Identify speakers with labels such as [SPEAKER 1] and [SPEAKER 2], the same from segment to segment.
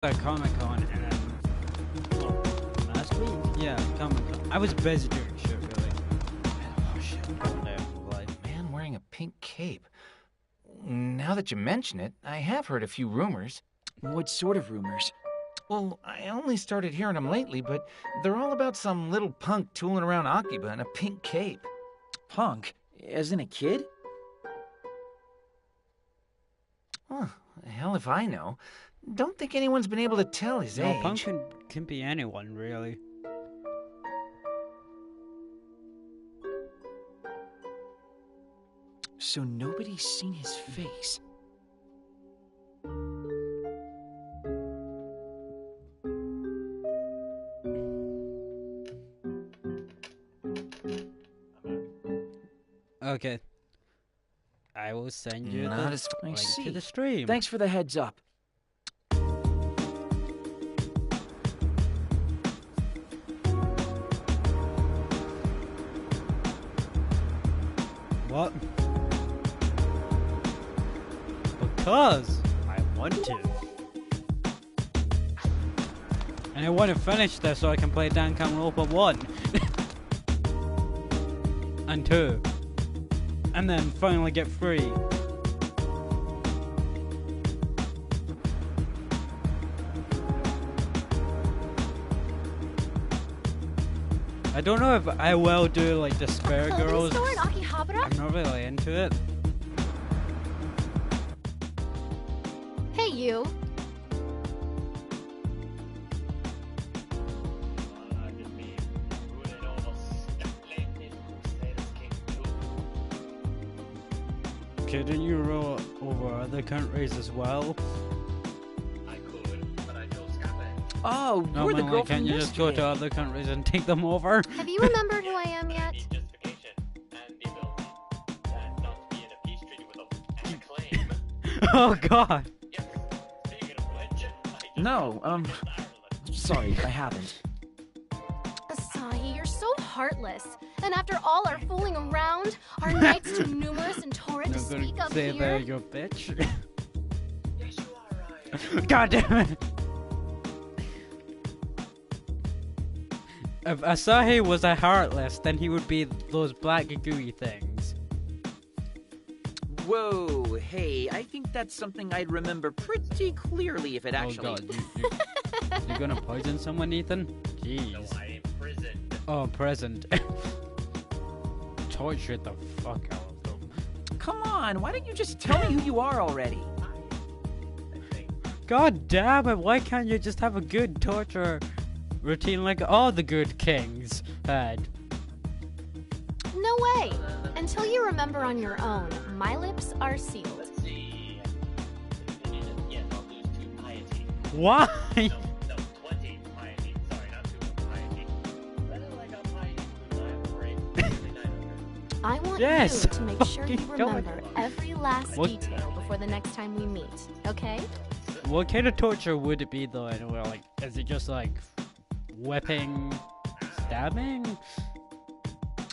[SPEAKER 1] at Comic Con and then last week, yeah, Comic Con. I was busy doing shit, really. Oh shit, going down in life.
[SPEAKER 2] Man wearing a pink cape. Now that you mention it, I have heard a few rumors.
[SPEAKER 3] What sort of rumors?
[SPEAKER 2] Well, I only started hearing them lately, but they're all about some little punk tooling around Akiba in a pink cape.
[SPEAKER 3] Punk? As in a kid?
[SPEAKER 2] Huh, hell if I know. Don't think anyone's been able to tell his age.
[SPEAKER 1] Punk can be anyone, really.
[SPEAKER 3] So nobody's seen his face.
[SPEAKER 1] Okay. I will send you
[SPEAKER 2] Not
[SPEAKER 1] the
[SPEAKER 2] as
[SPEAKER 1] link
[SPEAKER 3] see.
[SPEAKER 1] to the stream.
[SPEAKER 3] Thanks for the heads up.
[SPEAKER 1] What? Because I want to. And I want to finish this so I can play Danganronpa 1 and 2 and then finally get free. I don't know if I will do like the Spare Girls.
[SPEAKER 4] Store in Akihabara?
[SPEAKER 1] I'm not really into it.
[SPEAKER 4] Hey, you.
[SPEAKER 1] Couldn't you roll over other countries as well?
[SPEAKER 5] I could, but I chose Scotland.
[SPEAKER 3] Oh,
[SPEAKER 1] No,
[SPEAKER 3] you're the girl
[SPEAKER 1] can't
[SPEAKER 3] from
[SPEAKER 1] you just go to
[SPEAKER 3] yesterday.
[SPEAKER 1] other countries and take them over?
[SPEAKER 4] Have you remembered who I am yet?
[SPEAKER 5] Need justification and the ability not to be in a peace treaty with them and a claim.
[SPEAKER 1] Oh god.
[SPEAKER 5] Yes. Speaking of which, I just
[SPEAKER 3] No,
[SPEAKER 5] Ireland.
[SPEAKER 3] sorry, I haven't.
[SPEAKER 4] Asahi, you're so heartless. And after all our fooling around, are nights too numerous and torrid to
[SPEAKER 1] I'm
[SPEAKER 4] speak
[SPEAKER 1] gonna
[SPEAKER 4] of
[SPEAKER 1] say there,
[SPEAKER 4] here?
[SPEAKER 1] you bitch.
[SPEAKER 5] Yes, you are right.
[SPEAKER 1] God damn it. If Asahi was a heartless, then he would be those black gooey things.
[SPEAKER 3] Whoa, hey, I think that's something I'd remember pretty clearly if it actually...
[SPEAKER 1] Oh god, you're gonna poison someone, Ethan? Jeez.
[SPEAKER 5] No, I am imprisoned.
[SPEAKER 1] Oh, present. Torture the fuck out of them.
[SPEAKER 3] Come on, why don't you just tell me who you are already?
[SPEAKER 5] I think.
[SPEAKER 1] God damn it, why can't you just have a good torture routine like all the good kings had?
[SPEAKER 4] No way. Until you remember on your own, my lips are sealed.
[SPEAKER 5] Let's see. Yes, I'll lose 2 piety.
[SPEAKER 1] Why?
[SPEAKER 5] No, 20 piety. Sorry, not 2 piety. Better like a piety for 900.
[SPEAKER 4] I want
[SPEAKER 1] Yes,
[SPEAKER 4] you to make sure you
[SPEAKER 1] fucking God.
[SPEAKER 4] remember every last
[SPEAKER 1] What?
[SPEAKER 4] detail before the next time we meet, okay?
[SPEAKER 1] What kind of torture would it be though, anyway? Like, is it just like whipping, stabbing?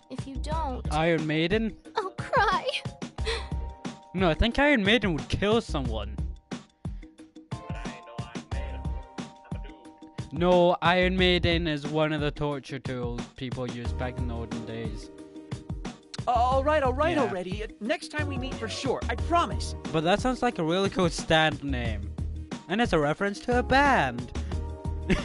[SPEAKER 4] If you don't,
[SPEAKER 1] Iron Maiden?
[SPEAKER 4] I'll cry.
[SPEAKER 1] No, I think Iron Maiden would kill someone.
[SPEAKER 5] But I know I'm made of a dude.
[SPEAKER 1] No, Iron Maiden is one of the torture tools people used back in the olden days.
[SPEAKER 3] All right
[SPEAKER 1] Yeah.
[SPEAKER 3] already. Next time we meet for sure, I promise.
[SPEAKER 1] But that sounds like a really cool stand name. And it's a reference to a band.
[SPEAKER 5] Oh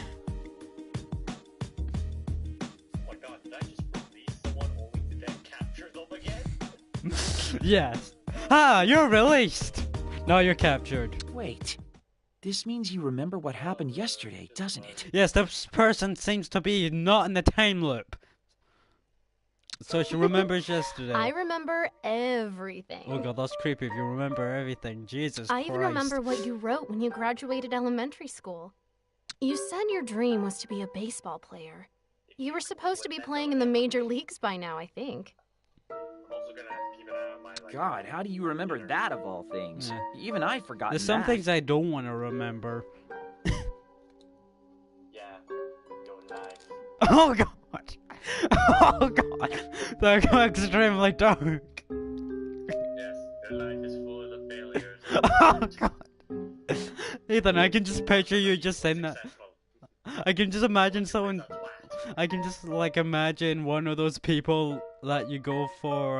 [SPEAKER 5] my god, did I just release someone only to then capture them again?
[SPEAKER 1] Yes. Ah, you're released! Now you're captured.
[SPEAKER 3] Wait, this means you remember what happened yesterday, doesn't it?
[SPEAKER 1] Yes, this person seems to be not in the time loop. So she remembers yesterday.
[SPEAKER 4] I remember everything.
[SPEAKER 1] Oh god, that's creepy if you remember everything. Jesus
[SPEAKER 4] I
[SPEAKER 1] Christ.
[SPEAKER 4] even remember what you wrote when you graduated elementary school. You said your dream was to be a baseball player. You were supposed to be playing in the major leagues by now, I think.
[SPEAKER 5] I'm also gonna have to keep an eye on my like.
[SPEAKER 3] God, how do you remember that of all things?
[SPEAKER 1] Yeah.
[SPEAKER 3] Even I forgot
[SPEAKER 1] There's some
[SPEAKER 3] that.
[SPEAKER 1] things I don't want to remember.
[SPEAKER 5] Yeah, going live.
[SPEAKER 1] Oh god! Oh god! That got extremely dark.
[SPEAKER 5] Yes, their life is full of failures.
[SPEAKER 1] Oh god! Ethan, I can just picture you just saying that.
[SPEAKER 5] Successful.
[SPEAKER 1] I can just imagine someone.
[SPEAKER 5] That's what.
[SPEAKER 1] I can just like imagine one of those people that you go for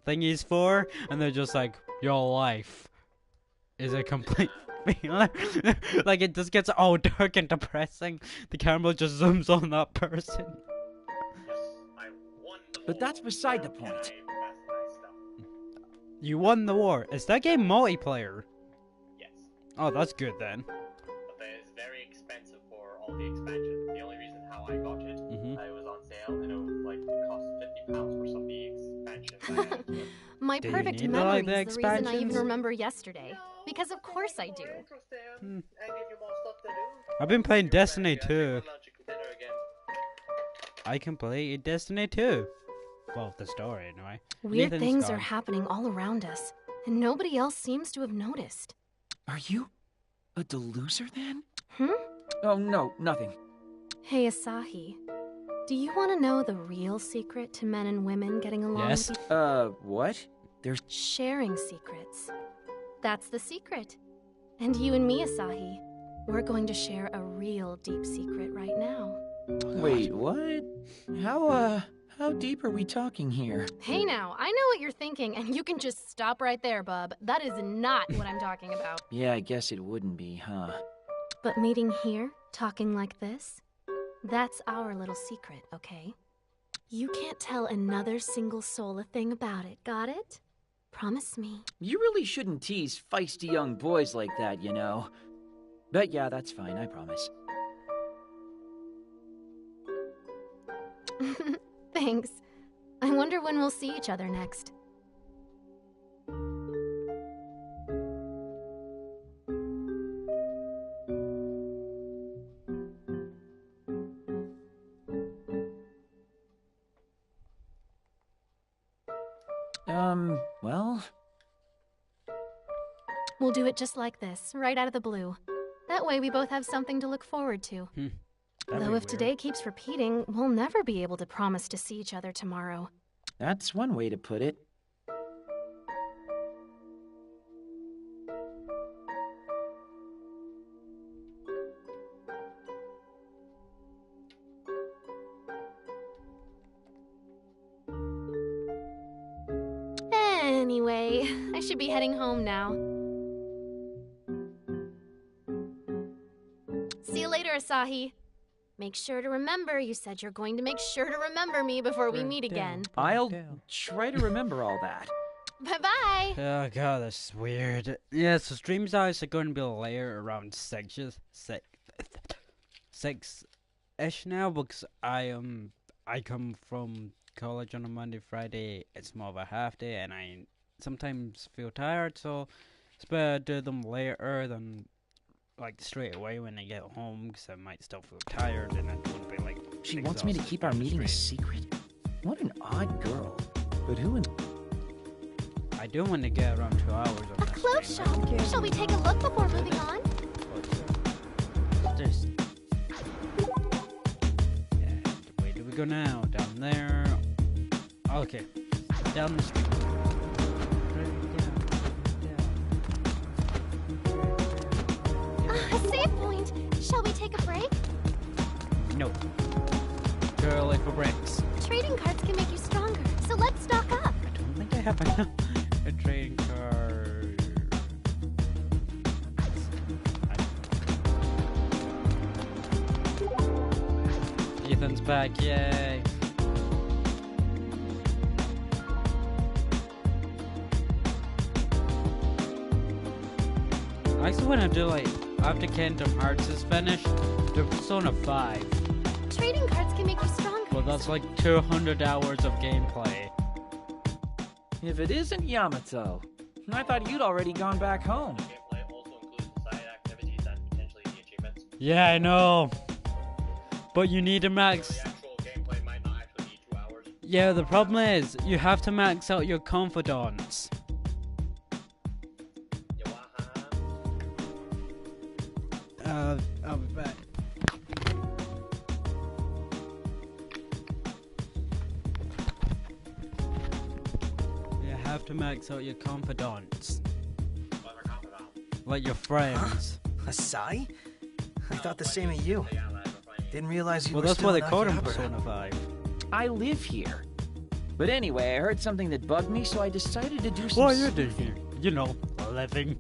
[SPEAKER 1] thingies for, and they're just like, your life is a complete failure. Like it just gets all dark and depressing. The camera just zooms on that person.
[SPEAKER 5] Yes, I won the
[SPEAKER 3] But that's
[SPEAKER 5] war.
[SPEAKER 3] beside the
[SPEAKER 5] Can
[SPEAKER 3] point.
[SPEAKER 5] I mastermize stuff?
[SPEAKER 1] You won the war. Is that game multiplayer?
[SPEAKER 5] Yes.
[SPEAKER 1] Oh, that's good then.
[SPEAKER 5] But it's very expensive for all the expansion. The only reason how I got it,
[SPEAKER 1] Mhm.
[SPEAKER 5] it was on sale and it was like cost £50 for some of the expansions. I had to-
[SPEAKER 4] My
[SPEAKER 1] Do you
[SPEAKER 4] perfect
[SPEAKER 1] need,
[SPEAKER 4] memory
[SPEAKER 1] like,
[SPEAKER 4] is
[SPEAKER 1] the
[SPEAKER 4] the reason I even
[SPEAKER 1] expansions?
[SPEAKER 4] remember yesterday. Because of course I do.
[SPEAKER 1] Hmm.
[SPEAKER 5] I give you more stuff to do.
[SPEAKER 1] I've been playing
[SPEAKER 5] You're back,
[SPEAKER 1] Destiny
[SPEAKER 5] guys.
[SPEAKER 1] 2.
[SPEAKER 5] Have lunch, dinner again.
[SPEAKER 1] I completed Destiny 2. Well, the story anyway.
[SPEAKER 4] Weird
[SPEAKER 1] Nathan's
[SPEAKER 4] things are
[SPEAKER 1] gone.
[SPEAKER 4] happening all around us, and nobody else seems to have noticed.
[SPEAKER 2] Are you a deluser then?
[SPEAKER 4] Hmm?
[SPEAKER 2] Oh, no, nothing.
[SPEAKER 4] Hey, Asahi. Do you want to know the real secret to men and women getting along
[SPEAKER 1] Yes.
[SPEAKER 4] with
[SPEAKER 2] What? There's.
[SPEAKER 4] sharing secrets? That's the secret. And you and me, Asahi, we're going to share a real deep secret right now.
[SPEAKER 2] Wait, what? How deep are we talking here?
[SPEAKER 4] Hey now, I know what you're thinking, and you can just stop right there, bub. That is not what I'm talking about.
[SPEAKER 2] Yeah, I guess it wouldn't be, huh?
[SPEAKER 4] But meeting here, talking like this, that's our little secret, okay? You can't tell another single soul a thing about it, got it? Promise me.
[SPEAKER 2] You really shouldn't tease feisty young boys like that, you know. But yeah, that's fine, I promise.
[SPEAKER 4] Thanks. I wonder when we'll see each other next.
[SPEAKER 2] Well,
[SPEAKER 4] We'll do it just like this, right out of the blue. That way we both have something to look forward to.
[SPEAKER 1] That'd
[SPEAKER 4] Though
[SPEAKER 1] be
[SPEAKER 4] if
[SPEAKER 1] weird.
[SPEAKER 4] today keeps repeating, we'll never be able to promise to see each other tomorrow.
[SPEAKER 2] that's one way to put it.
[SPEAKER 4] Anyway, I should be heading home now. See you later, Asahi. Make sure to remember you said you're going to make sure to remember me before we meet again.
[SPEAKER 2] I'll try to remember all that.
[SPEAKER 4] Bye-bye.
[SPEAKER 1] Oh god, that's weird. Yeah, so streams are going to be later around six-ish now because I come from college on a Monday, Friday. It's more of a half day, and I sometimes feel tired, so it's better to do them later than like straight away when I get home because I might still feel tired and I don't want to be like.
[SPEAKER 2] She wants me to
[SPEAKER 1] exhausted
[SPEAKER 2] keep our
[SPEAKER 1] during the
[SPEAKER 2] meeting a
[SPEAKER 1] stream.
[SPEAKER 2] secret. What an odd girl. But who in...
[SPEAKER 1] I do want to get around 2 hours on
[SPEAKER 4] A
[SPEAKER 1] that
[SPEAKER 4] clothes
[SPEAKER 1] stream.
[SPEAKER 4] shop. Shall we take a look before moving on?
[SPEAKER 1] Just yeah, where do we go now? Down there. Okay. Down the street.
[SPEAKER 4] A save point. Shall we take a break?
[SPEAKER 1] No. Girl, for breaks.
[SPEAKER 4] Trading cards can make you stronger, so let's stock up.
[SPEAKER 1] I don't think I have a trading card. Ethan's back, yay. I actually want to do like, after Kingdom Hearts is finished, do Persona 5.
[SPEAKER 4] Trading cards can make you stronger.
[SPEAKER 1] Well, that's like 200 hours of gameplay.
[SPEAKER 2] If it isn't Yamato. I thought you'd already gone back home.
[SPEAKER 5] Gameplay also includes the side activities and potentially the achievements.
[SPEAKER 1] Yeah, I know. But you need a max.
[SPEAKER 5] The actual gameplay might not actually be 2 hours.
[SPEAKER 1] Yeah, the problem is, you have to max out your confidence. I'll be back. You have to max out your confidence.
[SPEAKER 5] Whatever confidant.
[SPEAKER 1] Like your friends.
[SPEAKER 6] Asai? I thought the same of you. Didn't realize you
[SPEAKER 1] Well,
[SPEAKER 6] were
[SPEAKER 1] that's
[SPEAKER 6] still
[SPEAKER 1] why they
[SPEAKER 6] in
[SPEAKER 1] called him
[SPEAKER 6] Akihabara.
[SPEAKER 1] Persona 5.
[SPEAKER 3] I live here. But anyway, I heard something that bugged me, so I decided to do some
[SPEAKER 1] What are you doing
[SPEAKER 3] sleuthing.
[SPEAKER 1] here? You know, living.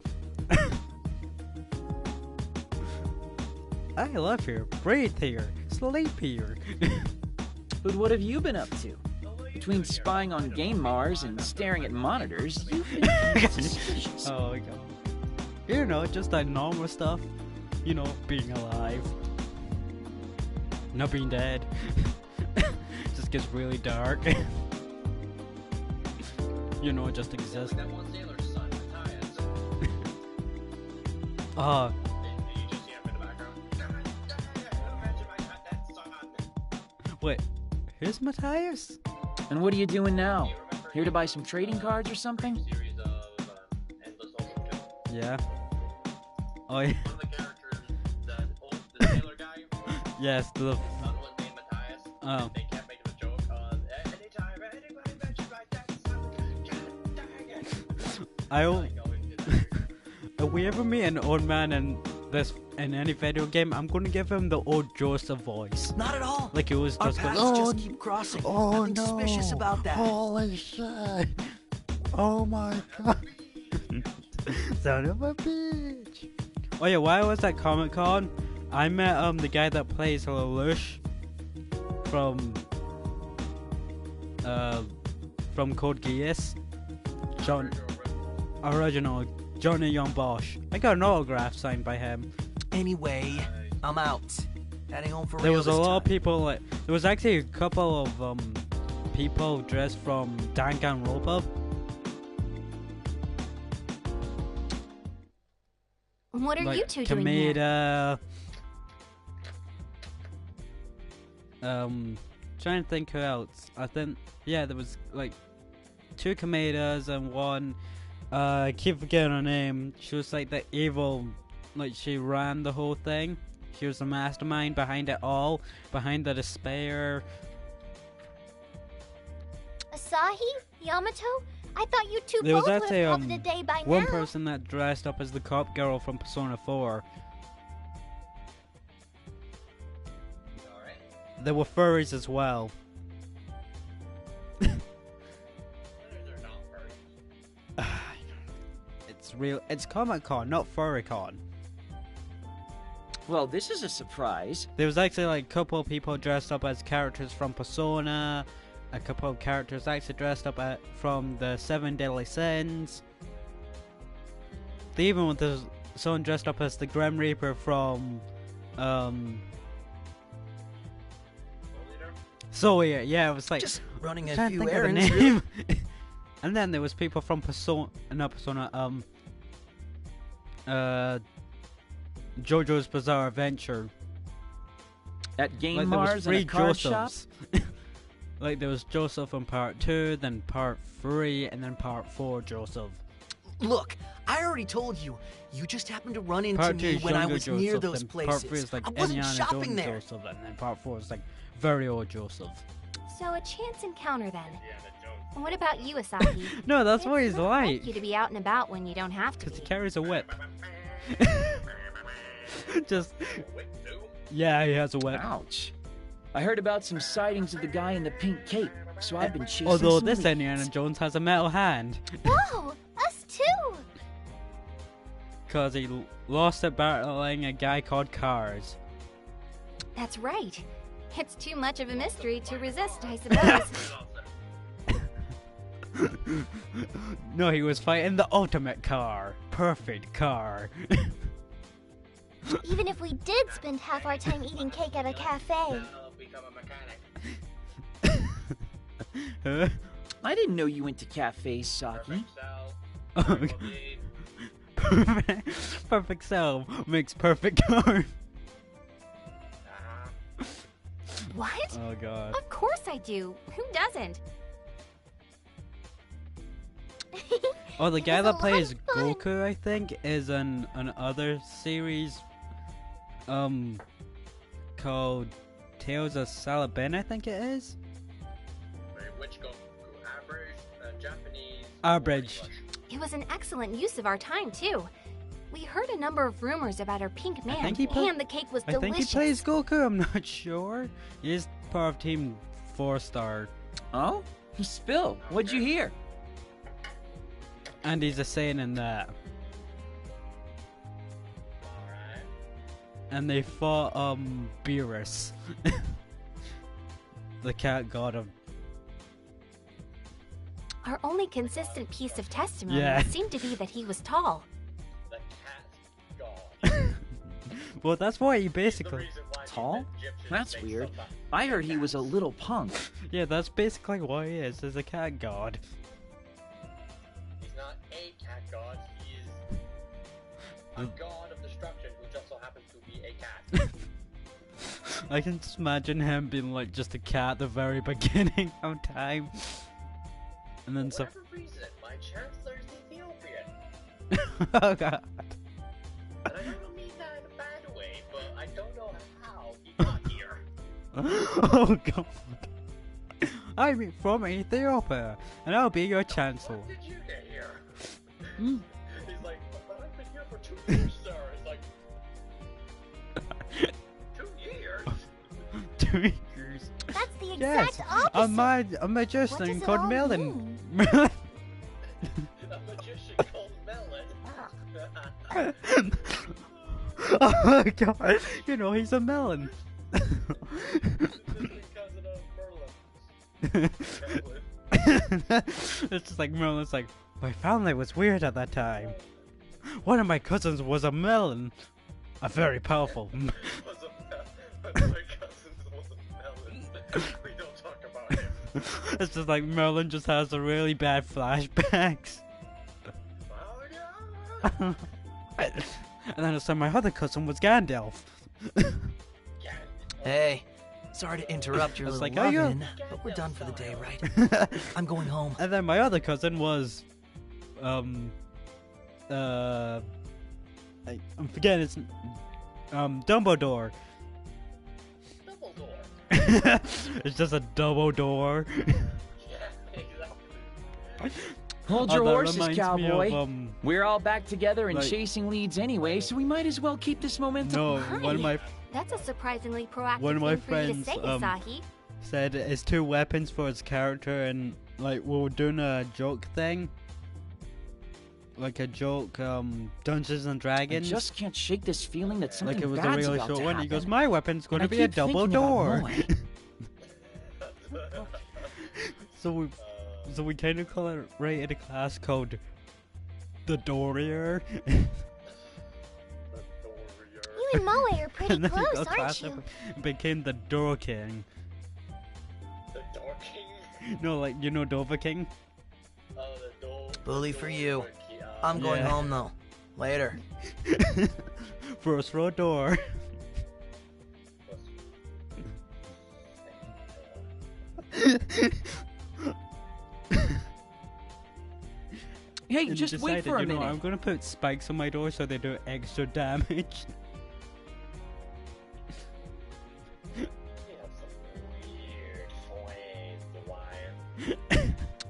[SPEAKER 1] I live here, breathe here, sleep here.
[SPEAKER 3] But what have you been up to? Between spying on Game Mars and staring at monitors, you've been kind of suspicious.
[SPEAKER 1] Oh my god. You know, just that normal stuff. You know, being alive. Not being dead. Just gets really dark. You know, just exist.
[SPEAKER 5] That one sailor's son, Matthias.
[SPEAKER 1] Oh,
[SPEAKER 5] Did you just see him in the background? Imagine I had that son.
[SPEAKER 1] wait. Who's Matthias?
[SPEAKER 3] And what are you doing now? Here to buy some trading cards or something?
[SPEAKER 5] Series of endless ocean films.
[SPEAKER 1] Yeah. Oh, yeah.
[SPEAKER 5] One of the characters, the sailor guy,
[SPEAKER 1] Yes, the.
[SPEAKER 5] was named Matthias.
[SPEAKER 1] Oh.
[SPEAKER 5] They kept making a joke on anytime anybody mentions my dad's son, God dang it.
[SPEAKER 1] I'll.
[SPEAKER 5] Like, going to the-
[SPEAKER 1] If we ever meet an old man in any video game, I'm gonna give him the old Joseph voice.
[SPEAKER 6] Not at all.
[SPEAKER 1] Like it was
[SPEAKER 6] Our
[SPEAKER 1] just
[SPEAKER 6] paths
[SPEAKER 1] going,
[SPEAKER 6] just keep crossing. Nothing suspicious about that.
[SPEAKER 1] Holy shit! Oh my god! Son of a bitch! Oh yeah, why was that Comic Con? I met the guy that plays Lelouch from Code Geass. Original Johnny Young Bosch. I got an autograph signed by him.
[SPEAKER 6] Anyway, I'm out. Heading home for
[SPEAKER 1] There
[SPEAKER 6] real
[SPEAKER 1] was a
[SPEAKER 6] this
[SPEAKER 1] lot of
[SPEAKER 6] time.
[SPEAKER 1] people like there was actually a couple of people dressed from Danganronpa.
[SPEAKER 4] What are
[SPEAKER 1] Like
[SPEAKER 4] you two doing here?
[SPEAKER 1] Kameda. Trying to think who else. I think there was like 2 Kamedas and one. I keep forgetting her name. She was like the evil, like she ran the whole thing. She was the mastermind behind it all, behind the despair.
[SPEAKER 7] Asahi? Yamato? I thought you two
[SPEAKER 1] There was
[SPEAKER 7] both would
[SPEAKER 1] actually
[SPEAKER 7] have called it a day by
[SPEAKER 1] one
[SPEAKER 7] now.
[SPEAKER 1] person that dressed up as the cop girl from Persona 4.
[SPEAKER 5] Alright.
[SPEAKER 1] There were furries as well.
[SPEAKER 5] They're not furries.
[SPEAKER 1] It's real. It's Comic Con, not Furry Con.
[SPEAKER 3] Well, this is a surprise.
[SPEAKER 1] There was actually like a couple of people dressed up as characters from Persona. A couple of characters actually dressed up from the 7 Deadly Sins. They even with someone dressed up as the Grim Reaper from So yeah, it was like
[SPEAKER 6] Just running a
[SPEAKER 1] trying to
[SPEAKER 6] few
[SPEAKER 1] think of the
[SPEAKER 6] errands. really.
[SPEAKER 1] name. And then there was people from JoJo's Bizarre Adventure.
[SPEAKER 3] At Game
[SPEAKER 1] Like there was
[SPEAKER 3] Mars and
[SPEAKER 1] 3
[SPEAKER 3] a card shop?
[SPEAKER 1] Josephs. Like there was Joseph in part 2, then part 3, and then part 4 Joseph.
[SPEAKER 6] Look, I already told you. You just happened to run into
[SPEAKER 1] Part 2
[SPEAKER 6] me
[SPEAKER 1] is
[SPEAKER 6] when I
[SPEAKER 1] younger
[SPEAKER 6] was
[SPEAKER 1] Joseph,
[SPEAKER 6] near those
[SPEAKER 1] then
[SPEAKER 6] places.
[SPEAKER 1] part 3 is like
[SPEAKER 6] I wasn't
[SPEAKER 1] Indiana
[SPEAKER 6] shopping
[SPEAKER 1] Jones
[SPEAKER 6] there.
[SPEAKER 1] Joseph, and then part 4 is like very old Joseph.
[SPEAKER 7] So a chance encounter then.
[SPEAKER 5] Yeah, the Jones.
[SPEAKER 7] What about you, Asahi?
[SPEAKER 1] No, that's what
[SPEAKER 7] It's
[SPEAKER 1] he's
[SPEAKER 7] not
[SPEAKER 1] like.
[SPEAKER 7] you to be out and about when you don't have to
[SPEAKER 1] Because he
[SPEAKER 7] be.
[SPEAKER 1] carries a whip. Just,
[SPEAKER 5] Whip too?
[SPEAKER 1] yeah, he has a whip.
[SPEAKER 3] Ouch. I heard about some sightings of the guy in the pink cape, so I've been chasing
[SPEAKER 1] Although
[SPEAKER 3] some
[SPEAKER 1] this
[SPEAKER 3] leads.
[SPEAKER 1] Indiana Jones has a metal hand.
[SPEAKER 7] Whoa! Us too!
[SPEAKER 1] Because he lost it battling a guy called Cars.
[SPEAKER 7] That's right. It's too much of a mystery to resist, I suppose.
[SPEAKER 1] No, he was fighting the ultimate car. Perfect car.
[SPEAKER 7] Even if we did spend half our time eating cake at a cafe.
[SPEAKER 5] I'll become a mechanic.
[SPEAKER 1] Huh?
[SPEAKER 3] I didn't know you went to cafes, Saki.
[SPEAKER 5] Perfect cell.
[SPEAKER 1] Perfect cell makes perfect car.
[SPEAKER 5] Uh-huh.
[SPEAKER 7] What?
[SPEAKER 1] Oh god.
[SPEAKER 7] Of course I do. Who doesn't?
[SPEAKER 1] Oh, the
[SPEAKER 7] It
[SPEAKER 1] guy
[SPEAKER 7] was a
[SPEAKER 1] that plays
[SPEAKER 7] lot of fun.
[SPEAKER 1] Goku, I think, is in another series, called Tales of Salabin, I think it is.
[SPEAKER 5] Wait, which Goku? Average, Japanese,
[SPEAKER 1] Average.
[SPEAKER 5] English?
[SPEAKER 7] It was an excellent use of our time, too. We heard a number of rumors about our pink man,
[SPEAKER 1] think he play-
[SPEAKER 7] and the cake was
[SPEAKER 1] I
[SPEAKER 7] delicious.
[SPEAKER 1] think he plays Goku, I'm not sure. He is part of Team 4-Star.
[SPEAKER 3] Oh? Spill, what'd you hear?
[SPEAKER 1] And he's a Saiyan in that.
[SPEAKER 5] Alright.
[SPEAKER 1] And they fought, Beerus. The cat god of...
[SPEAKER 7] Our only consistent piece of testimony
[SPEAKER 1] Yeah.
[SPEAKER 7] seemed to be that he was tall.
[SPEAKER 5] The cat's god.
[SPEAKER 1] Well, that's what he
[SPEAKER 5] The
[SPEAKER 1] basically...
[SPEAKER 5] reason why these
[SPEAKER 3] Tall?
[SPEAKER 5] Egyptians
[SPEAKER 3] That's
[SPEAKER 5] make
[SPEAKER 3] weird.
[SPEAKER 5] somebody-
[SPEAKER 3] I heard he was a little punk.
[SPEAKER 1] Yeah, that's basically what he is. He's a cat god.
[SPEAKER 5] He's not a cat god, he is a god of destruction who just so happens to be a cat.
[SPEAKER 1] I can just imagine him being like just a cat at the very beginning of time. And then
[SPEAKER 5] For
[SPEAKER 1] so...
[SPEAKER 5] whatever reason, my chancellor is Ethiopian.
[SPEAKER 1] Oh god.
[SPEAKER 5] And I don't mean that in a bad way, but I don't know how he got here.
[SPEAKER 1] Oh god. I'm from Ethiopia, and I'll be your chancellor.
[SPEAKER 5] When did you get here?
[SPEAKER 1] Hmm.
[SPEAKER 5] He's like, but I've been here for 2 years, sir. It's like, 2 years?
[SPEAKER 1] 2 years.
[SPEAKER 7] That's the
[SPEAKER 1] Yes,
[SPEAKER 7] exact opposite.
[SPEAKER 1] a magician
[SPEAKER 7] What does it
[SPEAKER 1] called
[SPEAKER 7] all
[SPEAKER 1] Melon.
[SPEAKER 7] mean?
[SPEAKER 1] Melon.
[SPEAKER 5] A magician called Melon.
[SPEAKER 1] Oh my god, you know he's a melon.
[SPEAKER 5] Distant cousin of Merlin.
[SPEAKER 1] It's just like Merlin's like, my family was weird at that time. One of my cousins was a melon. A very powerful.
[SPEAKER 5] Was a melon. My cousin was a melon. We don't talk about him.
[SPEAKER 1] It's just like Merlin just has a really bad flashbacks.
[SPEAKER 5] Oh no!
[SPEAKER 1] And then it's like my other cousin was Gandalf.
[SPEAKER 5] Yeah.
[SPEAKER 6] Hey, sorry to interrupt your
[SPEAKER 1] It's
[SPEAKER 6] little
[SPEAKER 1] like, oh, yeah.
[SPEAKER 6] lovin', but we're done for the day, right? I'm going home.
[SPEAKER 1] And then my other cousin was, I'm forgetting his, Dumbledore.
[SPEAKER 5] Dumbledore.
[SPEAKER 1] It's just a double door.
[SPEAKER 5] Yeah, exactly.
[SPEAKER 3] Hold
[SPEAKER 1] Oh,
[SPEAKER 3] your
[SPEAKER 1] that
[SPEAKER 3] horses,
[SPEAKER 1] reminds me
[SPEAKER 3] cowboy.
[SPEAKER 1] of,
[SPEAKER 3] We're all back together and
[SPEAKER 1] like-
[SPEAKER 3] chasing leads anyway, so we might as well keep this momentum.
[SPEAKER 1] no, one of my
[SPEAKER 7] That's a surprisingly proactive
[SPEAKER 1] One of my
[SPEAKER 7] thing for you to
[SPEAKER 1] friends,
[SPEAKER 7] say, Asahi.
[SPEAKER 1] said it's 2 weapons for his character, and like we were doing a joke thing. Like a joke, Dungeons and
[SPEAKER 3] I
[SPEAKER 1] Dragons.
[SPEAKER 3] just can't shake this feeling that something
[SPEAKER 1] Like it was a
[SPEAKER 3] bad's
[SPEAKER 1] really
[SPEAKER 3] about
[SPEAKER 1] short
[SPEAKER 3] to
[SPEAKER 1] one. He goes,
[SPEAKER 3] happen.
[SPEAKER 1] my weapon's going to
[SPEAKER 3] And I
[SPEAKER 1] be a
[SPEAKER 3] keep
[SPEAKER 1] double
[SPEAKER 3] thinking about
[SPEAKER 1] door.
[SPEAKER 3] Moe.
[SPEAKER 1] So we kind of created a class called the Dorier.
[SPEAKER 7] You and Moe are pretty
[SPEAKER 1] And then
[SPEAKER 7] close,
[SPEAKER 1] our
[SPEAKER 7] aren't
[SPEAKER 1] class
[SPEAKER 7] you?
[SPEAKER 1] became the Door King.
[SPEAKER 5] The Door King?
[SPEAKER 1] No, like you know Dover King.
[SPEAKER 5] Oh, the Door.
[SPEAKER 6] Bully for you. I'm going
[SPEAKER 1] Yeah.
[SPEAKER 6] home though. Later.
[SPEAKER 1] First row door.
[SPEAKER 3] Hey,
[SPEAKER 1] And
[SPEAKER 3] just wait
[SPEAKER 1] decided,
[SPEAKER 3] for a
[SPEAKER 1] you know,
[SPEAKER 3] minute.
[SPEAKER 1] I'm gonna put spikes on my door so they do extra damage.
[SPEAKER 5] You have some weird flames, Lion.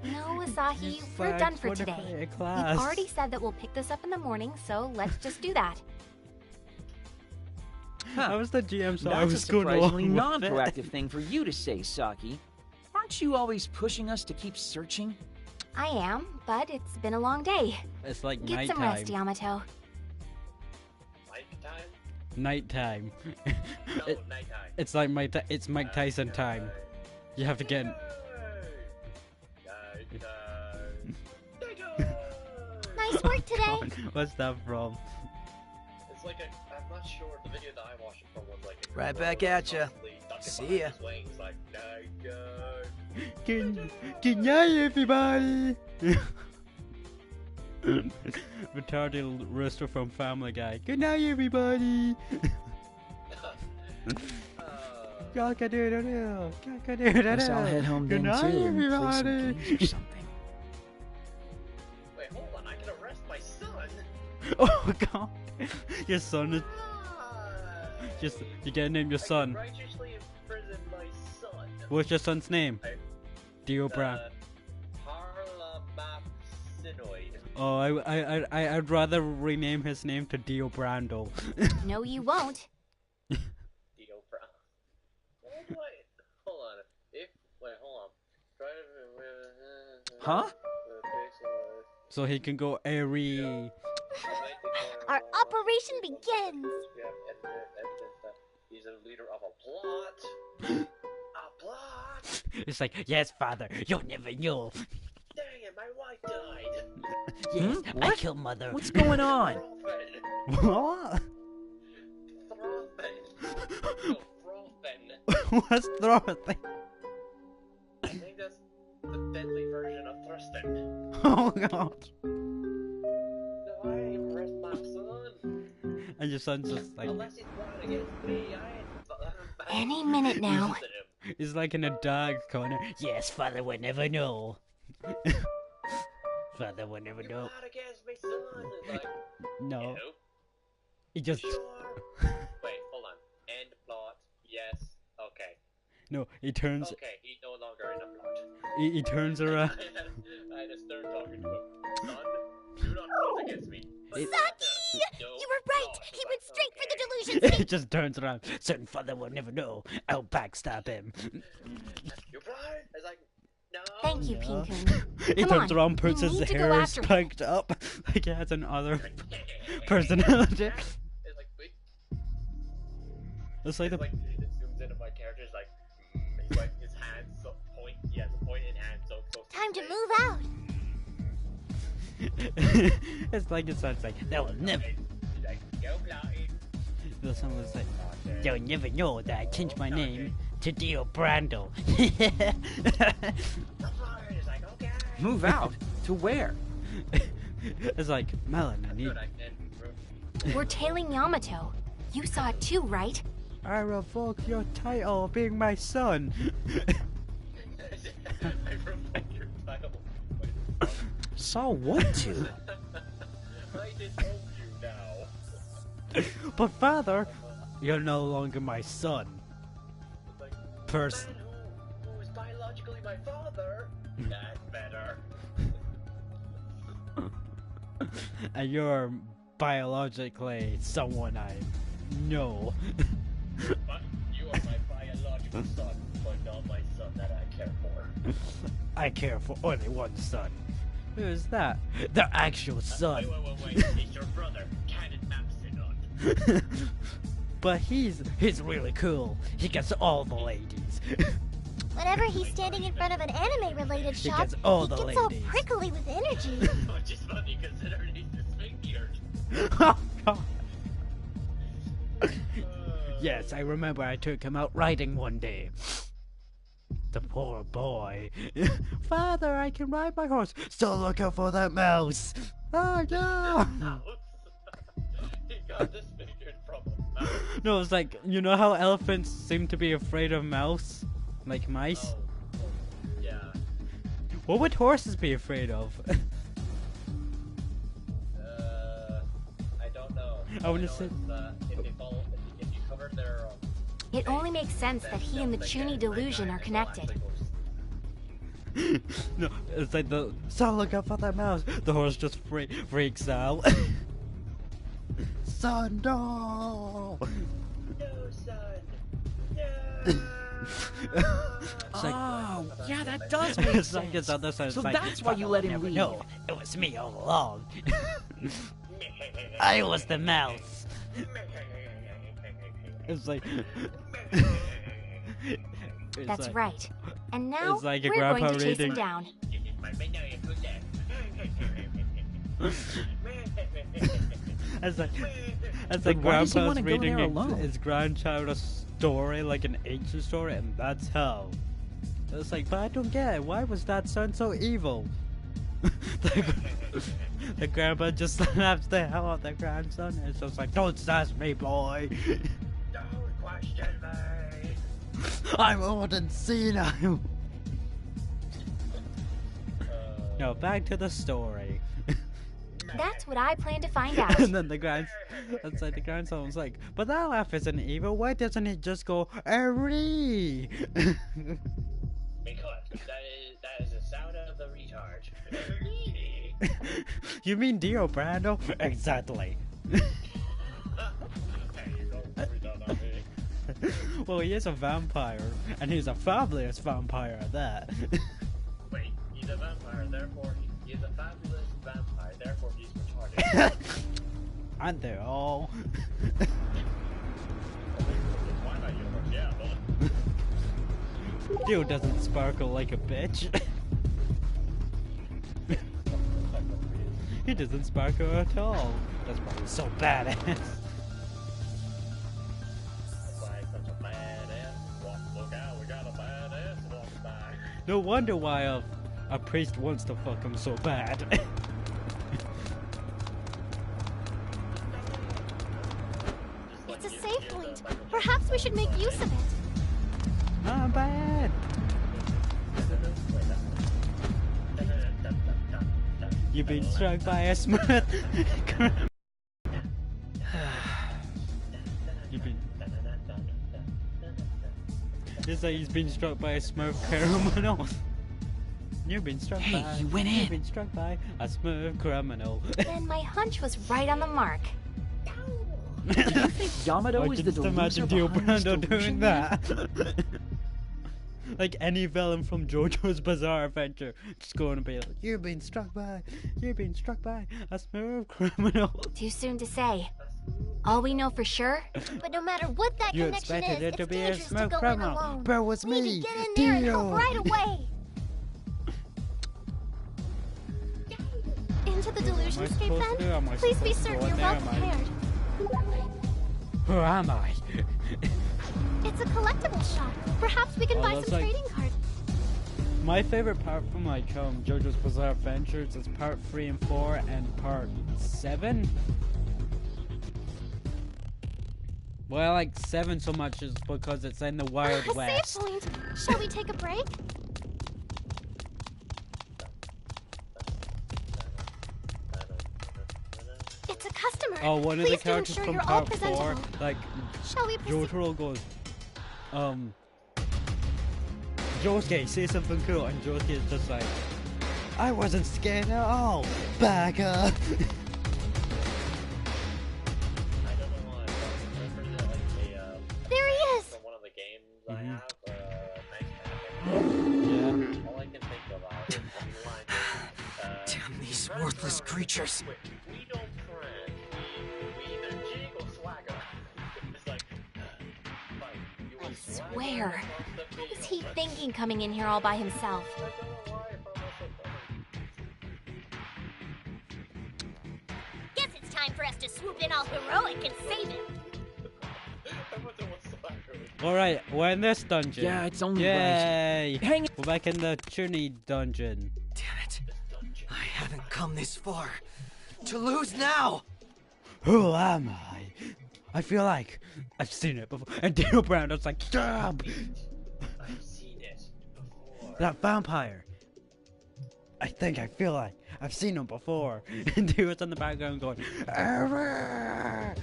[SPEAKER 7] No, Asahi,
[SPEAKER 1] These
[SPEAKER 7] we're done
[SPEAKER 1] flags
[SPEAKER 7] for
[SPEAKER 1] would have
[SPEAKER 7] today.
[SPEAKER 1] been a
[SPEAKER 7] We've
[SPEAKER 1] class.
[SPEAKER 7] already said that we'll pick this up in the morning, so let's just do that.
[SPEAKER 1] I was the GM, so I
[SPEAKER 3] That's
[SPEAKER 1] was
[SPEAKER 3] a
[SPEAKER 1] going
[SPEAKER 3] surprisingly
[SPEAKER 1] along with it.
[SPEAKER 3] non-proactive thing for you to say, Saki. Aren't you always pushing us to keep searching?
[SPEAKER 7] I am, but it's been a long day.
[SPEAKER 1] It's like
[SPEAKER 7] Get some rest,
[SPEAKER 1] nighttime.
[SPEAKER 7] Yamato.
[SPEAKER 5] Nighttime?
[SPEAKER 1] Nighttime.
[SPEAKER 5] No,
[SPEAKER 1] It-
[SPEAKER 5] nighttime.
[SPEAKER 1] It's like it's Mike Tyson time. You have to get.
[SPEAKER 5] Nighttime. Nighttime.
[SPEAKER 7] Nice work today.
[SPEAKER 1] God, what's that from?
[SPEAKER 5] It's like I'm not sure. The video that I watched it from was like a
[SPEAKER 6] Right
[SPEAKER 5] girl
[SPEAKER 6] back
[SPEAKER 5] that's
[SPEAKER 6] at ya.
[SPEAKER 5] constantly ducking
[SPEAKER 6] See
[SPEAKER 5] behind
[SPEAKER 6] ya.
[SPEAKER 5] his wings, like nighttime.
[SPEAKER 1] Good night, everybody. Retarded rooster from Family Guy. Good night, everybody. Cock-a-doodle-doo, cock-a-doodle-doo.
[SPEAKER 3] Guess I'll head home
[SPEAKER 1] Good
[SPEAKER 3] then
[SPEAKER 1] night,
[SPEAKER 3] too and play some
[SPEAKER 1] everybody.
[SPEAKER 3] games or something.
[SPEAKER 5] Wait, hold on. I can arrest my son.
[SPEAKER 1] Oh God, your son is
[SPEAKER 5] Ah,
[SPEAKER 1] just. You gotta name your
[SPEAKER 5] I
[SPEAKER 1] son.
[SPEAKER 5] can righteously imprison my son.
[SPEAKER 1] What's your son's name?
[SPEAKER 5] I-
[SPEAKER 1] Dio Brown.
[SPEAKER 5] Parlamapsinoid.
[SPEAKER 1] Oh, I'd rather rename his name to Dio Brando.
[SPEAKER 7] No, you won't.
[SPEAKER 5] Dio Brown. Why do I? Hold on. Wait, hold on. Try to.
[SPEAKER 3] Huh?
[SPEAKER 1] So he can go airy.
[SPEAKER 7] Our operation begins.
[SPEAKER 5] We have evidence that he's a leader of a plot. A plot.
[SPEAKER 1] It's like, yes, father, you'll never know.
[SPEAKER 5] Dang it, my wife died.
[SPEAKER 1] Yes, I
[SPEAKER 3] What?
[SPEAKER 1] killed mother.
[SPEAKER 3] What's going on?
[SPEAKER 1] What?
[SPEAKER 5] Throffen. No, Throffen.
[SPEAKER 1] What's wrong with me?
[SPEAKER 5] I think that's the deadly version of Thurston.
[SPEAKER 1] Oh god.
[SPEAKER 5] No, I ain't arrest my son.
[SPEAKER 1] And your son's just like,
[SPEAKER 5] Unless he's plotting against me, I ain't.
[SPEAKER 7] Any minute now.
[SPEAKER 5] Listen to him.
[SPEAKER 1] he's like in a dark corner. Yes, father would never know. Father would never
[SPEAKER 5] You
[SPEAKER 1] know.
[SPEAKER 5] plot against me, son. It's like,
[SPEAKER 1] No.
[SPEAKER 5] no.
[SPEAKER 1] He just,
[SPEAKER 5] Sure. Wait, hold on. End plot. Yes. Okay.
[SPEAKER 1] no, he turns,
[SPEAKER 5] Okay, he's no longer in the plot.
[SPEAKER 1] he turns around.
[SPEAKER 5] I had a stern talking to him. Son, do not plot against me.
[SPEAKER 1] It-
[SPEAKER 7] Saki!
[SPEAKER 5] No
[SPEAKER 7] You were right!
[SPEAKER 5] plot.
[SPEAKER 7] He went straight for the
[SPEAKER 5] Okay.
[SPEAKER 7] delusions!
[SPEAKER 1] He just turns around. Certain father will never know. I'll backstab him.
[SPEAKER 5] You plot? It's like, no.
[SPEAKER 7] Thank you,
[SPEAKER 1] No.
[SPEAKER 7] Pinkun.
[SPEAKER 1] He
[SPEAKER 7] Come
[SPEAKER 1] turns
[SPEAKER 7] on,
[SPEAKER 1] around, puts
[SPEAKER 7] we
[SPEAKER 1] his
[SPEAKER 7] need to go
[SPEAKER 1] hair
[SPEAKER 7] after him.
[SPEAKER 1] spiked up, like he has another personality.
[SPEAKER 5] It's like, wait.
[SPEAKER 1] It's like
[SPEAKER 5] It's
[SPEAKER 1] the
[SPEAKER 5] like, it zooms into my character. It's like, he's like, his hands so point. He has a point in hand, so.
[SPEAKER 7] Time to move out!
[SPEAKER 1] it's like it sounds like they will never.
[SPEAKER 5] He's like, go plotting.
[SPEAKER 1] The son was like, they'll never know that I changed my name to Dio Brando.
[SPEAKER 5] The plotting is like, okay.
[SPEAKER 3] Move out? To where?
[SPEAKER 1] It's like, Melon, I need.
[SPEAKER 5] Good, I can.
[SPEAKER 7] We're tailing Yamato. You saw it too, right?
[SPEAKER 1] I revoke your title of being my son.
[SPEAKER 5] I revoke your title.
[SPEAKER 3] Saw what to?
[SPEAKER 5] I disown you now.
[SPEAKER 1] But father, you're no longer my son.
[SPEAKER 5] It's like,
[SPEAKER 1] Person.
[SPEAKER 5] man who is biologically my father. That's better.
[SPEAKER 1] And you're biologically someone I know.
[SPEAKER 5] But you are my biological son, but not my son that I care for.
[SPEAKER 1] I care for only one son. Who's that? The actual son.
[SPEAKER 5] Wait. It's your brother, Cannon Mapsidon.
[SPEAKER 1] But he's really cool. He gets all the ladies.
[SPEAKER 7] Whenever he's standing in front of an anime-related
[SPEAKER 1] He
[SPEAKER 7] shop,
[SPEAKER 1] gets all
[SPEAKER 7] he
[SPEAKER 1] the
[SPEAKER 7] gets all
[SPEAKER 1] ladies.
[SPEAKER 7] prickly with energy.
[SPEAKER 5] Which is funny considering he's disfigured.
[SPEAKER 1] Oh, God. Yes, I remember I took him out riding one day. The poor boy. Father, I can ride my horse. Still looking for that mouse. Oh no!
[SPEAKER 5] Mouse. He got disfigured from a mouse.
[SPEAKER 1] No, it's like, you know how elephants seem to be afraid of mouse? Like mice?
[SPEAKER 5] Oh, yeah.
[SPEAKER 1] What would horses be afraid of?
[SPEAKER 5] I don't know.
[SPEAKER 1] I wanna
[SPEAKER 5] know
[SPEAKER 1] say-
[SPEAKER 5] it's, if you cover their
[SPEAKER 7] It only makes sense that he and the Chuny delusion are connected.
[SPEAKER 1] No, it's like the so look out for that mouse. The horse just freaks out. Son, no!
[SPEAKER 5] No, son. No.
[SPEAKER 1] It's like,
[SPEAKER 3] Oh, yeah, that does make
[SPEAKER 1] it's like
[SPEAKER 3] sense.
[SPEAKER 1] it's other side. It's
[SPEAKER 3] So
[SPEAKER 1] like,
[SPEAKER 3] that's why you let him
[SPEAKER 1] never
[SPEAKER 3] leave.
[SPEAKER 1] know. It was me all along. I was the mouse. It's like. It's
[SPEAKER 7] That's
[SPEAKER 1] like,
[SPEAKER 7] right. And now
[SPEAKER 1] It's like a
[SPEAKER 7] we're
[SPEAKER 1] grandpa
[SPEAKER 7] going to chase him
[SPEAKER 1] reading.
[SPEAKER 7] down.
[SPEAKER 1] It's like
[SPEAKER 3] Then why does he
[SPEAKER 1] grandpa's
[SPEAKER 3] wanna go
[SPEAKER 1] reading
[SPEAKER 3] there alone?
[SPEAKER 1] his grandchild a story, like an ancient story, and that's how. It's like, but I don't get it. Why was that son so evil? The grandpa just slaps the hell out of the grandson. And it's just like, don't sass me, boy.
[SPEAKER 5] Don't question me.
[SPEAKER 1] I'm old and senile. No, back to the story.
[SPEAKER 7] That's what I plan to find out.
[SPEAKER 1] And then the grandson was like, but that laugh isn't evil. Why doesn't he just go, Ari?
[SPEAKER 5] Because that is the sound of the retard.
[SPEAKER 1] You mean Dio Brando? Exactly.
[SPEAKER 5] There you go. We done on me.
[SPEAKER 1] Well, he is a vampire, and he's a fabulous vampire at that.
[SPEAKER 5] Wait, he's a vampire, therefore he's a fabulous vampire, therefore he's retarded.
[SPEAKER 1] Aren't they all?
[SPEAKER 5] Why not universe? Yeah, but
[SPEAKER 1] Dio doesn't sparkle like a bitch. He doesn't sparkle at all. That's why he's so badass.
[SPEAKER 5] why such a badass? Look out, we got a badass walking by.
[SPEAKER 1] No wonder why a priest wants to fuck him so bad.
[SPEAKER 4] It's a save point. Perhaps we should make use of it.
[SPEAKER 1] I'm bad. You've been struck by a smooth. You've been. It's like he's been struck by a smooth criminal. You've been struck
[SPEAKER 3] Hey,
[SPEAKER 1] by.
[SPEAKER 3] you went
[SPEAKER 1] You've
[SPEAKER 3] in.
[SPEAKER 1] been struck by a smooth criminal.
[SPEAKER 7] Then my hunch was right on the mark.
[SPEAKER 3] Do you think Yamato
[SPEAKER 1] I
[SPEAKER 3] is
[SPEAKER 1] can
[SPEAKER 3] the
[SPEAKER 1] just
[SPEAKER 3] deluser
[SPEAKER 1] imagine Dio
[SPEAKER 3] behind this
[SPEAKER 1] Brando
[SPEAKER 3] delusion,
[SPEAKER 1] doing
[SPEAKER 3] man?
[SPEAKER 1] that. Like any villain from JoJo's Bizarre Adventure, just going to be like, you've been struck by a smooth criminal.
[SPEAKER 7] Too soon to say. All we know for sure,
[SPEAKER 4] But no matter what that
[SPEAKER 1] You
[SPEAKER 4] connection
[SPEAKER 1] expected
[SPEAKER 4] is,
[SPEAKER 1] it to
[SPEAKER 4] it's
[SPEAKER 1] be a
[SPEAKER 4] dangerous to
[SPEAKER 1] smooth
[SPEAKER 4] go in
[SPEAKER 1] criminal,
[SPEAKER 4] alone.
[SPEAKER 1] but it was
[SPEAKER 4] We need
[SPEAKER 1] me,
[SPEAKER 4] to get in there and help
[SPEAKER 1] Dio.
[SPEAKER 4] right away. Into the delusion
[SPEAKER 1] Am I
[SPEAKER 4] scape
[SPEAKER 1] supposed to do?
[SPEAKER 4] then?
[SPEAKER 1] Am I
[SPEAKER 4] Please be
[SPEAKER 1] supposed to
[SPEAKER 4] certain
[SPEAKER 1] go
[SPEAKER 4] you're
[SPEAKER 1] in
[SPEAKER 4] well
[SPEAKER 1] there? Am I-
[SPEAKER 4] prepared.
[SPEAKER 1] Who am I?
[SPEAKER 4] It's a collectible shop. Perhaps we can
[SPEAKER 1] Oh,
[SPEAKER 4] buy
[SPEAKER 1] that's
[SPEAKER 4] some
[SPEAKER 1] like-
[SPEAKER 4] trading cards.
[SPEAKER 1] My favorite part from like JoJo's Bizarre Adventures is part 3 and 4 and part 7. Well, I like 7 so much is because it's in the Wild
[SPEAKER 4] A
[SPEAKER 1] West.
[SPEAKER 4] save point. Shall we take a break? It's a customer.
[SPEAKER 1] Oh, one of the
[SPEAKER 4] Please do
[SPEAKER 1] characters
[SPEAKER 4] ensure
[SPEAKER 1] from
[SPEAKER 4] you're all
[SPEAKER 1] part 4,
[SPEAKER 4] presentable.
[SPEAKER 1] like
[SPEAKER 4] Shall we proceed?
[SPEAKER 1] Jotaro goes, Josuke, say something cool, and Josuke is just like, I wasn't scared at all, back up.
[SPEAKER 5] I don't know why, but remember that, like,
[SPEAKER 4] There he is.
[SPEAKER 5] from one of the games I
[SPEAKER 1] Mhm.
[SPEAKER 5] have, Nice
[SPEAKER 1] Yeah.
[SPEAKER 5] All I can think about is the line
[SPEAKER 6] Damn these worthless creatures.
[SPEAKER 5] we don't friend. We either jig or swagger. It's like, like, you
[SPEAKER 7] I
[SPEAKER 5] would swagger
[SPEAKER 7] swear.
[SPEAKER 5] across the
[SPEAKER 7] What was
[SPEAKER 5] field.
[SPEAKER 7] he thinking coming in here all by himself?
[SPEAKER 5] I don't know why I found that so funny.
[SPEAKER 8] Guess it's time for us to swoop in all heroic and save him.
[SPEAKER 5] I wonder what swagger is.
[SPEAKER 1] Alright, we're in this dungeon.
[SPEAKER 3] Yeah, it's only
[SPEAKER 1] Yay!
[SPEAKER 3] right. Hang
[SPEAKER 1] We're back in the Chuni dungeon.
[SPEAKER 6] Damn it. I haven't come this far. To lose now!
[SPEAKER 1] Who am I? I feel like I've seen it before. And Dio Brando's like, stop!
[SPEAKER 5] I've seen it before.
[SPEAKER 1] That vampire. I think I feel like I've seen him before. And Dio's in the background going, "Arrgh!"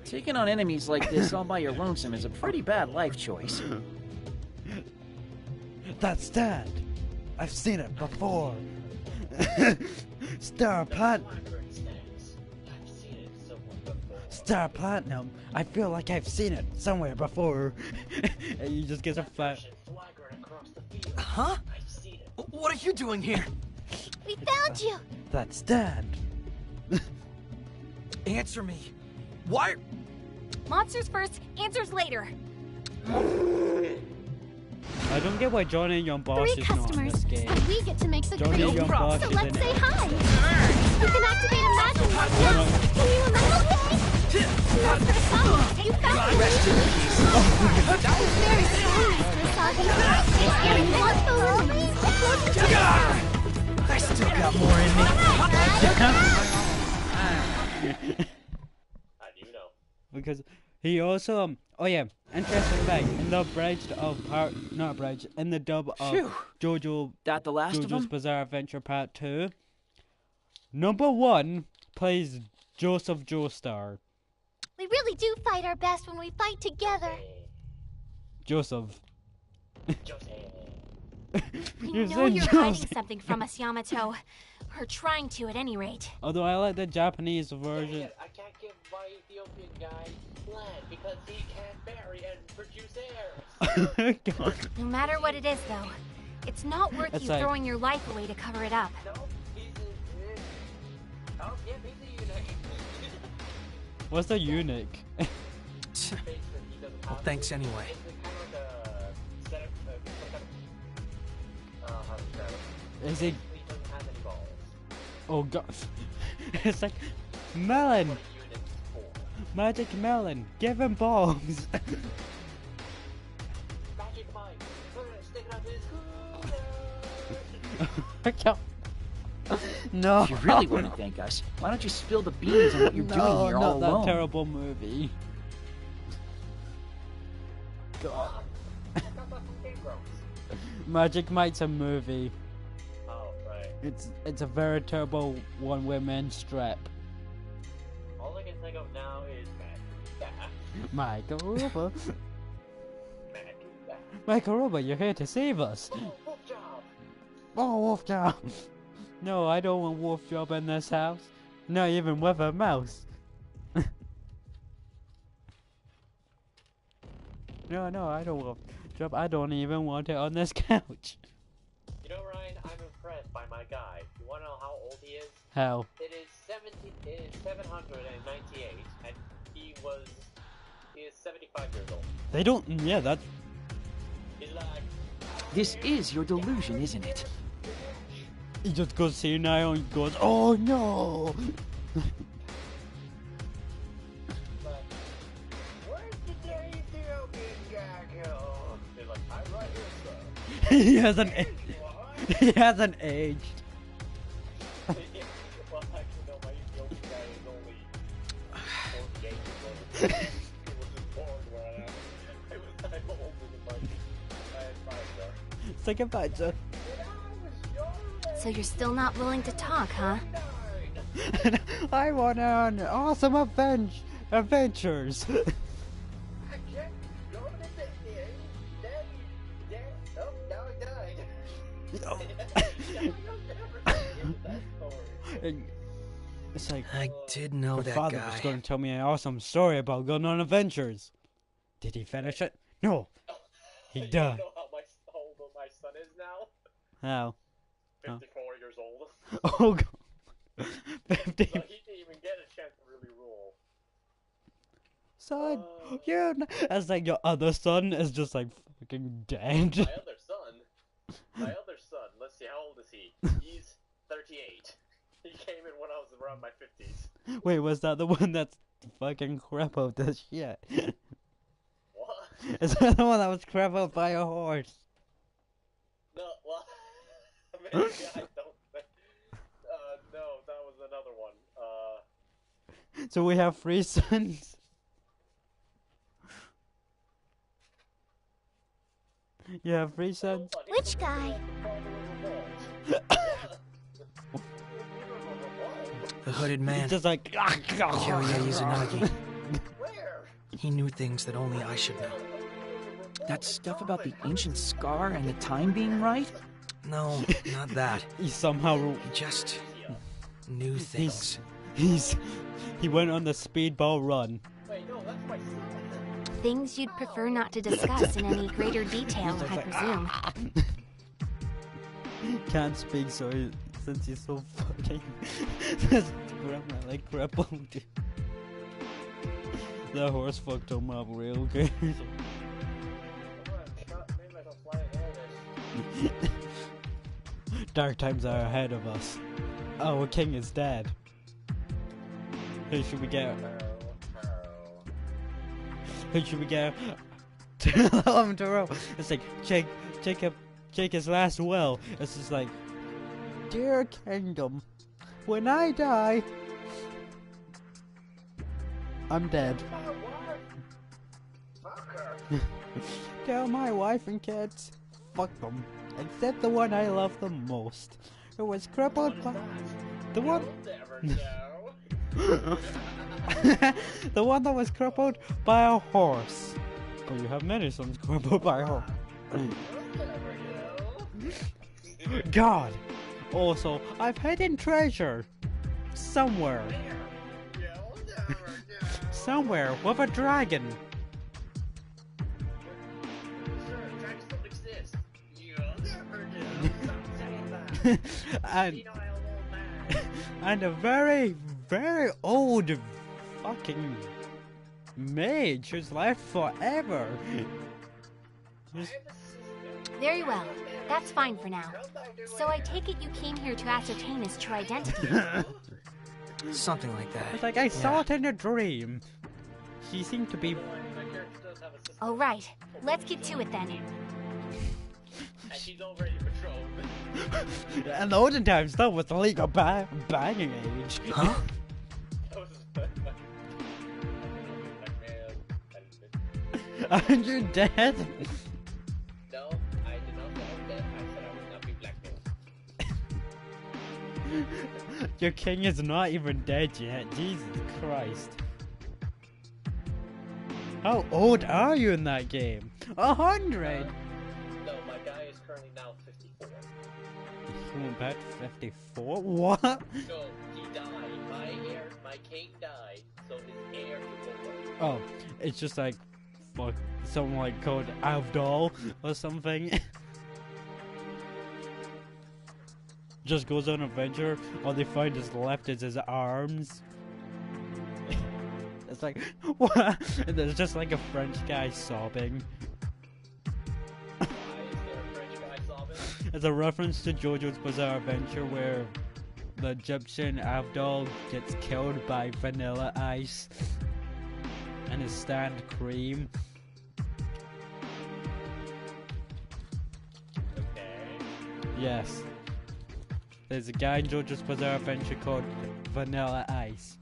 [SPEAKER 3] Taking on enemies like this all by your lonesome is a pretty bad life choice.
[SPEAKER 1] That's that. I've seen it before. Star Platinum.
[SPEAKER 5] Swagger extends. I've seen it somewhere before.
[SPEAKER 1] Star Platinum. I feel like I've seen it somewhere before. And you just get a flat.
[SPEAKER 5] Swaggering across the field.
[SPEAKER 6] Huh?
[SPEAKER 5] I've seen it.
[SPEAKER 6] What are you doing here?
[SPEAKER 4] We found you.
[SPEAKER 1] That's that.
[SPEAKER 6] Answer me. Why?
[SPEAKER 7] Monsters first, answers later.
[SPEAKER 1] I don't get why Johnny Young Boss
[SPEAKER 4] 3
[SPEAKER 1] is not in
[SPEAKER 4] customers,
[SPEAKER 1] this game.
[SPEAKER 4] and we get to make the
[SPEAKER 1] Johnny
[SPEAKER 4] grade.
[SPEAKER 1] Young Boss
[SPEAKER 4] So
[SPEAKER 1] is
[SPEAKER 4] let's
[SPEAKER 1] in
[SPEAKER 4] say
[SPEAKER 1] it.
[SPEAKER 4] hi. You can activate a magic wand now. Can you remember? Not for the song. You found me.
[SPEAKER 6] Rest in peace.
[SPEAKER 4] That was very strong, Mr. Saki. And want the
[SPEAKER 6] I still got more in me.
[SPEAKER 5] How do you know?
[SPEAKER 1] Because he also oh yeah, interesting fact, in the abridged of part not abridged, in the dub of
[SPEAKER 3] Phew. That the last of
[SPEAKER 1] JoJo's
[SPEAKER 3] them?
[SPEAKER 1] Bizarre Adventure Part 2, number 1 plays Joseph Joestar.
[SPEAKER 4] We really do fight our best when we fight together.
[SPEAKER 1] Joseph.
[SPEAKER 5] Jose.
[SPEAKER 7] We
[SPEAKER 1] You
[SPEAKER 7] know
[SPEAKER 1] said
[SPEAKER 7] you're
[SPEAKER 1] Joseph.
[SPEAKER 7] hiding something from us, Yamato. Or trying to, at any rate.
[SPEAKER 1] Although I like the Japanese
[SPEAKER 5] Dang
[SPEAKER 1] version.
[SPEAKER 5] it, I can't give my Ethiopian guy land because he can't marry and produce heirs.
[SPEAKER 1] God.
[SPEAKER 7] No matter what it is, though, it's not worth
[SPEAKER 1] It's
[SPEAKER 7] you
[SPEAKER 1] like-
[SPEAKER 7] throwing your life away to cover it up.
[SPEAKER 5] No, he's oh, yeah, he's a eunuch.
[SPEAKER 1] What's the eunuch?
[SPEAKER 5] Basically, he doesn't
[SPEAKER 6] Well,
[SPEAKER 5] have
[SPEAKER 6] thanks anyway.
[SPEAKER 5] It's kind of like a set of, some kind of, how to describe it?
[SPEAKER 1] Is it?
[SPEAKER 5] He doesn't have any balls.
[SPEAKER 1] Oh god. It's like melon.
[SPEAKER 5] What a eunuch is for.
[SPEAKER 1] Magic melon. Give him balls.
[SPEAKER 5] Magic Mike, stick it up his cooler.
[SPEAKER 1] No.
[SPEAKER 3] If you really want to thank us, why don't you spill the beans on what you're doing
[SPEAKER 1] No,
[SPEAKER 3] here
[SPEAKER 1] not
[SPEAKER 3] all
[SPEAKER 1] that
[SPEAKER 3] alone?
[SPEAKER 1] terrible movie. God.
[SPEAKER 5] I got that from Game Grumps.
[SPEAKER 1] Magic Mike's a movie.
[SPEAKER 5] Oh, right.
[SPEAKER 1] It's a very terrible one-woman strap.
[SPEAKER 5] All I can think of now is
[SPEAKER 1] Michael Ruba.
[SPEAKER 5] Mac.
[SPEAKER 1] Michael Ruba, you're here to save us.
[SPEAKER 5] Oh, wolf job.
[SPEAKER 1] Oh, Wolf Job. No, I don't want Wolf Job in this house. Not even with a mouse. No, I don't want Job. I don't even want it on this couch.
[SPEAKER 5] You know, Ryan, I'm impressed by my guy. You wanna know how old he is?
[SPEAKER 1] How?
[SPEAKER 5] It is 798, and he is 75 years old.
[SPEAKER 1] They don't. Yeah, that's.
[SPEAKER 5] He's like,
[SPEAKER 3] This is your delusion, isn't it?
[SPEAKER 1] He just goes senile and goes, oh no!
[SPEAKER 5] like, where's the Ethiopian guy go? He's like, I'm right here, sir.
[SPEAKER 1] He hasn't.
[SPEAKER 5] There you are.
[SPEAKER 1] He hasn't aged.
[SPEAKER 5] Well, actually, no, my Ethiopian guy is only 48 years old. He was just born where I am. I'm older than my. I had 5 there.
[SPEAKER 1] Say goodbye, Joe.
[SPEAKER 7] So you're still not willing to talk, huh?
[SPEAKER 1] I want on awesome adventures.
[SPEAKER 5] I can't go to the dead. Oh, now he died.
[SPEAKER 1] It's like
[SPEAKER 6] I did know
[SPEAKER 1] my
[SPEAKER 6] that
[SPEAKER 1] father
[SPEAKER 6] guy.
[SPEAKER 1] was going to tell me an awesome story about going on adventures. Did he finish it? No. He
[SPEAKER 5] You
[SPEAKER 1] died.
[SPEAKER 5] know how old my son is now?
[SPEAKER 1] How?
[SPEAKER 5] 54 years old.
[SPEAKER 1] Oh god. 50.
[SPEAKER 5] So he didn't even get a chance to really rule.
[SPEAKER 1] Son, yeah. As like your other son is just like fucking dead.
[SPEAKER 5] My other son, let's see, how old is he? He's 38. He came in when I was around my 50s.
[SPEAKER 1] Wait, was that the one that's fucking crippled as shit?
[SPEAKER 5] What?
[SPEAKER 1] Is that the one that was crippled by a horse?
[SPEAKER 5] No, well, maybe I don't think. No, that was another one.
[SPEAKER 1] So we have 3 sons. You have 3 sons?
[SPEAKER 8] Which guy?
[SPEAKER 6] The hooded man,
[SPEAKER 1] Just like
[SPEAKER 6] Kiryu Izanagi.
[SPEAKER 5] Where?
[SPEAKER 6] He knew things that only I should know.
[SPEAKER 3] That stuff about the ancient scar and the time being right?
[SPEAKER 6] No, not that.
[SPEAKER 1] he somehow
[SPEAKER 6] He just knew things.
[SPEAKER 1] he went on the speedball run.
[SPEAKER 5] Wait, no, that's my son.
[SPEAKER 7] Things you'd prefer not to discuss in any greater detail,
[SPEAKER 1] He's just
[SPEAKER 7] I
[SPEAKER 1] like,
[SPEAKER 7] presume.
[SPEAKER 1] Can't speak, so since he's so fucking like crippled. The horse fucked him up real good.
[SPEAKER 5] Maybe I don't fly ahead of this.
[SPEAKER 1] Dark times are ahead of us. Our king is dead. Who should we get? Who should we get? Allow him to roll. It's like Jake his last will. It's just like, dear kingdom, when I die, I'm dead. Tell my wife and kids, fuck them, except the one I love the most, who was crippled by the one. The one that was crippled by a horse. Oh, you have many sons crippled by a horse. God. Also, I've hidden treasure somewhere. Somewhere with a dragon.
[SPEAKER 5] Sir, dragons don't exist. You'll never do. Stop saying that.
[SPEAKER 1] and
[SPEAKER 5] Senile old man.
[SPEAKER 1] and a very, very old fucking mage who's lived forever. Just-
[SPEAKER 7] Very well. That's fine for now. So I take it you came here to ascertain his true identity.
[SPEAKER 6] Something like that.
[SPEAKER 1] It's like I saw it in a dream. She seemed to be.
[SPEAKER 5] My character does have a sister.
[SPEAKER 7] All right, let's get to it then.
[SPEAKER 5] And she's already patrolled.
[SPEAKER 1] In the olden times, that was the legal banging age.
[SPEAKER 6] Huh?
[SPEAKER 5] That was black man.
[SPEAKER 1] And you're dead.
[SPEAKER 5] No, I did not say I was dead. I said I would not be blackmailed.
[SPEAKER 1] Your king is not even dead yet. Jesus Christ. How old are you in that game? 100.
[SPEAKER 5] No, my guy is currently now 54.
[SPEAKER 1] He went back to 54? What?
[SPEAKER 5] No, he died. My king died, so his heir took over.
[SPEAKER 1] Oh, it's just like, fuck, someone like called Avdol or something. Just goes on an adventure, all they find is left is his arms. It's like, what? And there's just like a French guy sobbing.
[SPEAKER 5] Why is there a French guy sobbing?
[SPEAKER 1] It's a reference to JoJo's Bizarre Adventure where the Egyptian Avdol gets killed by Vanilla Ice and his stand Cream.
[SPEAKER 5] Okay.
[SPEAKER 1] Yes. There's a guy in JoJo's Bizarre Adventure called Vanilla Ice.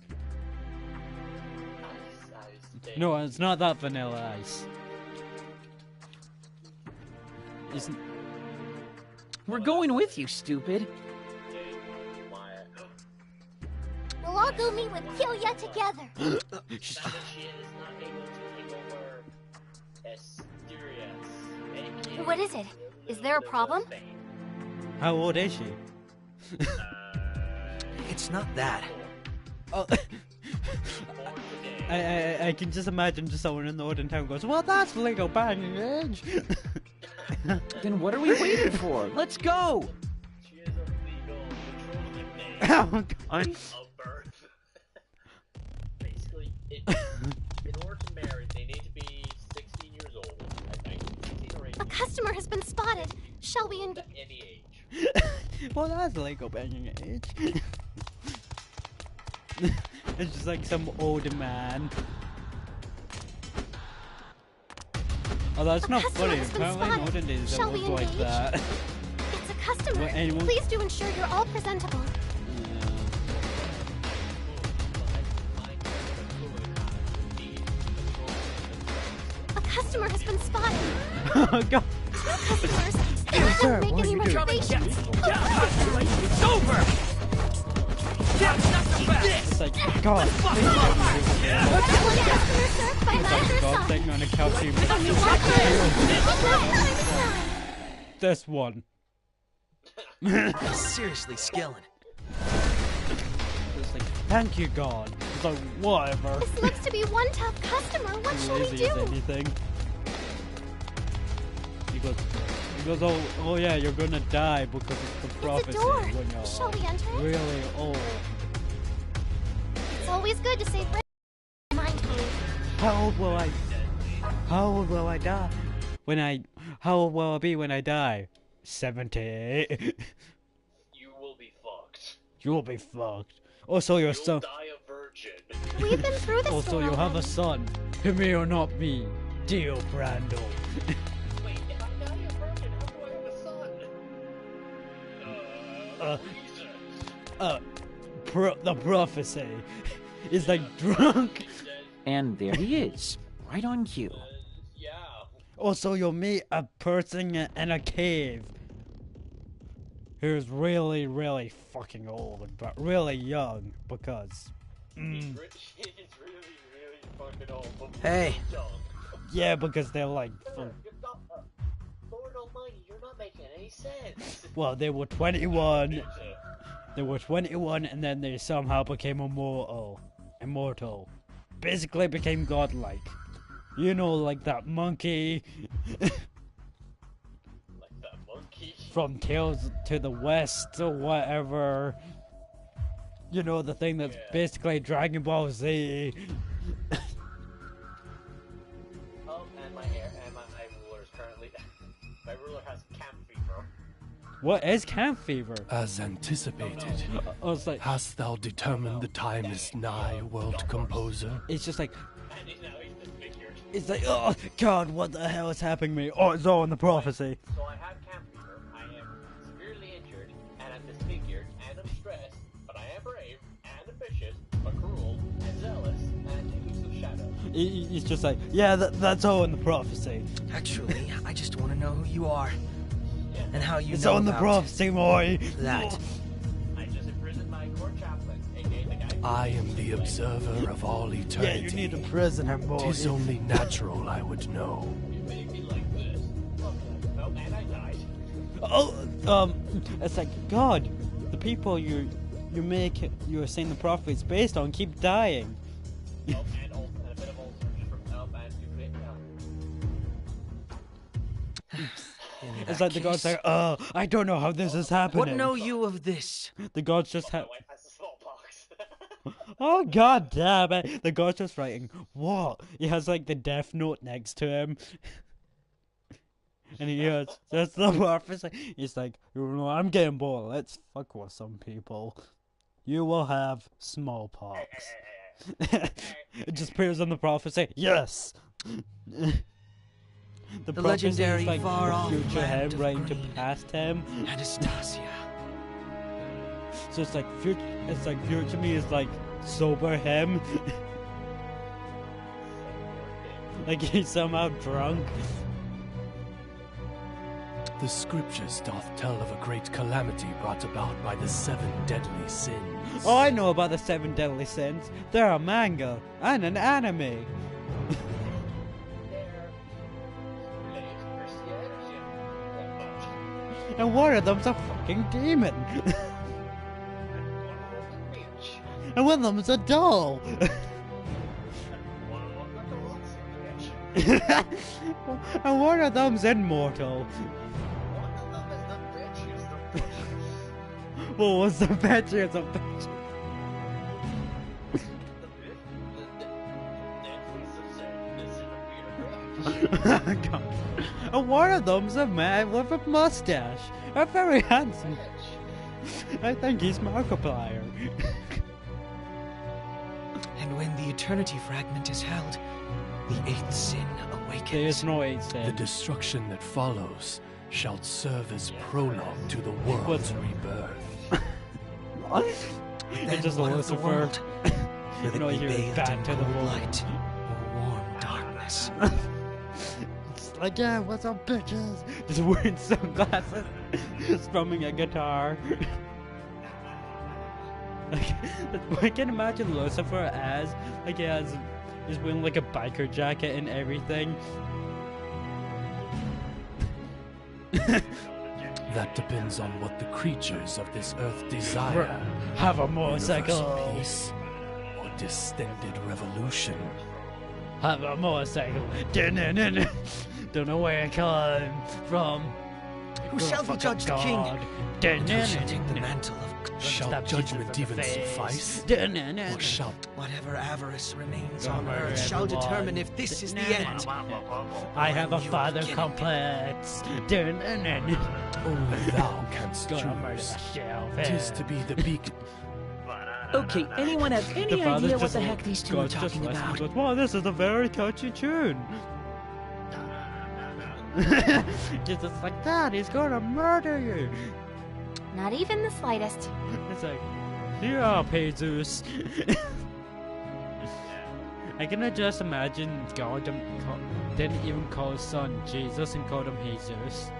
[SPEAKER 5] Ice.
[SPEAKER 1] No, it's not that Vanilla Ice. It's...
[SPEAKER 3] We're going with you, stupid.
[SPEAKER 8] We'll all go meet with Kyoya together.
[SPEAKER 5] That she is not able to take over Asturias. aka
[SPEAKER 7] What is it? Is there a problem?
[SPEAKER 5] Spain.
[SPEAKER 1] How old is she?
[SPEAKER 6] It's not that.
[SPEAKER 1] Oh, I can just imagine just someone in the olden time goes, well, that's legal banging age.
[SPEAKER 3] Then what are we waiting for? Let's go!
[SPEAKER 5] She is a legal betrothed name
[SPEAKER 1] Oh, God.
[SPEAKER 5] of birth. Basically, in order to marry, they need to be 16 years old. I think 16 or 18.
[SPEAKER 4] A customer has been spotted. Shall we engage?
[SPEAKER 5] Any age.
[SPEAKER 1] Well, that's legal banging age. It's just like some old man. Oh, that's
[SPEAKER 4] A
[SPEAKER 1] not
[SPEAKER 4] customer
[SPEAKER 1] funny.
[SPEAKER 4] has been
[SPEAKER 1] Apparently in
[SPEAKER 4] spotted.
[SPEAKER 1] olden days it
[SPEAKER 4] Shall we
[SPEAKER 1] was like
[SPEAKER 4] engage?
[SPEAKER 1] that.
[SPEAKER 4] It's a customer.
[SPEAKER 1] Well, anyone-
[SPEAKER 4] Please do ensure you're all presentable. A customer has been spotted.
[SPEAKER 1] Oh, God.
[SPEAKER 4] Two customers. They
[SPEAKER 1] Sir,
[SPEAKER 4] don't make
[SPEAKER 1] what are
[SPEAKER 4] any
[SPEAKER 1] you doing?
[SPEAKER 4] reservations.
[SPEAKER 3] It's over!
[SPEAKER 1] It's like, God.
[SPEAKER 4] One customer served by neither
[SPEAKER 1] God
[SPEAKER 4] side.
[SPEAKER 1] thing on a couch. This one.
[SPEAKER 6] Seriously, Skillen.
[SPEAKER 1] It's like, thank you, God. It's like, whatever.
[SPEAKER 4] This looks to be one tough customer. What shall we
[SPEAKER 1] Lazy as
[SPEAKER 4] do?
[SPEAKER 1] anything. He goes, oh yeah, you're gonna die because it's the prophecy
[SPEAKER 4] door.
[SPEAKER 1] when you're
[SPEAKER 4] Shall we enter it?
[SPEAKER 1] really old.
[SPEAKER 4] It's always good to save mindfully.
[SPEAKER 1] How old will I die? How old will I be when I die? 70.
[SPEAKER 5] You will be fucked.
[SPEAKER 1] You will be fucked. Also, your
[SPEAKER 5] You'll
[SPEAKER 1] son.
[SPEAKER 5] die a virgin.
[SPEAKER 4] We've been through this
[SPEAKER 1] Also,
[SPEAKER 4] for
[SPEAKER 1] you'll have a
[SPEAKER 4] already.
[SPEAKER 1] son. To me or not me. Deal, Brando.
[SPEAKER 5] Wait, if I die a virgin, how do I have a son?
[SPEAKER 1] Reasons. The prophecy is like drunk.
[SPEAKER 3] And there he is, right on cue.
[SPEAKER 5] Yeah.
[SPEAKER 1] Also, you'll meet a person in a cave who's really, really fucking old, but really young because.
[SPEAKER 5] He's really, really fucking old. But
[SPEAKER 6] Hey.
[SPEAKER 5] young.
[SPEAKER 1] Yeah, because they're like.
[SPEAKER 5] Lord Almighty. Mikey, you're not making any sense.
[SPEAKER 1] Well, they were 21. They were 21, and then they somehow became immortal. Basically became godlike. You know, like that monkey
[SPEAKER 5] Like that monkey.
[SPEAKER 1] from Tales to the West or whatever. You know, the thing that's basically Dragon Ball Z.
[SPEAKER 5] Oh, and my ruler is currently. My ruler has camp fever.
[SPEAKER 1] What is camp fever?
[SPEAKER 9] As anticipated,
[SPEAKER 1] I was like,
[SPEAKER 9] hast thou determined the time is nigh, world composer?
[SPEAKER 1] it's just like,
[SPEAKER 5] And now he's disfigured.
[SPEAKER 1] it's like, oh God, what the hell is happening to me? Oh, it's all in the prophecy.
[SPEAKER 5] So I have camp fever, I am severely injured, and I'm disfigured, and I'm stressed, but I am brave, and ambitious, but cruel, and zealous, and a use of shadow.
[SPEAKER 1] He's just like, yeah, that's all in the prophecy.
[SPEAKER 6] Actually, I just want to know who you are. And how you
[SPEAKER 1] It's
[SPEAKER 6] know
[SPEAKER 1] all in the
[SPEAKER 6] about
[SPEAKER 1] prophecy, boy.
[SPEAKER 6] that.
[SPEAKER 5] I just imprisoned my court chaplain, aka the guy who
[SPEAKER 9] I am the observer of all
[SPEAKER 1] Yeah,
[SPEAKER 9] eternity.
[SPEAKER 1] you need to prison him, boy.
[SPEAKER 9] Tis only natural I would know.
[SPEAKER 5] you made me like this. Oh, and I died.
[SPEAKER 1] Oh, it's like, God, the people you're saying the prophet's based on keep dying.
[SPEAKER 5] And a bit of ulcers from and to
[SPEAKER 6] In
[SPEAKER 1] It's
[SPEAKER 6] that
[SPEAKER 1] like the gods
[SPEAKER 6] case,
[SPEAKER 1] like, I don't know how this is happening.
[SPEAKER 6] what know you of this?
[SPEAKER 1] The gods just
[SPEAKER 5] my
[SPEAKER 1] have.
[SPEAKER 5] wife has the smallpox.
[SPEAKER 1] Oh God damn it! The god's just writing what? He has like the death note next to him, and he goes, "That's the prophecy." He's like, "You know, I'm getting bored. Let's fuck with some people. You will have smallpox." It just appears in the prophecy. Yes. The prophecy
[SPEAKER 6] legendary
[SPEAKER 1] is like
[SPEAKER 6] far-off
[SPEAKER 1] future him
[SPEAKER 6] land of
[SPEAKER 1] writing to
[SPEAKER 6] green.
[SPEAKER 1] past him.
[SPEAKER 6] Anastasia.
[SPEAKER 1] So it's like future. It's like future me is like sober him. Like he's somehow drunk.
[SPEAKER 9] The scriptures doth tell of a great calamity brought about by the 7 deadly sins.
[SPEAKER 1] Oh, I know about the 7 deadly sins. They're a manga and an anime. And one of them's a fucking demon. And one of them's a doll. And one of them's immortal. What was the bitch? A bitch. God. And one of them's a man with a mustache. A very handsome. I think he's Markiplier.
[SPEAKER 6] And when the eternity fragment is held, the 8th sin awakens.
[SPEAKER 1] There is no 8
[SPEAKER 9] The
[SPEAKER 1] sin.
[SPEAKER 9] destruction that follows shall serve as prologue to the world's rebirth.
[SPEAKER 6] Then
[SPEAKER 1] It's just a
[SPEAKER 6] what of the
[SPEAKER 1] Lucifer.
[SPEAKER 6] world? Will
[SPEAKER 1] You know,
[SPEAKER 6] it be
[SPEAKER 1] you're
[SPEAKER 6] bathed
[SPEAKER 1] back
[SPEAKER 6] in
[SPEAKER 1] to the
[SPEAKER 6] cold
[SPEAKER 1] world.
[SPEAKER 6] light or warm darkness?
[SPEAKER 1] It's like, yeah, what's up, bitches? Just wearing sunglasses, strumming a guitar. Like, I can imagine Lucifer as, like, he's wearing like a biker jacket and everything.
[SPEAKER 9] That depends on what the creatures of this earth desire.
[SPEAKER 1] Have a
[SPEAKER 9] Universal
[SPEAKER 1] motorcycle.
[SPEAKER 9] peace or distended revolution.
[SPEAKER 1] Have a motorcycle. Don't know where I come from.
[SPEAKER 6] Who
[SPEAKER 1] You're a
[SPEAKER 6] shall be
[SPEAKER 1] fucking
[SPEAKER 6] judged king?
[SPEAKER 1] god.
[SPEAKER 6] And who shall take the mantle of
[SPEAKER 9] Shall
[SPEAKER 1] Stab
[SPEAKER 9] judgment
[SPEAKER 1] Jesus in the
[SPEAKER 9] even
[SPEAKER 1] face.
[SPEAKER 9] suffice? Or shall
[SPEAKER 6] whatever avarice remains
[SPEAKER 1] Don't
[SPEAKER 6] on
[SPEAKER 1] murder
[SPEAKER 6] earth shall
[SPEAKER 1] everyone.
[SPEAKER 6] determine if this is the end.
[SPEAKER 1] I have a
[SPEAKER 6] You
[SPEAKER 1] father
[SPEAKER 6] beginning.
[SPEAKER 1] complex.
[SPEAKER 9] only thou canst
[SPEAKER 1] Gonna murder
[SPEAKER 9] choose?
[SPEAKER 1] myself.
[SPEAKER 9] Tis to be the beacon.
[SPEAKER 3] Okay, anyone have
[SPEAKER 1] The
[SPEAKER 3] any
[SPEAKER 1] father's
[SPEAKER 3] idea what
[SPEAKER 1] just
[SPEAKER 3] the heck these two are
[SPEAKER 1] goes, just
[SPEAKER 3] talking
[SPEAKER 1] listens,
[SPEAKER 3] about?
[SPEAKER 1] goes, wow, this is a very catchy tune. Just like that, he's gonna murder you.
[SPEAKER 7] Not even the slightest.
[SPEAKER 1] It's like, yeah, Jesus. I can just imagine God didn't even call his son Jesus and called him Jesus.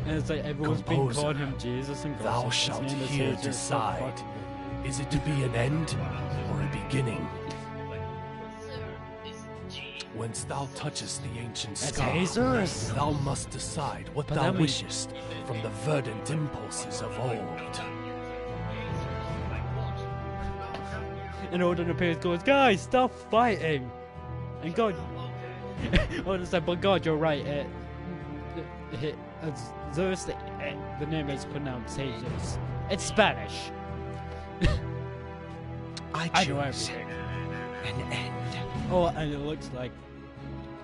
[SPEAKER 1] And it's like everyone's been
[SPEAKER 9] Composer,
[SPEAKER 1] calling him Jesus and
[SPEAKER 9] Thou
[SPEAKER 1] his
[SPEAKER 9] shalt
[SPEAKER 1] name is
[SPEAKER 9] here
[SPEAKER 1] Jesus.
[SPEAKER 9] decide. Is it to be an end or a beginning? Whence thou touchest the ancient
[SPEAKER 1] That's
[SPEAKER 9] scar,
[SPEAKER 1] Jesus.
[SPEAKER 9] thou must decide what
[SPEAKER 1] But
[SPEAKER 9] thou
[SPEAKER 1] that means-
[SPEAKER 9] wishest from the verdant impulses of old.
[SPEAKER 1] And Odin appears, goes, guys, stop fighting. And God, Odin said, but God, you're right. Zeus, the name is pronounced Jesus. It's Spanish.
[SPEAKER 6] I
[SPEAKER 1] I know
[SPEAKER 6] choose
[SPEAKER 1] everything.
[SPEAKER 6] an end.
[SPEAKER 1] Oh, and it looks like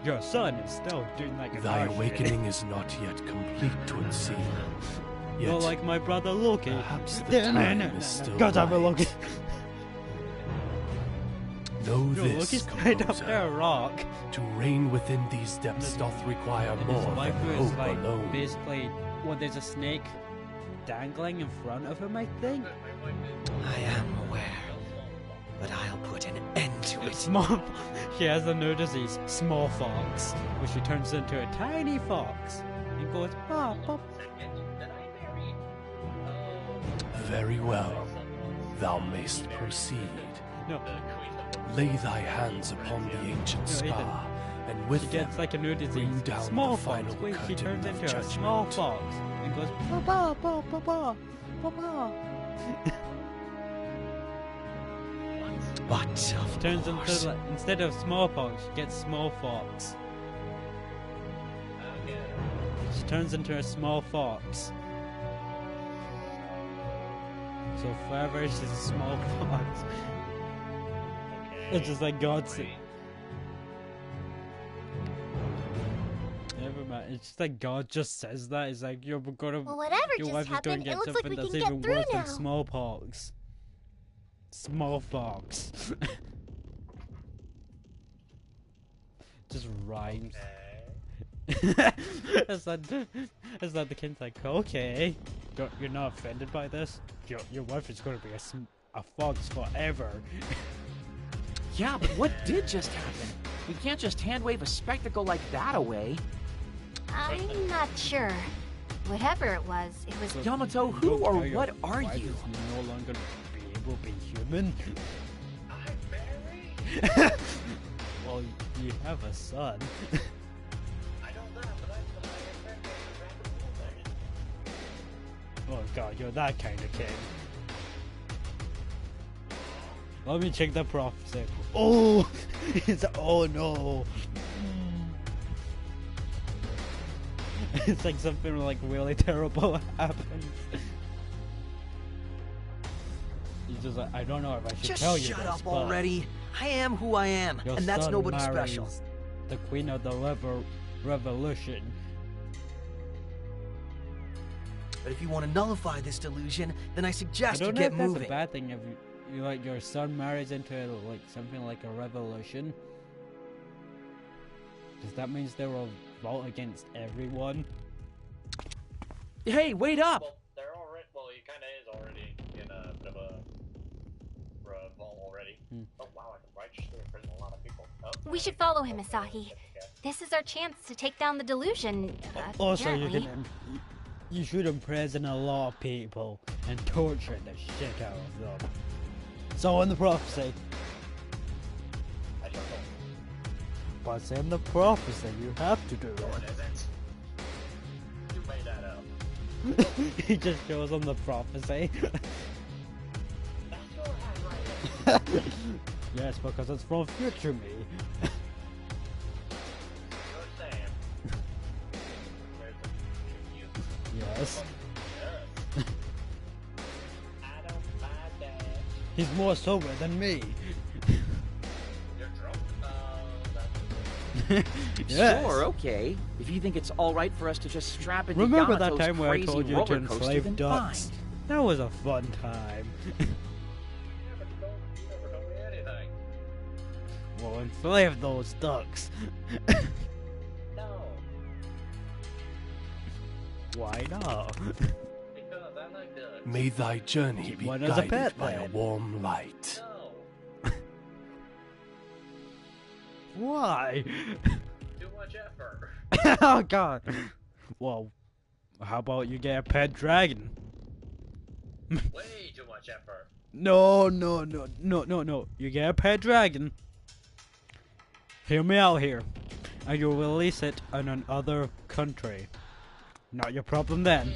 [SPEAKER 1] your son is still doing like a
[SPEAKER 9] Thy
[SPEAKER 1] dog shit.
[SPEAKER 9] awakening is not yet complete, 'twould seem. Yet,
[SPEAKER 1] You're like my brother Loki.
[SPEAKER 9] perhaps the time is still
[SPEAKER 1] God, I'm a
[SPEAKER 9] right.
[SPEAKER 1] Loki.
[SPEAKER 9] Know
[SPEAKER 1] Yo,
[SPEAKER 9] this,
[SPEAKER 1] Loki's right up
[SPEAKER 9] composer.
[SPEAKER 1] there, a rock.
[SPEAKER 9] To reign within these depths doth require
[SPEAKER 1] And
[SPEAKER 9] more
[SPEAKER 1] his
[SPEAKER 9] than
[SPEAKER 1] waifu is
[SPEAKER 9] hope
[SPEAKER 1] like
[SPEAKER 9] alone.
[SPEAKER 1] basically, well, there's a snake dangling in front of him, I think.
[SPEAKER 6] I am aware, but I'll put an end to it.
[SPEAKER 1] Small. She has a new disease, small fox, which she turns into a tiny fox and goes, "Bah, bah."
[SPEAKER 9] Very well. Thou mayst proceed.
[SPEAKER 1] No,
[SPEAKER 9] Lay thy hands upon the ancient
[SPEAKER 1] No, Ethan.
[SPEAKER 9] scar, and
[SPEAKER 1] she
[SPEAKER 9] with them
[SPEAKER 1] gets like a new disease,
[SPEAKER 9] bring down
[SPEAKER 1] small
[SPEAKER 9] the
[SPEAKER 1] fox.
[SPEAKER 9] final
[SPEAKER 1] Wait, she
[SPEAKER 9] curtain
[SPEAKER 1] turns
[SPEAKER 9] of
[SPEAKER 1] into a small
[SPEAKER 9] judgment.
[SPEAKER 1] fox and goes, "Bah, bah, bah, bah, bah, bah, bah."
[SPEAKER 6] But of
[SPEAKER 1] Turns
[SPEAKER 6] course,
[SPEAKER 1] into like, instead of small fox, she gets small fox. She turns into a small fox. So forever she's a small fox. It's just like God's. Never mind. It's just like God just says that. It's like you're gonna.
[SPEAKER 8] Well, whatever
[SPEAKER 1] Your
[SPEAKER 8] just
[SPEAKER 1] wife is going
[SPEAKER 8] happened,
[SPEAKER 1] to
[SPEAKER 8] it
[SPEAKER 1] get
[SPEAKER 8] looks like
[SPEAKER 1] something
[SPEAKER 8] we
[SPEAKER 1] that's
[SPEAKER 8] can
[SPEAKER 1] even
[SPEAKER 8] get through
[SPEAKER 1] worse
[SPEAKER 8] now.
[SPEAKER 1] than smallpox. Smallpox. Just rhymes. It's like the kid's like, okay, you're not offended by this. Your wife is going to be a fox forever.
[SPEAKER 3] Yeah, but what did just happen? We can't just hand wave a spectacle like that away.
[SPEAKER 7] I'm not sure. Whatever it was,
[SPEAKER 3] Yamato,
[SPEAKER 1] You
[SPEAKER 3] who
[SPEAKER 1] don't
[SPEAKER 3] or
[SPEAKER 1] tell your
[SPEAKER 3] what are
[SPEAKER 1] wife
[SPEAKER 3] you?
[SPEAKER 1] is no longer be able to be human.
[SPEAKER 5] I'm married.
[SPEAKER 1] Well, you have a son.
[SPEAKER 5] I know that, but I expect a
[SPEAKER 1] Oh god, you're that kind of kid. Let me check the prophecy. Oh! It's oh no! It's like something like really terrible happens. He's just like, I don't know if I should
[SPEAKER 6] just
[SPEAKER 1] tell you
[SPEAKER 6] shut
[SPEAKER 1] this,
[SPEAKER 6] up
[SPEAKER 1] but
[SPEAKER 6] already. I am who I am,
[SPEAKER 1] your
[SPEAKER 6] and that's
[SPEAKER 1] son
[SPEAKER 6] nobody
[SPEAKER 1] marries
[SPEAKER 6] special.
[SPEAKER 1] the queen of the revolution.
[SPEAKER 6] But if you want to nullify this delusion, then I
[SPEAKER 1] I
[SPEAKER 6] suggest you
[SPEAKER 1] don't know
[SPEAKER 6] get
[SPEAKER 1] if that's
[SPEAKER 6] moving.
[SPEAKER 1] a bad thing if you like your son marries into like something like a revolution. Does that mean they will vote against everyone?
[SPEAKER 3] Hey, wait up!
[SPEAKER 5] Well, they're already. Well, he kind of is already in a bit of a revolt already. Oh wow, I can register in prison a lot of people. Oh,
[SPEAKER 7] we should follow him, Asahi.
[SPEAKER 5] okay.
[SPEAKER 7] This is our chance to take down the delusion.
[SPEAKER 1] Also, you
[SPEAKER 7] apparently.
[SPEAKER 1] you should imprison a lot of people and torture the shit out of them. So in the prophecy,
[SPEAKER 5] I don't know.
[SPEAKER 1] but in the prophecy, you have to do
[SPEAKER 5] No,
[SPEAKER 1] it.
[SPEAKER 5] it isn't. You made that up.
[SPEAKER 1] He just shows them the prophecy.
[SPEAKER 5] That's your handwriting.
[SPEAKER 1] Yes, because it's from future me.
[SPEAKER 5] You're Sam. Where's the you?
[SPEAKER 1] Yes.
[SPEAKER 5] Yes. I don't mind that.
[SPEAKER 1] He's more sober than me.
[SPEAKER 5] You're drunk? That's
[SPEAKER 1] Yes.
[SPEAKER 3] Sure, okay. If you think it's alright for us to just strap into
[SPEAKER 1] Remember that
[SPEAKER 3] Yamato's
[SPEAKER 1] time where I
[SPEAKER 3] crazy
[SPEAKER 1] told you
[SPEAKER 3] roller
[SPEAKER 1] to
[SPEAKER 3] coaster,
[SPEAKER 1] enslave
[SPEAKER 3] then
[SPEAKER 1] ducks?
[SPEAKER 3] fine.
[SPEAKER 1] That was a fun time.
[SPEAKER 5] you never told me anything.
[SPEAKER 1] Well, enslave those ducks.
[SPEAKER 5] No,
[SPEAKER 1] Why not?
[SPEAKER 5] because I like ducks.
[SPEAKER 9] May thy journey
[SPEAKER 1] Keep
[SPEAKER 9] be
[SPEAKER 1] one as a
[SPEAKER 9] guided
[SPEAKER 1] pet,
[SPEAKER 9] by a
[SPEAKER 1] then.
[SPEAKER 9] warm light.
[SPEAKER 5] No,
[SPEAKER 1] Why?
[SPEAKER 5] too much effort.
[SPEAKER 1] Oh god. Well, how about you get a pet dragon?
[SPEAKER 5] Way too much effort.
[SPEAKER 1] No. You get a pet dragon. Hear me out here. And you'll release it in another country. Not your problem then.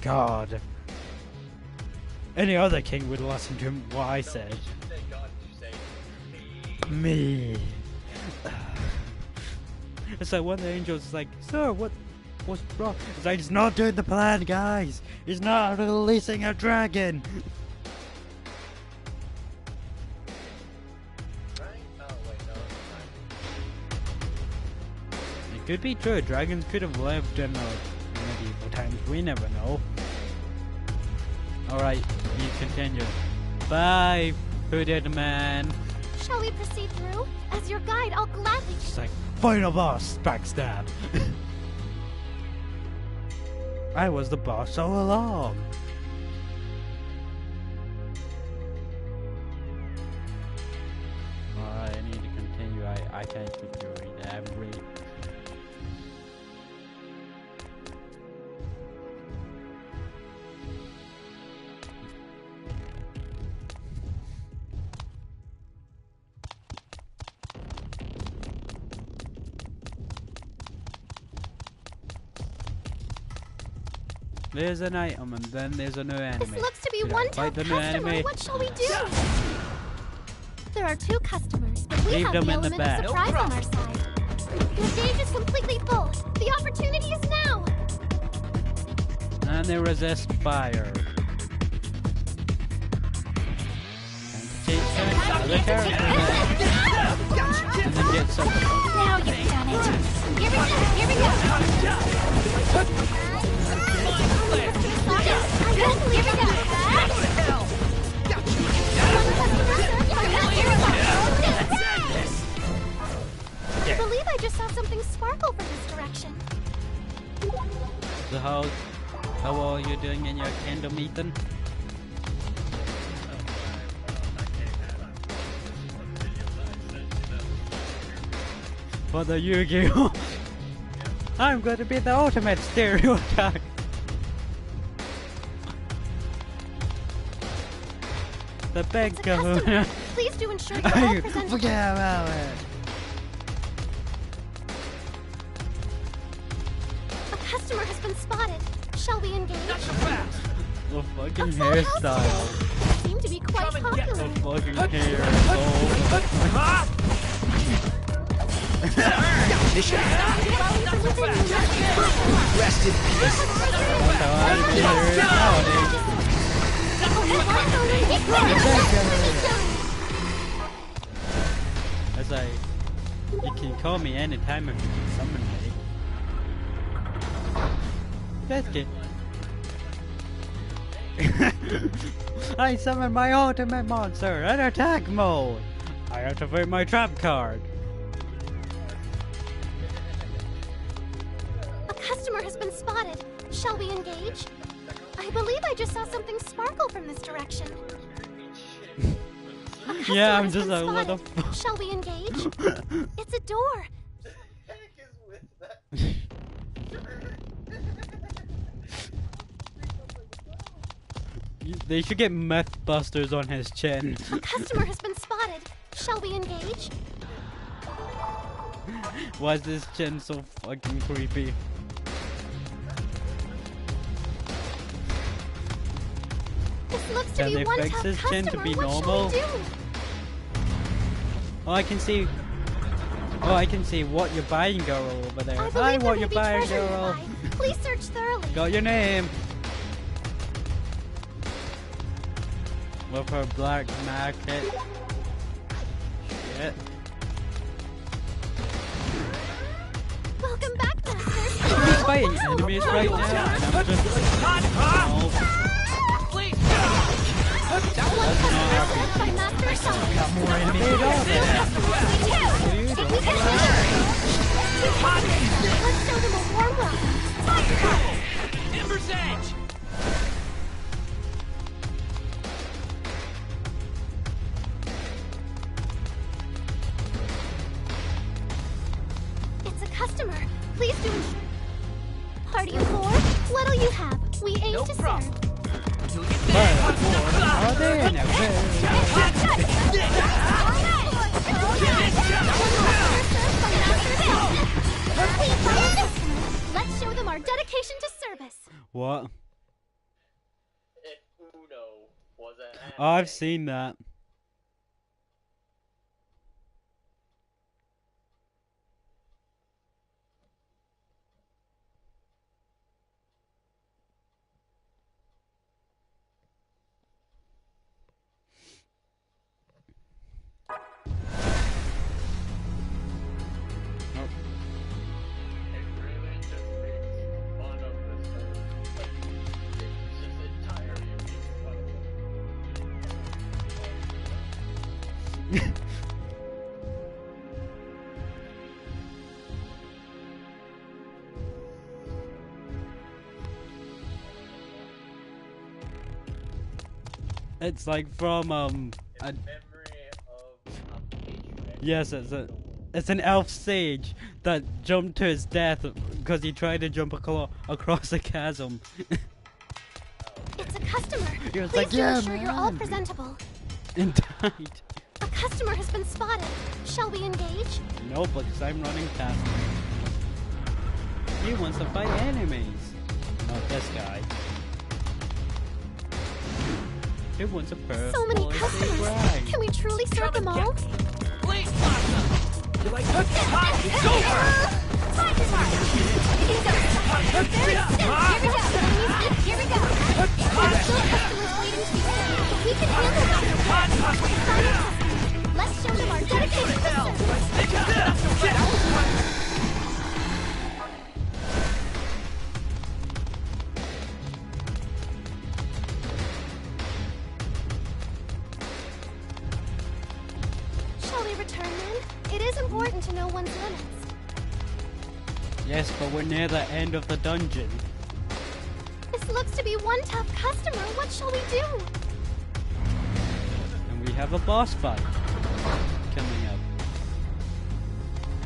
[SPEAKER 1] God. Any other king would listen to what I said. Me. It's like one of the angels is like, sir, what's wrong? It's like, he's not doing the plan, guys. He's not releasing a dragon. It could be true. Dragons could have lived in medieval times. We never know. Alright, you continue. Bye, hooded man.
[SPEAKER 8] Shall we proceed through? As your guide, I'll gladly.
[SPEAKER 1] She's like, final boss, backstab. I was the boss all along. Alright, I need to continue. I can't keep doing that. I'm really... There's an item and then there's a new enemy.
[SPEAKER 8] This looks to be
[SPEAKER 1] Should I
[SPEAKER 8] one
[SPEAKER 1] fight
[SPEAKER 8] tough
[SPEAKER 1] the new
[SPEAKER 8] customer.
[SPEAKER 1] enemy?
[SPEAKER 8] What shall we do? There are 2 customers, but we
[SPEAKER 1] Leave
[SPEAKER 8] have
[SPEAKER 1] them
[SPEAKER 8] the
[SPEAKER 1] in the
[SPEAKER 8] element
[SPEAKER 1] back.
[SPEAKER 8] of surprise on our side. The stage is completely full. The opportunity is now.
[SPEAKER 1] And they resist fire. Other characters and then get some.
[SPEAKER 8] Now you've done it. Here we go. Here we go. I can't believe it. I believe I just saw something sparkle from this direction.
[SPEAKER 1] So how are you doing in your kingdom, Ethan? For the Yu-Gi-Oh! I'm going to be the ultimate stereotype. The big
[SPEAKER 8] It's a customer.
[SPEAKER 1] kahuna.
[SPEAKER 8] Please do ensure you're all presentable.
[SPEAKER 1] Forget about it.
[SPEAKER 8] A customer has been spotted. Shall we engage?
[SPEAKER 1] The fucking
[SPEAKER 8] A full house
[SPEAKER 1] hairstyle.
[SPEAKER 8] today. Seem to be quite popular.
[SPEAKER 1] The fucking hair. Oh.
[SPEAKER 6] Rest in peace.
[SPEAKER 1] As you can call me anytime if you can summon me. That's good. I summon my ultimate monster in attack mode. I activate my trap card.
[SPEAKER 8] A customer has been spotted. Shall we engage? I believe I just saw something sparkle from this direction. A customer
[SPEAKER 1] Yeah, I'm
[SPEAKER 8] has
[SPEAKER 1] just
[SPEAKER 8] been
[SPEAKER 1] like, what the
[SPEAKER 8] spotted.
[SPEAKER 1] fuck?
[SPEAKER 8] Shall we engage? It's a door.
[SPEAKER 1] They should get Mythbusters on his chin.
[SPEAKER 8] A customer has been spotted. Shall we engage?
[SPEAKER 1] Why is this chin so fucking creepy?
[SPEAKER 8] This looks to
[SPEAKER 1] Can
[SPEAKER 8] be
[SPEAKER 1] they
[SPEAKER 8] one
[SPEAKER 1] fix
[SPEAKER 8] tough
[SPEAKER 1] his chin to
[SPEAKER 8] customer.
[SPEAKER 1] be
[SPEAKER 8] What
[SPEAKER 1] normal?
[SPEAKER 8] shall we do?
[SPEAKER 1] Oh, I can see. Oh, I can see what you're buying, girl, over there.
[SPEAKER 8] I
[SPEAKER 1] Hi,
[SPEAKER 8] believe there
[SPEAKER 1] what
[SPEAKER 8] may
[SPEAKER 1] you're
[SPEAKER 8] be
[SPEAKER 1] buying,
[SPEAKER 8] treasure
[SPEAKER 1] girl.
[SPEAKER 8] nearby. Please search thoroughly.
[SPEAKER 1] Got your name. With her black market. Shit.
[SPEAKER 8] Welcome back, Master.
[SPEAKER 1] He's fighting enemies right now, and I'm just. Oh,
[SPEAKER 8] One customer served by Master Assault.
[SPEAKER 1] got more enemies. Hey,
[SPEAKER 8] Let's show them a warm welcome.
[SPEAKER 3] Ember's Edge!
[SPEAKER 8] It's a customer. Please do ensure. Party of 4? What'll you have? We aim
[SPEAKER 3] No
[SPEAKER 8] to
[SPEAKER 3] problem.
[SPEAKER 8] serve.
[SPEAKER 3] Until you get there.
[SPEAKER 1] Are they in a
[SPEAKER 8] our dedication to service.
[SPEAKER 1] What?
[SPEAKER 5] If Uno was an anime.
[SPEAKER 1] Oh, I've seen that.
[SPEAKER 5] It really just makes fun of this whole, like, it's just entirely makes fun of it.
[SPEAKER 1] It's like from
[SPEAKER 5] It's
[SPEAKER 1] a,
[SPEAKER 5] memory of a patron.
[SPEAKER 1] yes, it's an elf sage that jumped to his death because he tried to jump across a chasm.
[SPEAKER 8] It's a customer.
[SPEAKER 1] He was
[SPEAKER 8] Please
[SPEAKER 1] like,
[SPEAKER 8] do
[SPEAKER 1] "Yeah,
[SPEAKER 8] ensure you're all
[SPEAKER 1] man."
[SPEAKER 8] presentable.
[SPEAKER 1] And died.
[SPEAKER 8] A customer has been spotted. Shall we engage?
[SPEAKER 1] No, because I'm running past him. He wants to fight enemies. Not this guy. He wants a person.
[SPEAKER 8] So many customers. Can we truly serve them all?
[SPEAKER 3] Please stop them! You like that? It's over!
[SPEAKER 8] Time is up. Here we go. There are still customers waiting to be served, but we can handle them. Final customer. Let's show them our dedication to service. Shall we return then? It is important to know one's limits.
[SPEAKER 1] Yes, but we're near the end of the dungeon.
[SPEAKER 8] This looks to be one tough customer. What shall we do?
[SPEAKER 1] And we have a boss fight coming up.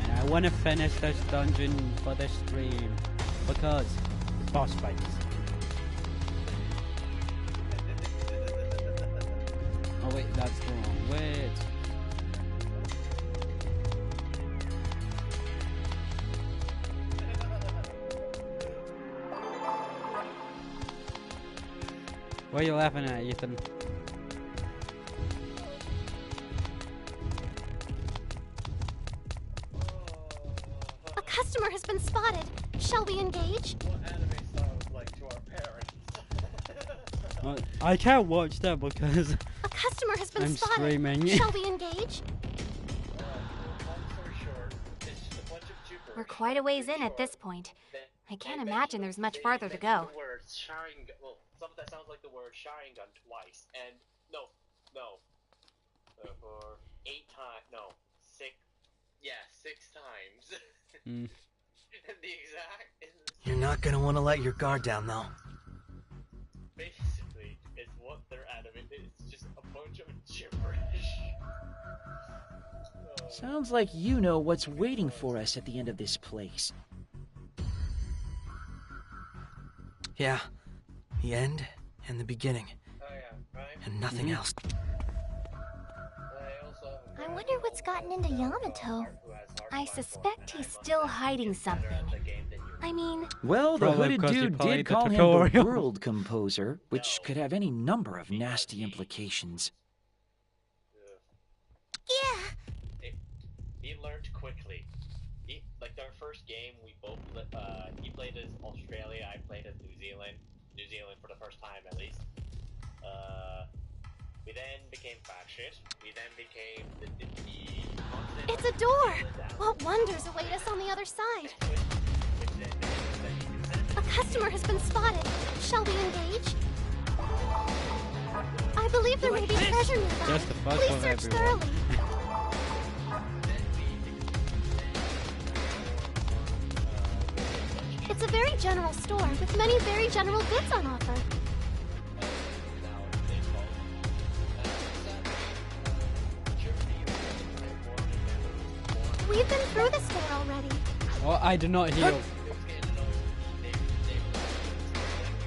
[SPEAKER 1] And I want to finish this dungeon for this stream because boss fights. Oh wait, that's the wrong way. What are you laughing at, Ethan?
[SPEAKER 8] A customer has been spotted. Shall we engage?
[SPEAKER 5] What anime sounds like to our parents?
[SPEAKER 1] I can't watch that because
[SPEAKER 8] A customer has been
[SPEAKER 1] I'm
[SPEAKER 8] spotted.
[SPEAKER 1] screaming.
[SPEAKER 8] Shall we engage?
[SPEAKER 5] Long story short, it's just a bunch of gibberish.
[SPEAKER 7] We're quite a ways in at this point. I can't imagine there's much farther to go.
[SPEAKER 5] The word Sharingan, well, some of that sounds like the word Sharingan twice, and no, for 8 times, no, 6, yeah, 6 times.
[SPEAKER 1] Mm.
[SPEAKER 5] And the exact,
[SPEAKER 6] You're not gonna want to let your guard down, though.
[SPEAKER 5] basically, is what they're out of it. It's just a bunch of gibberish.
[SPEAKER 3] Sounds like you know what's waiting for us at the end of this place.
[SPEAKER 6] Yeah, the end and the beginning,
[SPEAKER 5] Oh yeah, right?
[SPEAKER 6] and nothing else.
[SPEAKER 8] I wonder what's gotten into Yamato.
[SPEAKER 7] I suspect he's still hiding something. I mean,
[SPEAKER 3] Well, the
[SPEAKER 1] Probably
[SPEAKER 3] hooded
[SPEAKER 1] because he
[SPEAKER 3] dude
[SPEAKER 1] played
[SPEAKER 3] did
[SPEAKER 1] the
[SPEAKER 3] call him the
[SPEAKER 1] tutorial.
[SPEAKER 3] world composer, which could have any number of nasty implications.
[SPEAKER 8] Yeah.
[SPEAKER 5] He learned quickly. Like our first game, we both he played as Australia, I played as New Zealand. New Zealand for the first time, at least. We then became fascist. We then became the continent.
[SPEAKER 8] It's a door. What wonders await us on the other side? A customer has been spotted. Shall we engage? I believe there may be treasure nearby.
[SPEAKER 1] Just the fuck
[SPEAKER 8] Please
[SPEAKER 1] of
[SPEAKER 8] search
[SPEAKER 1] everyone.
[SPEAKER 8] thoroughly. It's a very general store with many very general goods on offer. We've been through this store already.
[SPEAKER 1] Oh, I do not heal.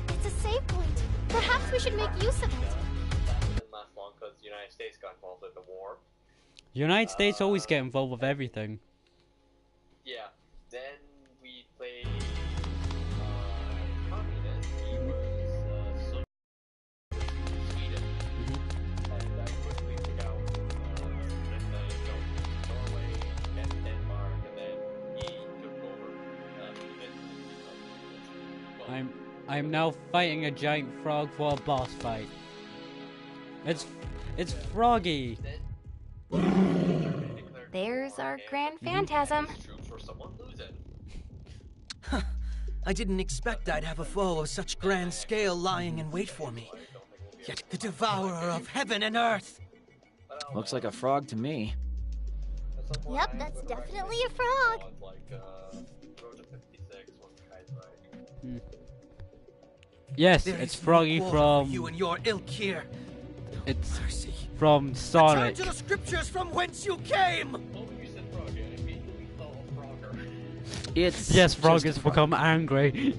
[SPEAKER 8] It's a save point. Perhaps we should make use of it.
[SPEAKER 5] Didn't last long because the United States got involved in the war.
[SPEAKER 1] United States always get involved with everything.
[SPEAKER 5] Yeah. Then we played
[SPEAKER 1] I am now fighting a giant frog for a boss fight. It's Froggy.
[SPEAKER 7] There's our grand phantasm.
[SPEAKER 6] I didn't expect I'd have a foe of such grand scale lying in wait for me. Yet the devourer of heaven and earth.
[SPEAKER 3] Looks like a frog to me.
[SPEAKER 8] Yep, that's definitely a frog.
[SPEAKER 1] Yes,
[SPEAKER 6] There
[SPEAKER 1] it's
[SPEAKER 6] is no
[SPEAKER 1] Froggy
[SPEAKER 6] quarter
[SPEAKER 1] from.
[SPEAKER 6] for you and your ilk here.
[SPEAKER 1] It's
[SPEAKER 6] Mercy.
[SPEAKER 1] from
[SPEAKER 6] Return
[SPEAKER 1] Sonic.
[SPEAKER 6] to the scriptures from whence you came.
[SPEAKER 3] It's
[SPEAKER 1] Yes, Frog
[SPEAKER 3] just a
[SPEAKER 1] has become angry.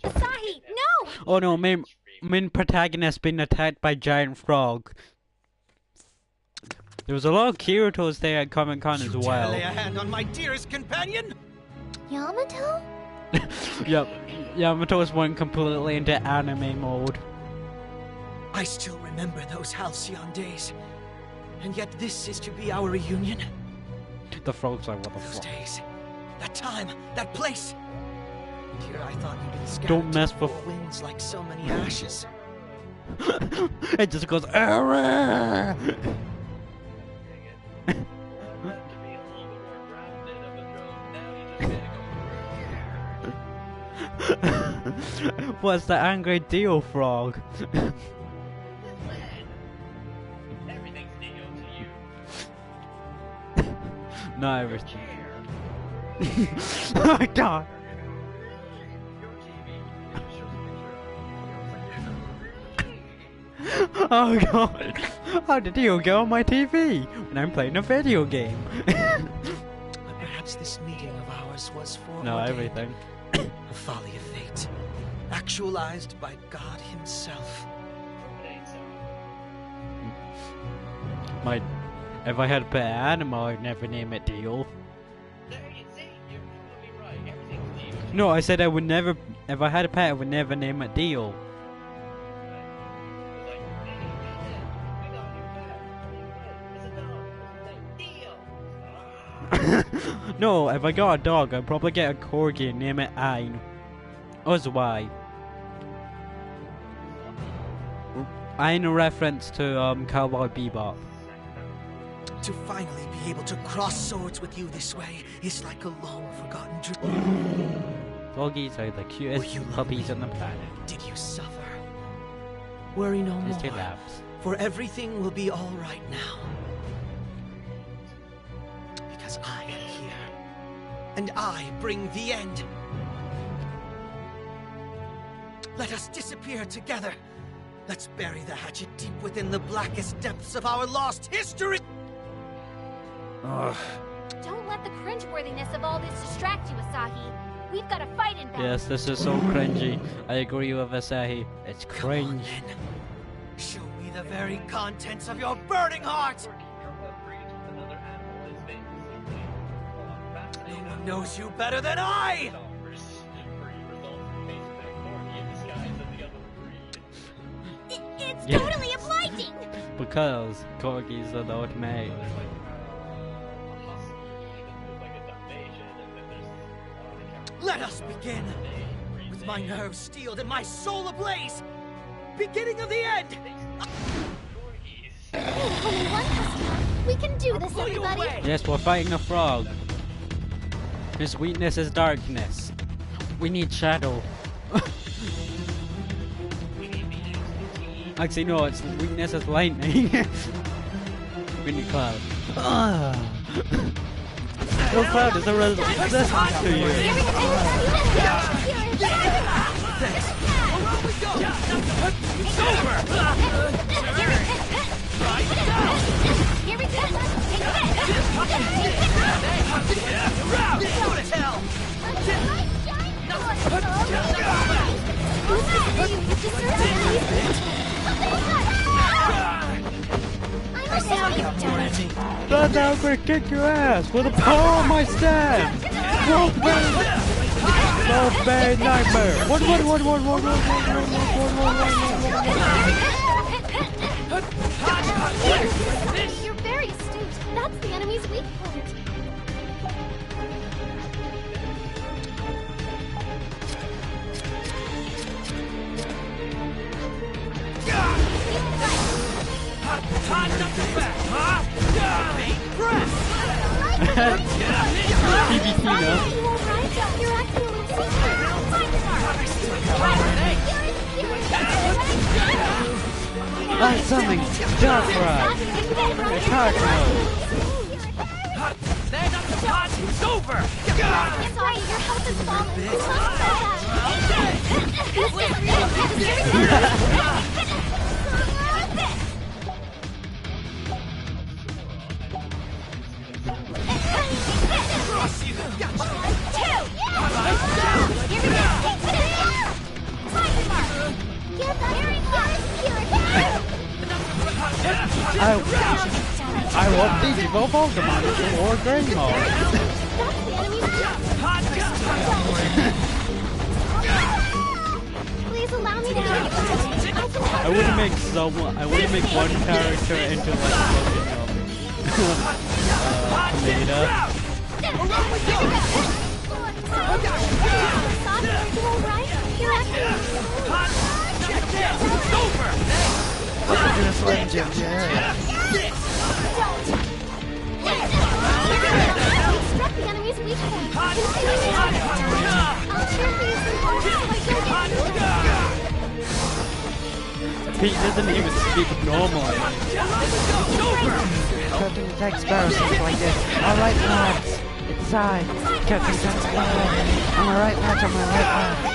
[SPEAKER 8] Asahi, no!
[SPEAKER 1] Oh no, main protagonist been attacked by giant frog. There was a lot of Kirutos there at Comic Con as
[SPEAKER 6] You dare
[SPEAKER 1] well.
[SPEAKER 6] lay a hand on my dearest companion?
[SPEAKER 8] Yamato?
[SPEAKER 1] Yep, Yamato's went completely into anime mode.
[SPEAKER 6] I still remember those halcyon days. And yet this is to be our reunion?
[SPEAKER 1] The frog's like, what the
[SPEAKER 6] Those
[SPEAKER 1] fuck?
[SPEAKER 6] days, that time, that place. And here I thought you'd been scattered
[SPEAKER 1] Don't mess
[SPEAKER 6] to the
[SPEAKER 1] with-
[SPEAKER 6] four winds like so many ashes.
[SPEAKER 1] It just goes, "Arrgh!" What's the angry deal, frog?
[SPEAKER 5] Everything's Neo to you.
[SPEAKER 1] Not everything. Oh my god! Oh god! How did you go on my TV when I'm playing a video game?
[SPEAKER 6] But perhaps this meeting of ours was for
[SPEAKER 1] No, everything.
[SPEAKER 6] a folly of fate, actualized by God Himself.
[SPEAKER 1] My, if I had a pet animal, I'd never name it Deal.
[SPEAKER 5] There you see, you're probably right. Everything's Neo.
[SPEAKER 1] No, I said I would never. If I had a pet, I would never name it Deal.
[SPEAKER 5] Like, hey, we got a new pet. It's a dog. It's a Neo.
[SPEAKER 1] No, if I got a dog, I'd probably get a corgi and name it Ein. Ozwai. Ein a reference to Cowboy Bebop.
[SPEAKER 6] To finally be able to cross swords with you this way is like a long forgotten dream.
[SPEAKER 1] Doggies are the
[SPEAKER 6] Were
[SPEAKER 1] cutest
[SPEAKER 6] you
[SPEAKER 1] puppies on
[SPEAKER 6] lonely?
[SPEAKER 1] the planet.
[SPEAKER 6] Did you suffer? Worry no
[SPEAKER 1] There's two
[SPEAKER 6] more,
[SPEAKER 1] labs.
[SPEAKER 6] for everything will be all right now. Because I am here, and I bring the end. Let us disappear together. Let's bury the hatchet deep within the blackest depths of our lost history.
[SPEAKER 1] Ugh.
[SPEAKER 8] Don't let the cringeworthiness of all this distract you, Asahi. We've got to fight in battle.
[SPEAKER 1] Yes, this is so cringy. I agree with Asahi. It's
[SPEAKER 6] Come on,
[SPEAKER 1] cringe.
[SPEAKER 6] then. Show me the very contents of your burning heart. No one knows you better than I.
[SPEAKER 8] It's
[SPEAKER 1] Yeah.
[SPEAKER 8] totally obliging!
[SPEAKER 1] Because corgis are the ultimate.
[SPEAKER 6] Let us begin. With my nerves steeled and my soul ablaze. Beginning of the end.
[SPEAKER 8] Only one customer. We can do this,
[SPEAKER 6] Pull you
[SPEAKER 8] everybody!
[SPEAKER 6] away.
[SPEAKER 1] Yes, we're fighting a frog. His weakness is darkness. We need shadow. Actually, no, its weakness is lightning. We need cloud. No cloud is a resistance to you.
[SPEAKER 8] Here we go!
[SPEAKER 6] Go to hell.
[SPEAKER 1] That's how I'm gonna kick your ass with the power of my staff. Wolf Bay Nightmare. What?
[SPEAKER 8] You're very astute. That's the enemy's weak point.
[SPEAKER 1] PBT now.
[SPEAKER 8] You alright? You're acting a little secret.
[SPEAKER 1] Like something dark right. Attack mode.
[SPEAKER 6] It's over!
[SPEAKER 8] Sorry, your health is falling. You must
[SPEAKER 1] I want these evolve Pokemon or Drain Mode.
[SPEAKER 8] Please allow me to help.
[SPEAKER 1] I wouldn't make someone. I wouldn't make one character into like Tomato.
[SPEAKER 9] Just let Jim
[SPEAKER 8] Struck the enemy's weak point. I'll cheer for you some more so I don't get
[SPEAKER 1] Pete doesn't even speak normally.
[SPEAKER 10] Captain attacks Sparrow stuff like this. Alright, lads. It's time. Captain attacks Sparrow. On my right, lads. On my right, lads.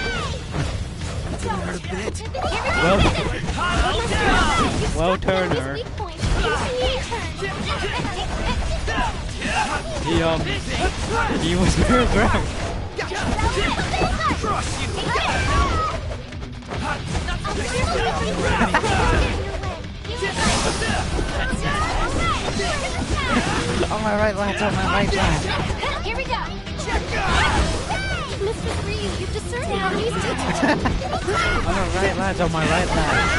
[SPEAKER 1] Well, Turner. He was very brave.
[SPEAKER 10] On my right, lads. On my right, lads.
[SPEAKER 8] Here we go. Mr. Freeze, you've discerned enemies too.
[SPEAKER 10] On my right, lads. On my right, lads.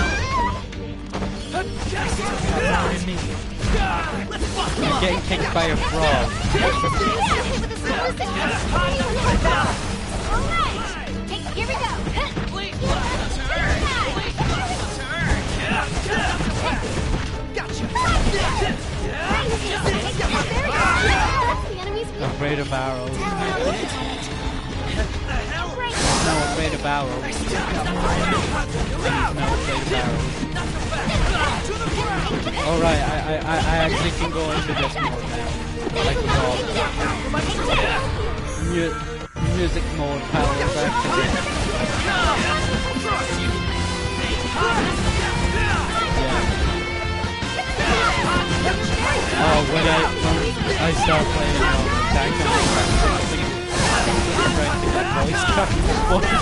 [SPEAKER 1] He's getting kicked by a frog.
[SPEAKER 8] Here we go.
[SPEAKER 1] Afraid of arrows. No, afraid of arrows. No, afraid of arrows. Alright, I actually can go into this mode now. Like music mode powers activate. Oh, when I start playing Attack on trying to get voice copy voice.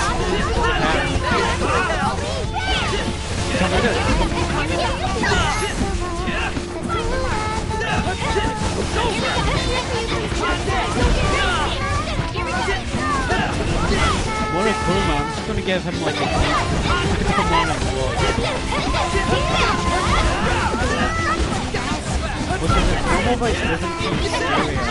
[SPEAKER 1] Come on, what a cool man. I'm just gonna give him like a come on and which is a normal voice doesn't seem serious.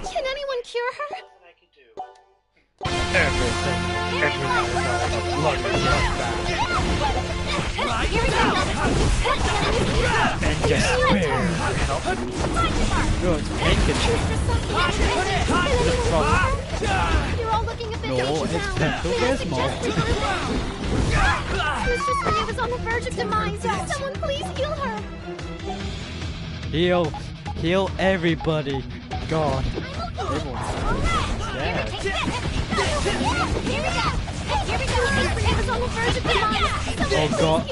[SPEAKER 8] Can anyone cure her?
[SPEAKER 9] Everything is all a bloody and despair.
[SPEAKER 1] Good, take it.
[SPEAKER 8] You're all looking a bit
[SPEAKER 1] No, it's Pepto-Bismol.
[SPEAKER 8] Mistress Rhea was on the verge of demise. Someone please heal her.
[SPEAKER 1] Heal everybody. God. Everyone's dead. Oh god,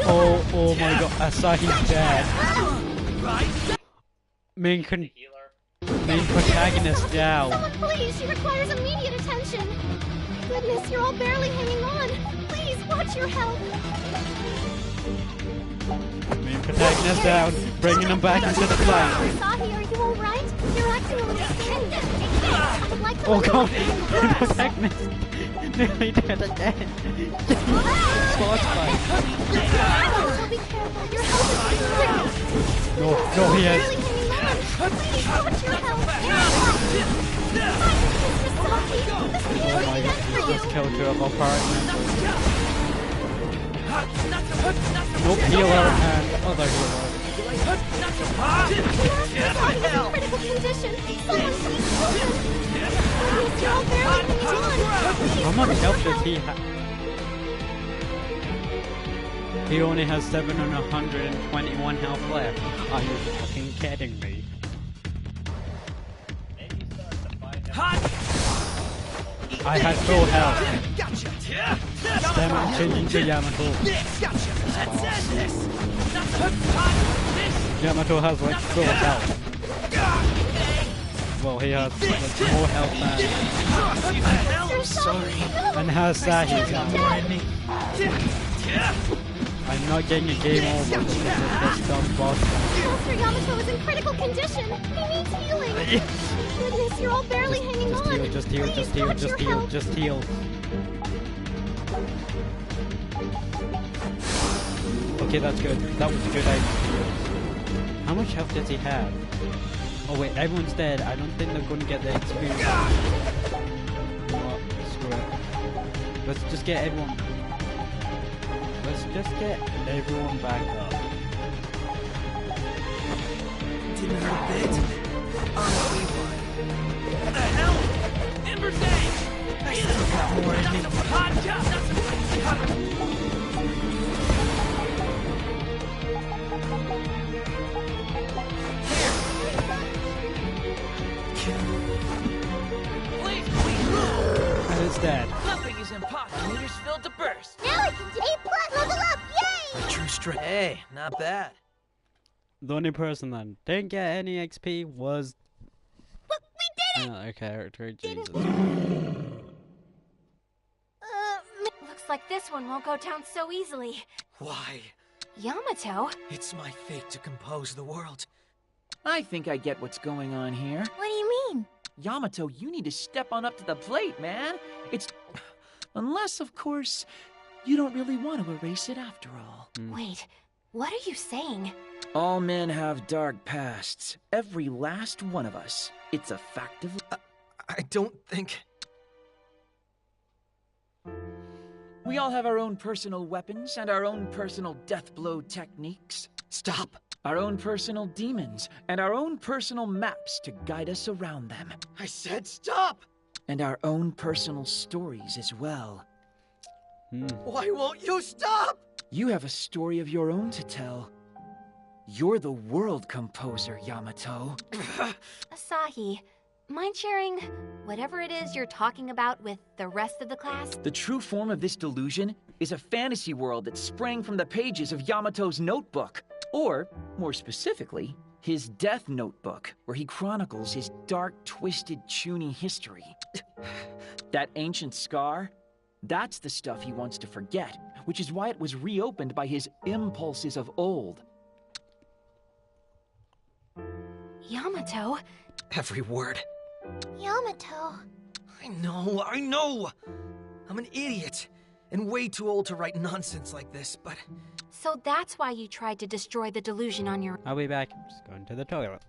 [SPEAKER 1] oh my god, Asahi's dead. Min can Main protagonist down.
[SPEAKER 8] Someone please, she requires immediate attention. Goodness, you're all barely hanging on. Please, watch your health.
[SPEAKER 1] Main protagonist down. Bringing him back into the fight.
[SPEAKER 8] Asahi, are you alright? You're acting a little skinny. I would like to
[SPEAKER 1] Oh
[SPEAKER 8] let you
[SPEAKER 1] god,
[SPEAKER 8] know.
[SPEAKER 1] main protagonist nearly dead again. Sports fight.
[SPEAKER 8] Oh, be careful. Your health is critical.
[SPEAKER 1] No, he
[SPEAKER 8] Barely
[SPEAKER 1] is.
[SPEAKER 8] hanging on. Please, watch your health. This
[SPEAKER 1] Oh
[SPEAKER 8] can't
[SPEAKER 1] my
[SPEAKER 8] be
[SPEAKER 1] god,
[SPEAKER 8] done for
[SPEAKER 1] he just
[SPEAKER 8] you.
[SPEAKER 1] killed two of our partners. Nope, healer and other healer.
[SPEAKER 8] Critical condition. Someone please help him. Goodness, you're all barely hanging on. Please,
[SPEAKER 1] How much
[SPEAKER 8] watch
[SPEAKER 1] health
[SPEAKER 8] your
[SPEAKER 1] does he have? He only has 721 health left. Are you fucking kidding me? I had full health. Stem changing to Yamato. Yamato has like full health. Well, he has like more health than...
[SPEAKER 6] Sorry.
[SPEAKER 1] And has Sahi's health. I'm not getting a game over because of this dumb boss.
[SPEAKER 8] Master Yamato is in critical condition. He needs healing. Goodness, you're all barely hanging on.
[SPEAKER 1] Just heal,
[SPEAKER 8] Please,
[SPEAKER 1] just heal,
[SPEAKER 8] watch
[SPEAKER 1] just
[SPEAKER 8] your
[SPEAKER 1] heal,
[SPEAKER 8] health.
[SPEAKER 1] just heal. Okay, that's good. That was a good idea. How much health does he have? Oh wait, everyone's dead. I don't think they're gonna get the experience. You know what? Screw it. Let's just get everyone. Let's just get everyone back up.
[SPEAKER 6] Didn't hurt a bit. Honestly,
[SPEAKER 3] What the hell? Ember's Day!
[SPEAKER 6] I still got more in me.
[SPEAKER 3] Hot job! Please,
[SPEAKER 1] And it's dead.
[SPEAKER 3] nothing is impossible. Meters filled to burst.
[SPEAKER 8] Now I can do A+ level up. Yay!
[SPEAKER 6] A true strength. Hey, not bad.
[SPEAKER 1] The only person that didn't get any XP was
[SPEAKER 8] But we did it!
[SPEAKER 1] another character. Jesus.
[SPEAKER 7] Looks like this one won't go down so easily.
[SPEAKER 6] Why?
[SPEAKER 7] Yamato?
[SPEAKER 6] It's my fate to compose the world.
[SPEAKER 3] I think I get what's going on here.
[SPEAKER 7] What do you mean?
[SPEAKER 3] Yamato, you need to step on up to the plate, man. It's... Unless, of course, you don't really want to erase it after all.
[SPEAKER 7] Wait, what are you saying?
[SPEAKER 3] All men have dark pasts. Every last one of us. It's a fact of...
[SPEAKER 6] I don't think...
[SPEAKER 3] We all have our own personal weapons and our own personal death blow techniques.
[SPEAKER 6] Stop!
[SPEAKER 3] Our own personal demons and our own personal maps to guide us around them.
[SPEAKER 6] I said stop!
[SPEAKER 3] And our own personal stories as well.
[SPEAKER 6] Why won't you stop?
[SPEAKER 3] You have a story of your own to tell. You're the world composer, Yamato.
[SPEAKER 7] Asahi, mind sharing whatever it is you're talking about with the rest of the class?
[SPEAKER 3] The true form of this delusion is a fantasy world that sprang from the pages of Yamato's notebook. Or, more specifically, his death notebook, where he chronicles his dark, twisted Chunin history. That ancient scar, that's the stuff he wants to forget, which is why it was reopened by his impulses of old.
[SPEAKER 7] Yamato?
[SPEAKER 6] Every word.
[SPEAKER 8] Yamato.
[SPEAKER 6] I know! I'm an idiot, and way too old to write nonsense like this, but...
[SPEAKER 7] So that's why you tried to destroy the delusion on your...
[SPEAKER 1] I'll be back. I'm just going to the toilet.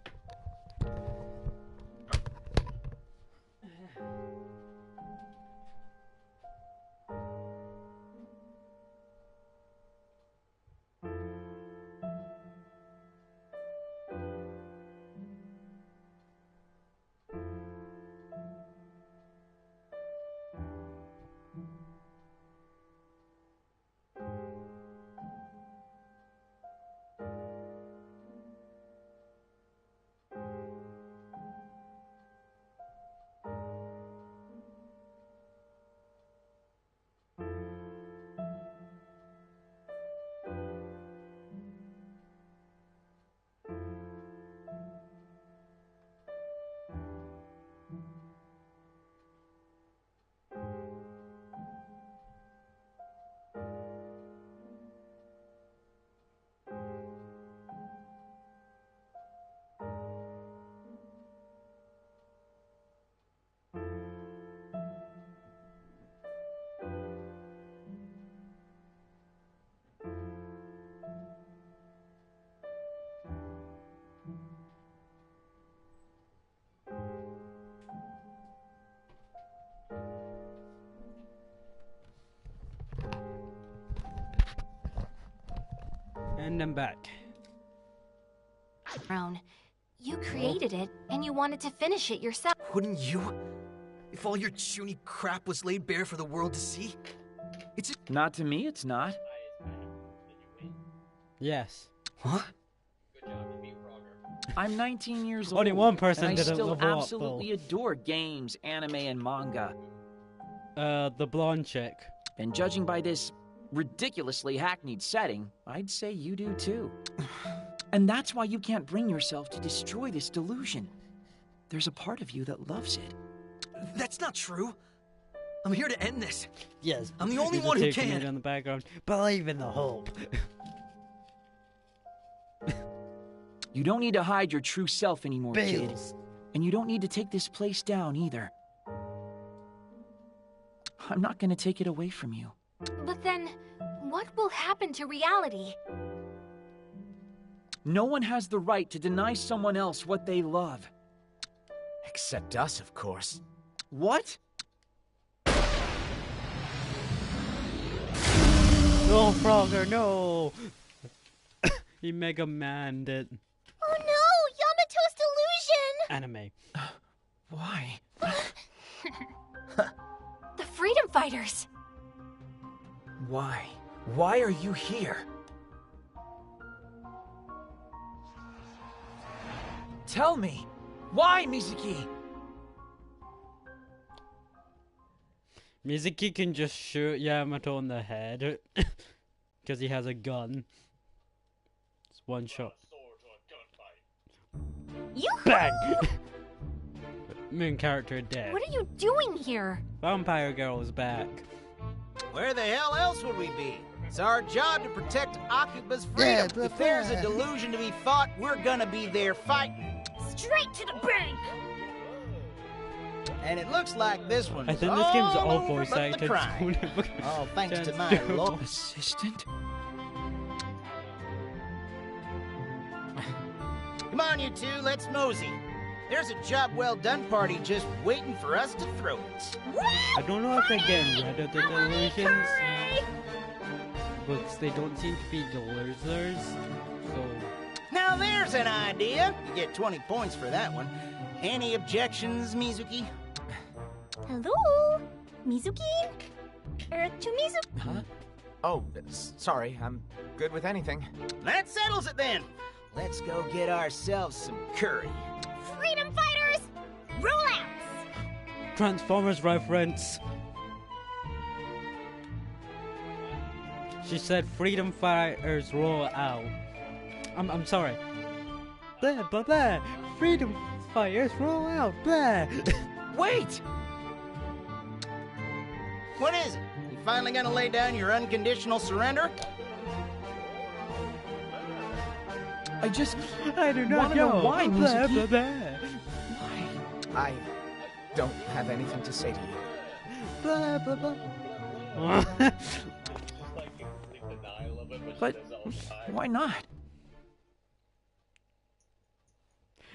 [SPEAKER 1] And then back.
[SPEAKER 7] Own. You created it, and you wanted to finish it yourself.
[SPEAKER 6] Wouldn't you? If all your chuny crap was laid bare for the world to see?
[SPEAKER 3] Not to me, it's not.
[SPEAKER 1] Yes.
[SPEAKER 6] Huh?
[SPEAKER 3] I'm 19 years old.
[SPEAKER 1] Only one person
[SPEAKER 3] and I
[SPEAKER 1] didn't
[SPEAKER 3] still
[SPEAKER 1] level up,
[SPEAKER 3] absolutely adore games, anime, and manga.
[SPEAKER 1] The blonde chick.
[SPEAKER 3] And judging by this ridiculously hackneyed setting, I'd say you do too. And that's why you can't bring yourself to destroy this delusion. There's a part of you that loves it.
[SPEAKER 6] That's not true. I'm here to end this.
[SPEAKER 1] Yes.
[SPEAKER 6] I'm the only
[SPEAKER 1] There's a
[SPEAKER 6] one who
[SPEAKER 1] chick
[SPEAKER 6] can.
[SPEAKER 1] in the background. Believe in the hope.
[SPEAKER 3] You don't need to hide your true self anymore, kid.
[SPEAKER 1] Bills.
[SPEAKER 3] And you don't need to take this place down either. I'm not gonna take it away from you.
[SPEAKER 7] But then, what will happen to reality?
[SPEAKER 3] No one has the right to deny someone else what they love.
[SPEAKER 2] Except us, of course.
[SPEAKER 3] What?
[SPEAKER 1] No, Frogger, no! He Mega Man'd it.
[SPEAKER 8] Oh no! Yamato's delusion!
[SPEAKER 1] Anime.
[SPEAKER 2] Why?
[SPEAKER 7] The Freedom Fighters!
[SPEAKER 2] Why? Why are you here? Tell me! Why, Mizuki?
[SPEAKER 1] Mizuki can just shoot Yamato in the head. Because he has a gun. It's one shot.
[SPEAKER 7] You.
[SPEAKER 1] Bang! Main character dead.
[SPEAKER 7] What are you doing here?
[SPEAKER 1] Vampire Girl is back.
[SPEAKER 11] Where the hell else would we be? It's our job to protect AKIBA'S freedom. If there's a delusion to be fought, we're gonna be there fighting.
[SPEAKER 8] Straight to the bank!
[SPEAKER 11] And it looks like this one
[SPEAKER 1] I
[SPEAKER 11] is
[SPEAKER 1] think this game's
[SPEAKER 11] all
[SPEAKER 1] all
[SPEAKER 11] over
[SPEAKER 1] voice
[SPEAKER 11] but the
[SPEAKER 1] acted.
[SPEAKER 11] crime. All thanks to my
[SPEAKER 1] Chance
[SPEAKER 11] local
[SPEAKER 2] Assistant?
[SPEAKER 11] Come on, you two, let's mosey. There's a job well done party just waiting for us to throw it.
[SPEAKER 1] I don't know if they're getting rid of the delusions. But they don't seem to be the losers. So.
[SPEAKER 11] Now there's an idea. You get 20 points for that one. Any objections, Mizuki?
[SPEAKER 8] Hello? Mizuki? To Mizuki?
[SPEAKER 2] Huh? Oh, sorry. I'm good with anything.
[SPEAKER 11] That settles it then. Let's go get ourselves some curry.
[SPEAKER 8] Freedom Fighters! Rollouts!
[SPEAKER 1] Transformers reference. She said Freedom Fighters roll out. I'm sorry. Blah blah blah. Freedom Fighters roll out. Blah.
[SPEAKER 11] Wait! What is it? You finally gonna lay down your unconditional surrender?
[SPEAKER 3] I just
[SPEAKER 1] I do not
[SPEAKER 3] wanna know why,
[SPEAKER 1] blah
[SPEAKER 3] Mizuki.
[SPEAKER 1] blah blah.
[SPEAKER 3] Why?
[SPEAKER 2] I don't have anything to say to you.
[SPEAKER 1] Blah blah blah.
[SPEAKER 3] But why not?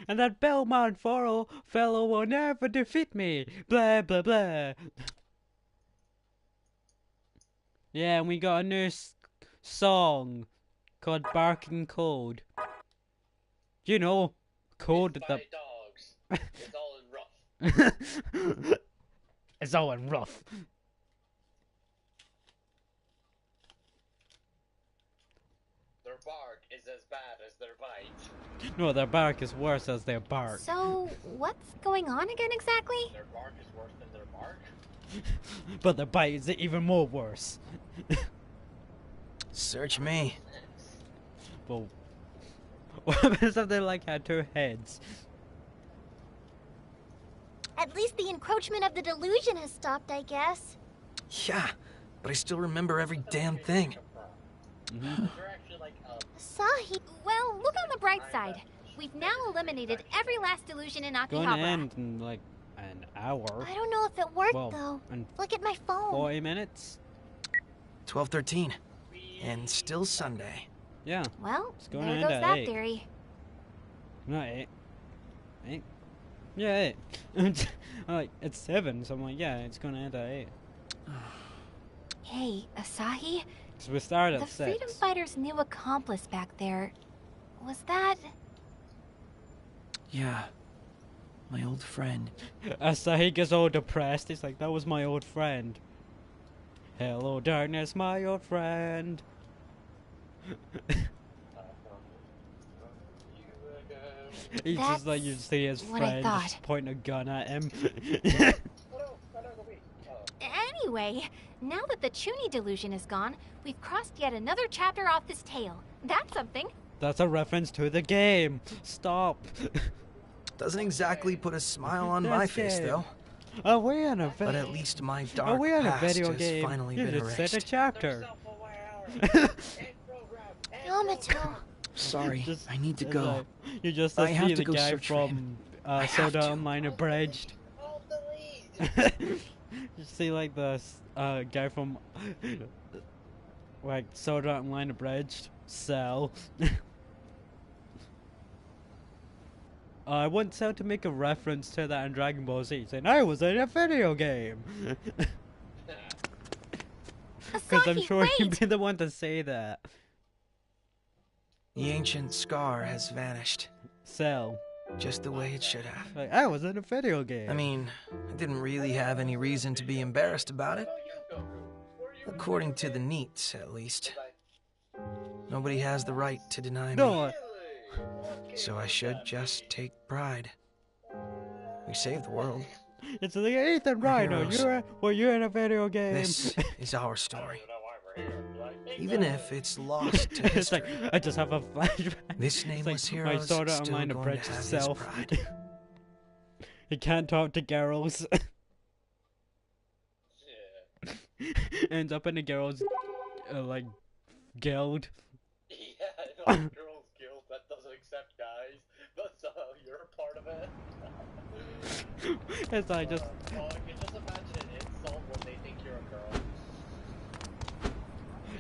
[SPEAKER 1] And that Belmont fellow will never defeat me. Blah blah blah. Yeah, and we got a new song called Barking Code. You know, code the
[SPEAKER 5] dogs. It's all in rough.
[SPEAKER 1] It's all in rough.
[SPEAKER 5] Their bark is as bad as their bite.
[SPEAKER 1] No, their bark is worse as their bark.
[SPEAKER 7] So, what's going on again exactly?
[SPEAKER 5] Their bark is worse than their bark?
[SPEAKER 1] But their bite is even more worse.
[SPEAKER 11] Search me.
[SPEAKER 1] Well, what happens if they like had two heads?
[SPEAKER 8] At least the encroachment of the delusion has stopped, I guess.
[SPEAKER 6] Yeah, but I still remember every damn thing.
[SPEAKER 8] Asahi.
[SPEAKER 7] Well, look on the bright side. We've now eliminated every last delusion in
[SPEAKER 1] Gonna
[SPEAKER 7] Akihabara.
[SPEAKER 1] end in like an hour.
[SPEAKER 8] I don't know if it worked,
[SPEAKER 1] Well,
[SPEAKER 8] though.
[SPEAKER 1] in
[SPEAKER 8] Look at my phone.
[SPEAKER 1] 40 minutes?
[SPEAKER 6] 12:13. And still Sunday.
[SPEAKER 1] Yeah.
[SPEAKER 7] Well,
[SPEAKER 1] It's gonna
[SPEAKER 7] there
[SPEAKER 1] end
[SPEAKER 7] goes
[SPEAKER 1] at
[SPEAKER 7] that
[SPEAKER 1] 8.
[SPEAKER 7] theory.
[SPEAKER 1] Not 8. 8? Yeah, 8. I'm like, it's 7, so I'm like, yeah, it's gonna end at 8.
[SPEAKER 7] Hey, Asahi,
[SPEAKER 1] 'Cause we started
[SPEAKER 7] The
[SPEAKER 1] at 6.
[SPEAKER 7] Freedom Fighter's new accomplice back there, was that...
[SPEAKER 3] Yeah. My old friend.
[SPEAKER 1] As he gets all depressed, he's like, that was my old friend. Hello, darkness, my old friend. He's just like, you see his
[SPEAKER 7] what I
[SPEAKER 1] friend
[SPEAKER 7] thought.
[SPEAKER 1] just pointing a gun at him.
[SPEAKER 7] Anyway, now that the Chuny delusion is gone, we've crossed yet another chapter off this tale. That's something.
[SPEAKER 1] That's a reference to the game. Stop.
[SPEAKER 6] Doesn't exactly put a smile on my face, though.
[SPEAKER 1] Are we in a
[SPEAKER 6] But at least my
[SPEAKER 1] Are
[SPEAKER 6] dark
[SPEAKER 1] we in a
[SPEAKER 6] past
[SPEAKER 1] video
[SPEAKER 6] has
[SPEAKER 1] game?
[SPEAKER 6] finally
[SPEAKER 1] You
[SPEAKER 6] been
[SPEAKER 1] just said a
[SPEAKER 6] erased.
[SPEAKER 1] chapter.
[SPEAKER 7] Yamato.
[SPEAKER 3] Sorry,
[SPEAKER 1] Just-
[SPEAKER 3] I need to
[SPEAKER 1] it's
[SPEAKER 3] go.
[SPEAKER 1] like- you just
[SPEAKER 3] I have
[SPEAKER 1] see
[SPEAKER 3] to
[SPEAKER 1] the
[SPEAKER 3] go
[SPEAKER 1] guy
[SPEAKER 3] search for him.
[SPEAKER 1] from
[SPEAKER 3] I have
[SPEAKER 1] Soda
[SPEAKER 3] to.
[SPEAKER 1] Online Abridged. You see like the guy from like Soda Online Abridged. Cell. I want Cell to make a reference to that in Dragon Ball Z, saying I was in a video game. Because I'm
[SPEAKER 7] Asahi,
[SPEAKER 1] sure he'd
[SPEAKER 7] wait!
[SPEAKER 1] be the one to say that.
[SPEAKER 6] The ancient scar has vanished,
[SPEAKER 1] Cell.
[SPEAKER 6] just the way it should have.
[SPEAKER 1] Like, I was in a video game.
[SPEAKER 6] I mean, I didn't really have any reason to be embarrassed about it. According to the NEETs, at least. Nobody has the right to deny me.
[SPEAKER 1] no,
[SPEAKER 6] So I should just take pride. We saved the world.
[SPEAKER 1] it's like Ethan Rhino.
[SPEAKER 6] heroes.
[SPEAKER 1] You're in a video game.
[SPEAKER 6] This is our story. Even if it's lost to
[SPEAKER 1] It's like
[SPEAKER 6] history.
[SPEAKER 1] I just have a flashback.
[SPEAKER 6] This
[SPEAKER 1] It's
[SPEAKER 6] nameless
[SPEAKER 1] like
[SPEAKER 6] hero
[SPEAKER 1] my
[SPEAKER 6] is
[SPEAKER 1] Soda
[SPEAKER 6] still
[SPEAKER 1] Online
[SPEAKER 6] going
[SPEAKER 1] Abridged
[SPEAKER 6] to have his
[SPEAKER 1] self.
[SPEAKER 6] pride.
[SPEAKER 1] He can't talk to girls. Ends up in a girls like guild.
[SPEAKER 5] Yeah, girls guild that doesn't accept guys, but you're a part of it.
[SPEAKER 1] It's like just
[SPEAKER 5] You just imagine an insult when they think you're a girl.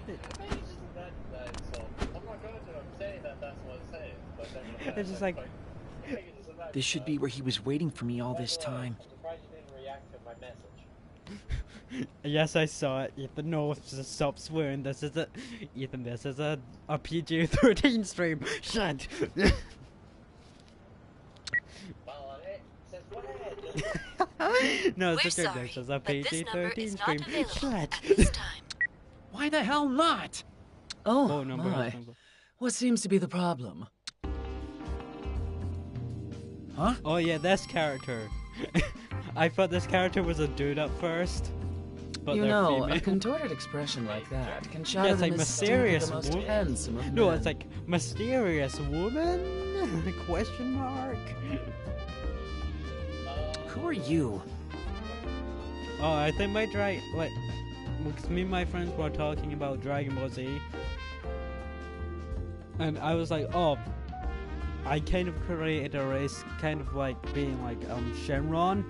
[SPEAKER 5] Maybe just imagine that insult. I'm not going to say that that's what it's saying, but then
[SPEAKER 1] it's just like
[SPEAKER 3] This should be where he was waiting for me all this time.
[SPEAKER 5] I'm surprised you didn't react to my message.
[SPEAKER 1] yes, I saw it. Ethan, no, just stop swearing. This is a Ethan. This is a PG-13 stream. Shut.
[SPEAKER 5] Well, since when?
[SPEAKER 1] No,
[SPEAKER 12] We're
[SPEAKER 1] it's a good.
[SPEAKER 12] sorry,
[SPEAKER 1] This is a
[SPEAKER 12] but this number
[SPEAKER 1] PG-13
[SPEAKER 12] is not
[SPEAKER 1] stream.
[SPEAKER 12] available
[SPEAKER 1] Shut.
[SPEAKER 12] at this time.
[SPEAKER 3] Why the hell not? Oh,
[SPEAKER 1] Oh, number.
[SPEAKER 3] my.
[SPEAKER 1] Number.
[SPEAKER 3] What seems to be the problem? Huh?
[SPEAKER 1] Oh yeah, this character. I thought this character was a dude at first, but
[SPEAKER 3] You
[SPEAKER 1] they're
[SPEAKER 3] know,
[SPEAKER 1] female.
[SPEAKER 3] a contorted expression like that can
[SPEAKER 1] Yeah,
[SPEAKER 3] shatter
[SPEAKER 1] it's
[SPEAKER 3] the
[SPEAKER 1] like
[SPEAKER 3] mystique
[SPEAKER 1] mysterious
[SPEAKER 3] of the most
[SPEAKER 1] woman.
[SPEAKER 3] handsome of
[SPEAKER 1] No,
[SPEAKER 3] men.
[SPEAKER 1] it's like mysterious woman? Question mark.
[SPEAKER 3] Who are you?
[SPEAKER 1] Oh, I think my because me and my friends were talking about Dragon Ball Z, and I was like, oh, I kind of created a race, kind of like being like Shenron.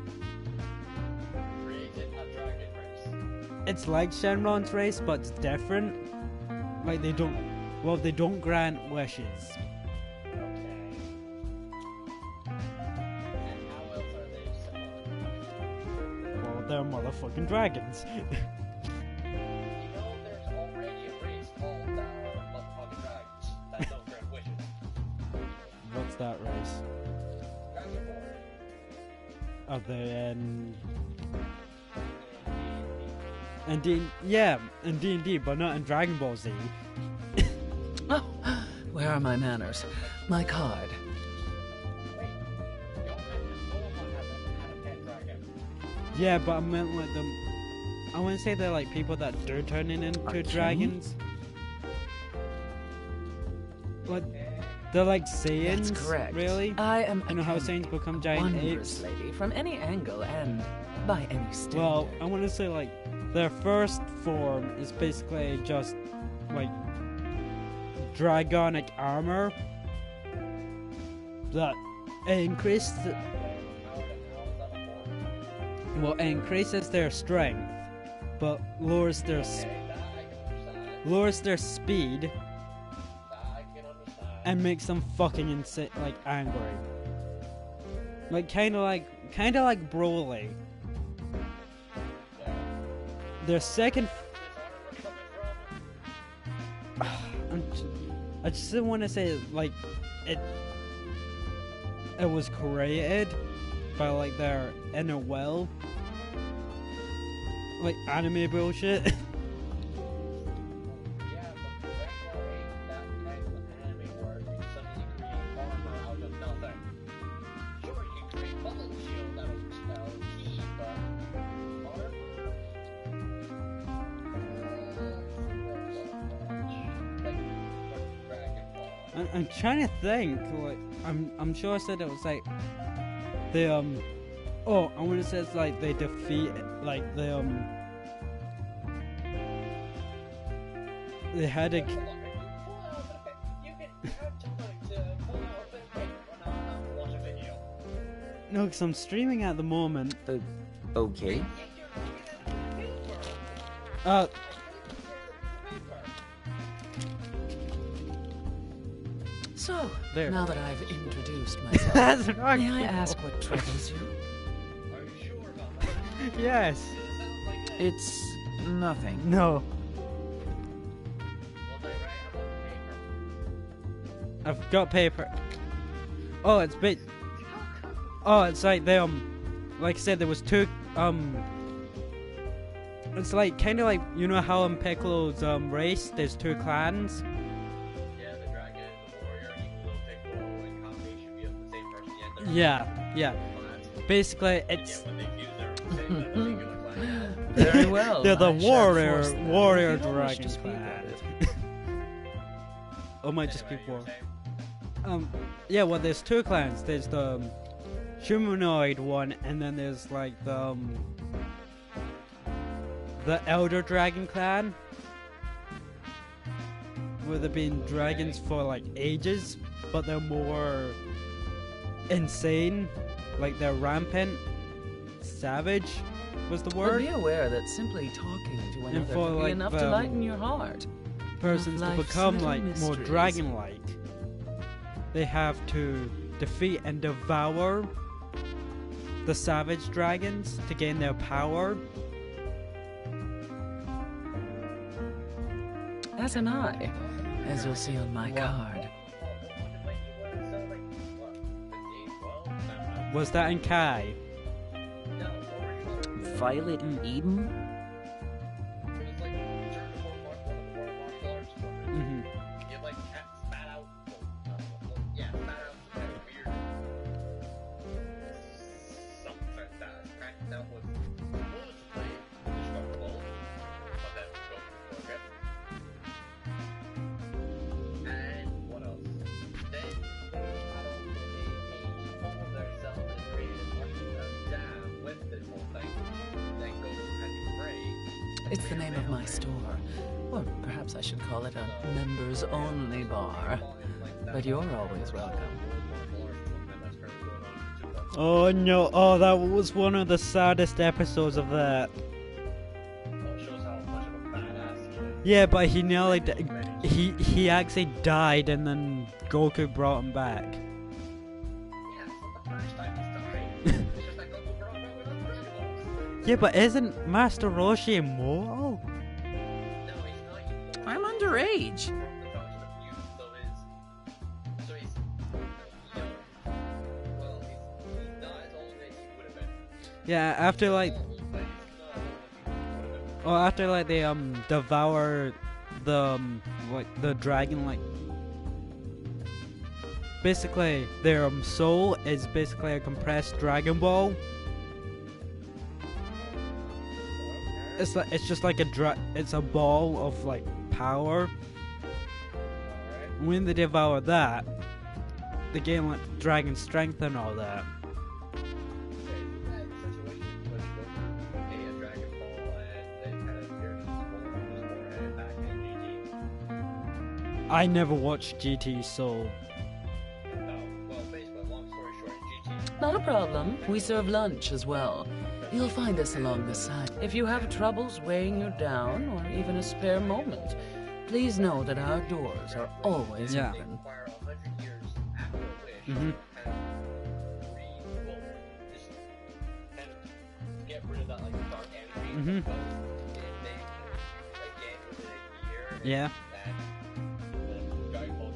[SPEAKER 5] Created a dragon race.
[SPEAKER 1] It's like Shenron's race, but it's different. Like they don't grant wishes.
[SPEAKER 5] Okay. And how else are they similar?
[SPEAKER 1] Well, they're motherfucking dragons.
[SPEAKER 5] You know, there's already a race called motherfucking dragons that don't grant wishes.
[SPEAKER 1] What's that race?
[SPEAKER 5] Dragon Ball.
[SPEAKER 1] Are they in D&D, but not in Dragon Ball Z.
[SPEAKER 3] Oh, where are my manners? My card.
[SPEAKER 1] Yeah, but I meant like them. I wouldn't say they're like people that do turning into
[SPEAKER 3] Arcane?
[SPEAKER 1] dragons. Like they're like Saiyans.
[SPEAKER 3] That's correct.
[SPEAKER 1] Really?
[SPEAKER 3] I am
[SPEAKER 1] You know how
[SPEAKER 3] Akemi,
[SPEAKER 1] Saiyans become
[SPEAKER 3] a
[SPEAKER 1] giant
[SPEAKER 3] wondrous
[SPEAKER 1] apes?
[SPEAKER 3] lady from any angle and by any standard.
[SPEAKER 1] Well, I want to say like their first form is basically just like dragonic armor that increases their strength, but lowers their speed and makes them fucking insane, like angry, like kind of like Broly. Their second I just didn't want to say like it. It was created by like their inner will, like anime bullshit.
[SPEAKER 5] Yeah, but Dragon Ball 8, that kind of anime where you suddenly create armor out of nothing. Sure, you can create bubble shield out of ki, but armor? Like Dragon Ball.
[SPEAKER 1] I'm trying to think. Like I'm sure I said it was like they oh, I want to say it's like they defeat like they had a
[SPEAKER 5] You can have time to pull out a bit when I'm watch a video.
[SPEAKER 1] no, because I'm streaming at the moment.
[SPEAKER 3] Okay.
[SPEAKER 12] So,
[SPEAKER 1] There.
[SPEAKER 12] now that I've introduced myself,
[SPEAKER 1] That's right.
[SPEAKER 12] may I ask what troubles you?
[SPEAKER 5] Are you sure about that?
[SPEAKER 1] Yes.
[SPEAKER 5] It sounds like it.
[SPEAKER 3] It's nothing.
[SPEAKER 1] No.
[SPEAKER 5] Well, they write about paper.
[SPEAKER 1] I've got paper. Oh, it's bit. Oh, it's like they like I said, there was two It's like kind of like you know how in Piccolo's race, there's two clans.
[SPEAKER 5] Yeah, the dragon and the warrior equal Piccolo and Kami should be of the same person. Yeah,
[SPEAKER 1] Yeah. Basically, it's
[SPEAKER 5] when they fuse, they're the same singular clan.
[SPEAKER 12] Very well.
[SPEAKER 1] they're the
[SPEAKER 12] I shan't force that.
[SPEAKER 1] warrior
[SPEAKER 12] If you don't wish
[SPEAKER 1] dragon
[SPEAKER 12] to speak
[SPEAKER 1] clan.
[SPEAKER 12] of it.
[SPEAKER 1] Or might just be
[SPEAKER 5] Anyway, you were
[SPEAKER 1] four.
[SPEAKER 5] saying?
[SPEAKER 1] Yeah, well, there's two clans. There's the humanoid one, and then there's like the Elder Dragon clan, where they've been dragons for like ages, but they're more insane, like they're rampant, savage was the
[SPEAKER 12] But
[SPEAKER 1] word.
[SPEAKER 12] be aware that simply talking to another
[SPEAKER 1] for,
[SPEAKER 12] can be
[SPEAKER 1] like,
[SPEAKER 12] enough to lighten your heart.
[SPEAKER 1] Persons to
[SPEAKER 12] life's
[SPEAKER 1] become
[SPEAKER 12] little
[SPEAKER 1] like more
[SPEAKER 12] mysteries.
[SPEAKER 1] dragon-like, they have to defeat and devour the savage dragons to gain their power.
[SPEAKER 12] As am I, as you'll see on my card.
[SPEAKER 5] Wait, you were so like, what, 15, 12?
[SPEAKER 1] Was that in Kai?
[SPEAKER 5] No, what were you?
[SPEAKER 3] Violet Eden?
[SPEAKER 5] It was like, during the World War, one of the World Martial Arts tournaments.
[SPEAKER 1] Mm-hmm.
[SPEAKER 5] You like spat out, yeah, spat out some kind of weird something like that. That was supposedly indestructible, but then Goku broke it. And what else? Then they had also hole themselves and created like a dam with this whole thing, which then Goku had to break.
[SPEAKER 12] It's the name of my store. Or perhaps I should call it a members-only bar. But you're always welcome.
[SPEAKER 1] Oh no! Oh, that was one of the saddest episodes of that. Yeah, but he nearly he actually died, and then Goku brought him back.
[SPEAKER 5] Yeah, it's not the first time he's died. It's just that Goku brought him back with other Dragon Balls.
[SPEAKER 1] Yeah, but isn't Master Roshi immortal?
[SPEAKER 5] No, he's not.
[SPEAKER 3] I'm underage.
[SPEAKER 5] From the fountain of youth, so he's young. Well, he's not as old as he would have been.
[SPEAKER 1] Yeah, after like,
[SPEAKER 5] Old, but he's not as old as he would have been.
[SPEAKER 1] oh, after like they devour the like the dragon, like basically their soul is basically a compressed Dragon Ball. It's just like it's a ball of like power. When they devour that, they gain like dragon strength and all that. I never watched GT, so
[SPEAKER 12] Not a problem. We serve lunch as well. You'll find us along the side. If you have troubles weighing you down, or even a spare moment, please know that our doors are always
[SPEAKER 1] Yeah.
[SPEAKER 12] open.
[SPEAKER 1] Mhm.
[SPEAKER 5] Get rid of that like dark energy.
[SPEAKER 1] Mhm.
[SPEAKER 5] Because if they again within a year,
[SPEAKER 1] Yeah.
[SPEAKER 5] then Dragon Ball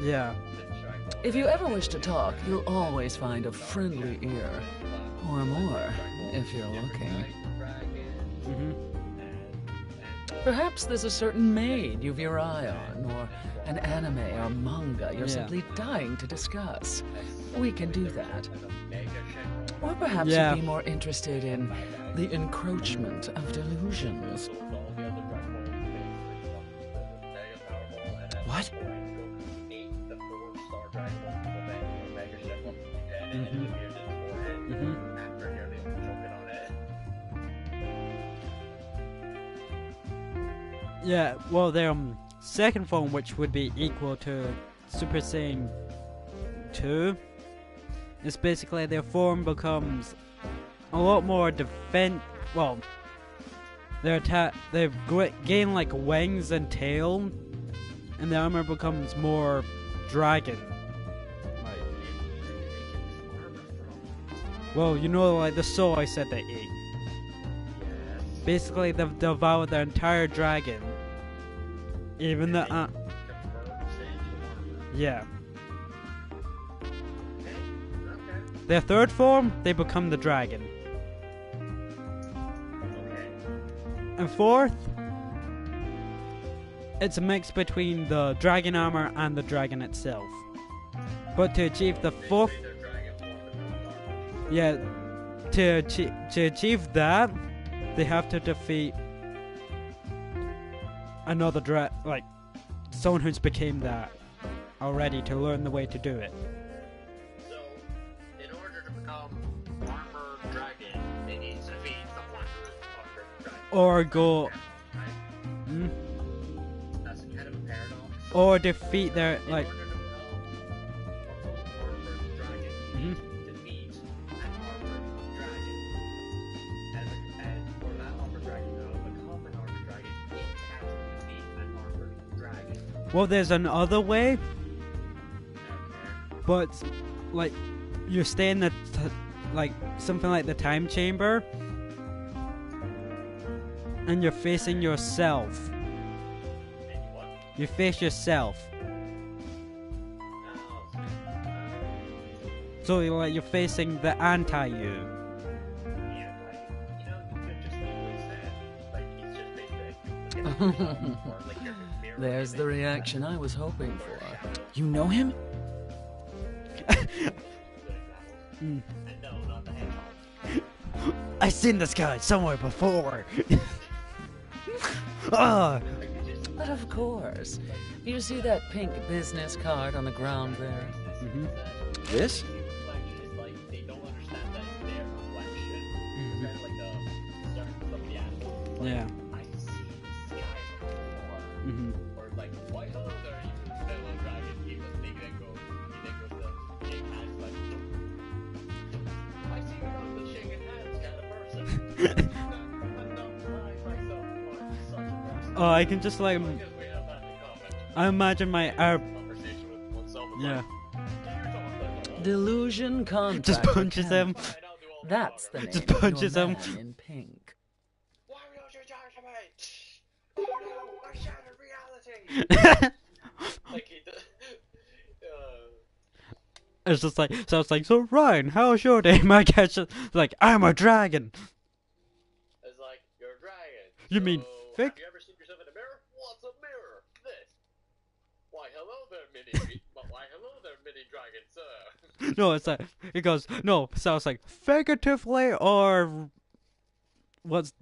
[SPEAKER 1] Yeah.
[SPEAKER 12] If you ever wish to talk, you'll always find a friendly ear. Or more, if you're looking. Perhaps there's a certain maid you've your eye on, or an anime or manga you're simply dying to discuss. We can do that. Or perhaps you'd be more interested in the encroachment of delusions.
[SPEAKER 6] What?
[SPEAKER 1] Yeah, well, their second form, which would be equal to Super Saiyan 2, is basically their form becomes a lot more well, they gain like wings and tail, and the armor becomes more dragon. Like, well, you know, like the soul I said they ate. Basically, they've devoured their entire dragon. Even the yeah. Their third form, they become the dragon. And fourth, it's a mix between the dragon armor and the dragon itself. But to achieve the fourth, yeah, to achieve that, they have to defeat another like someone who's became that already to learn the way to do it.
[SPEAKER 5] So, in order to become armor dragon, they need to defeat the armor dragon.
[SPEAKER 1] Or go.
[SPEAKER 5] That's kind of a paradox.
[SPEAKER 1] Or defeat their like. Well, there's another way, but like you stay in the like something like the time chamber, and you're facing yourself. You face yourself. So you're facing the anti-you.
[SPEAKER 12] There's the reaction I was hoping for.
[SPEAKER 3] You know him?
[SPEAKER 1] I've seen this guy somewhere before. Ah.
[SPEAKER 12] But of course. You see that pink business card on the ground there?
[SPEAKER 3] This?
[SPEAKER 1] Yeah.
[SPEAKER 5] Or like, why hello there, you fellow dragon? He then goes to shake hands like, I see you're not the shaking hands kind of person.
[SPEAKER 1] Oh, I can just like. I imagine my yeah.
[SPEAKER 12] Delusion contact.
[SPEAKER 1] Just punches him.
[SPEAKER 12] That's the name.
[SPEAKER 1] Just punches
[SPEAKER 12] of your
[SPEAKER 1] him.
[SPEAKER 12] man in pink.
[SPEAKER 5] Why don't you talk to me? Oh no, I shattered reality. Like he does.
[SPEAKER 1] It's just like so. It's like so. Ryan, how's your day? My catch is like I'm a dragon.
[SPEAKER 5] It's like you're a dragon.
[SPEAKER 1] You mean fake?
[SPEAKER 5] Have you ever seen yourself in a mirror? What's a mirror? This. Why hello there, mini. Why hello there, mini dragon, sir.
[SPEAKER 1] No, it's like it goes no. So it's like figuratively or what's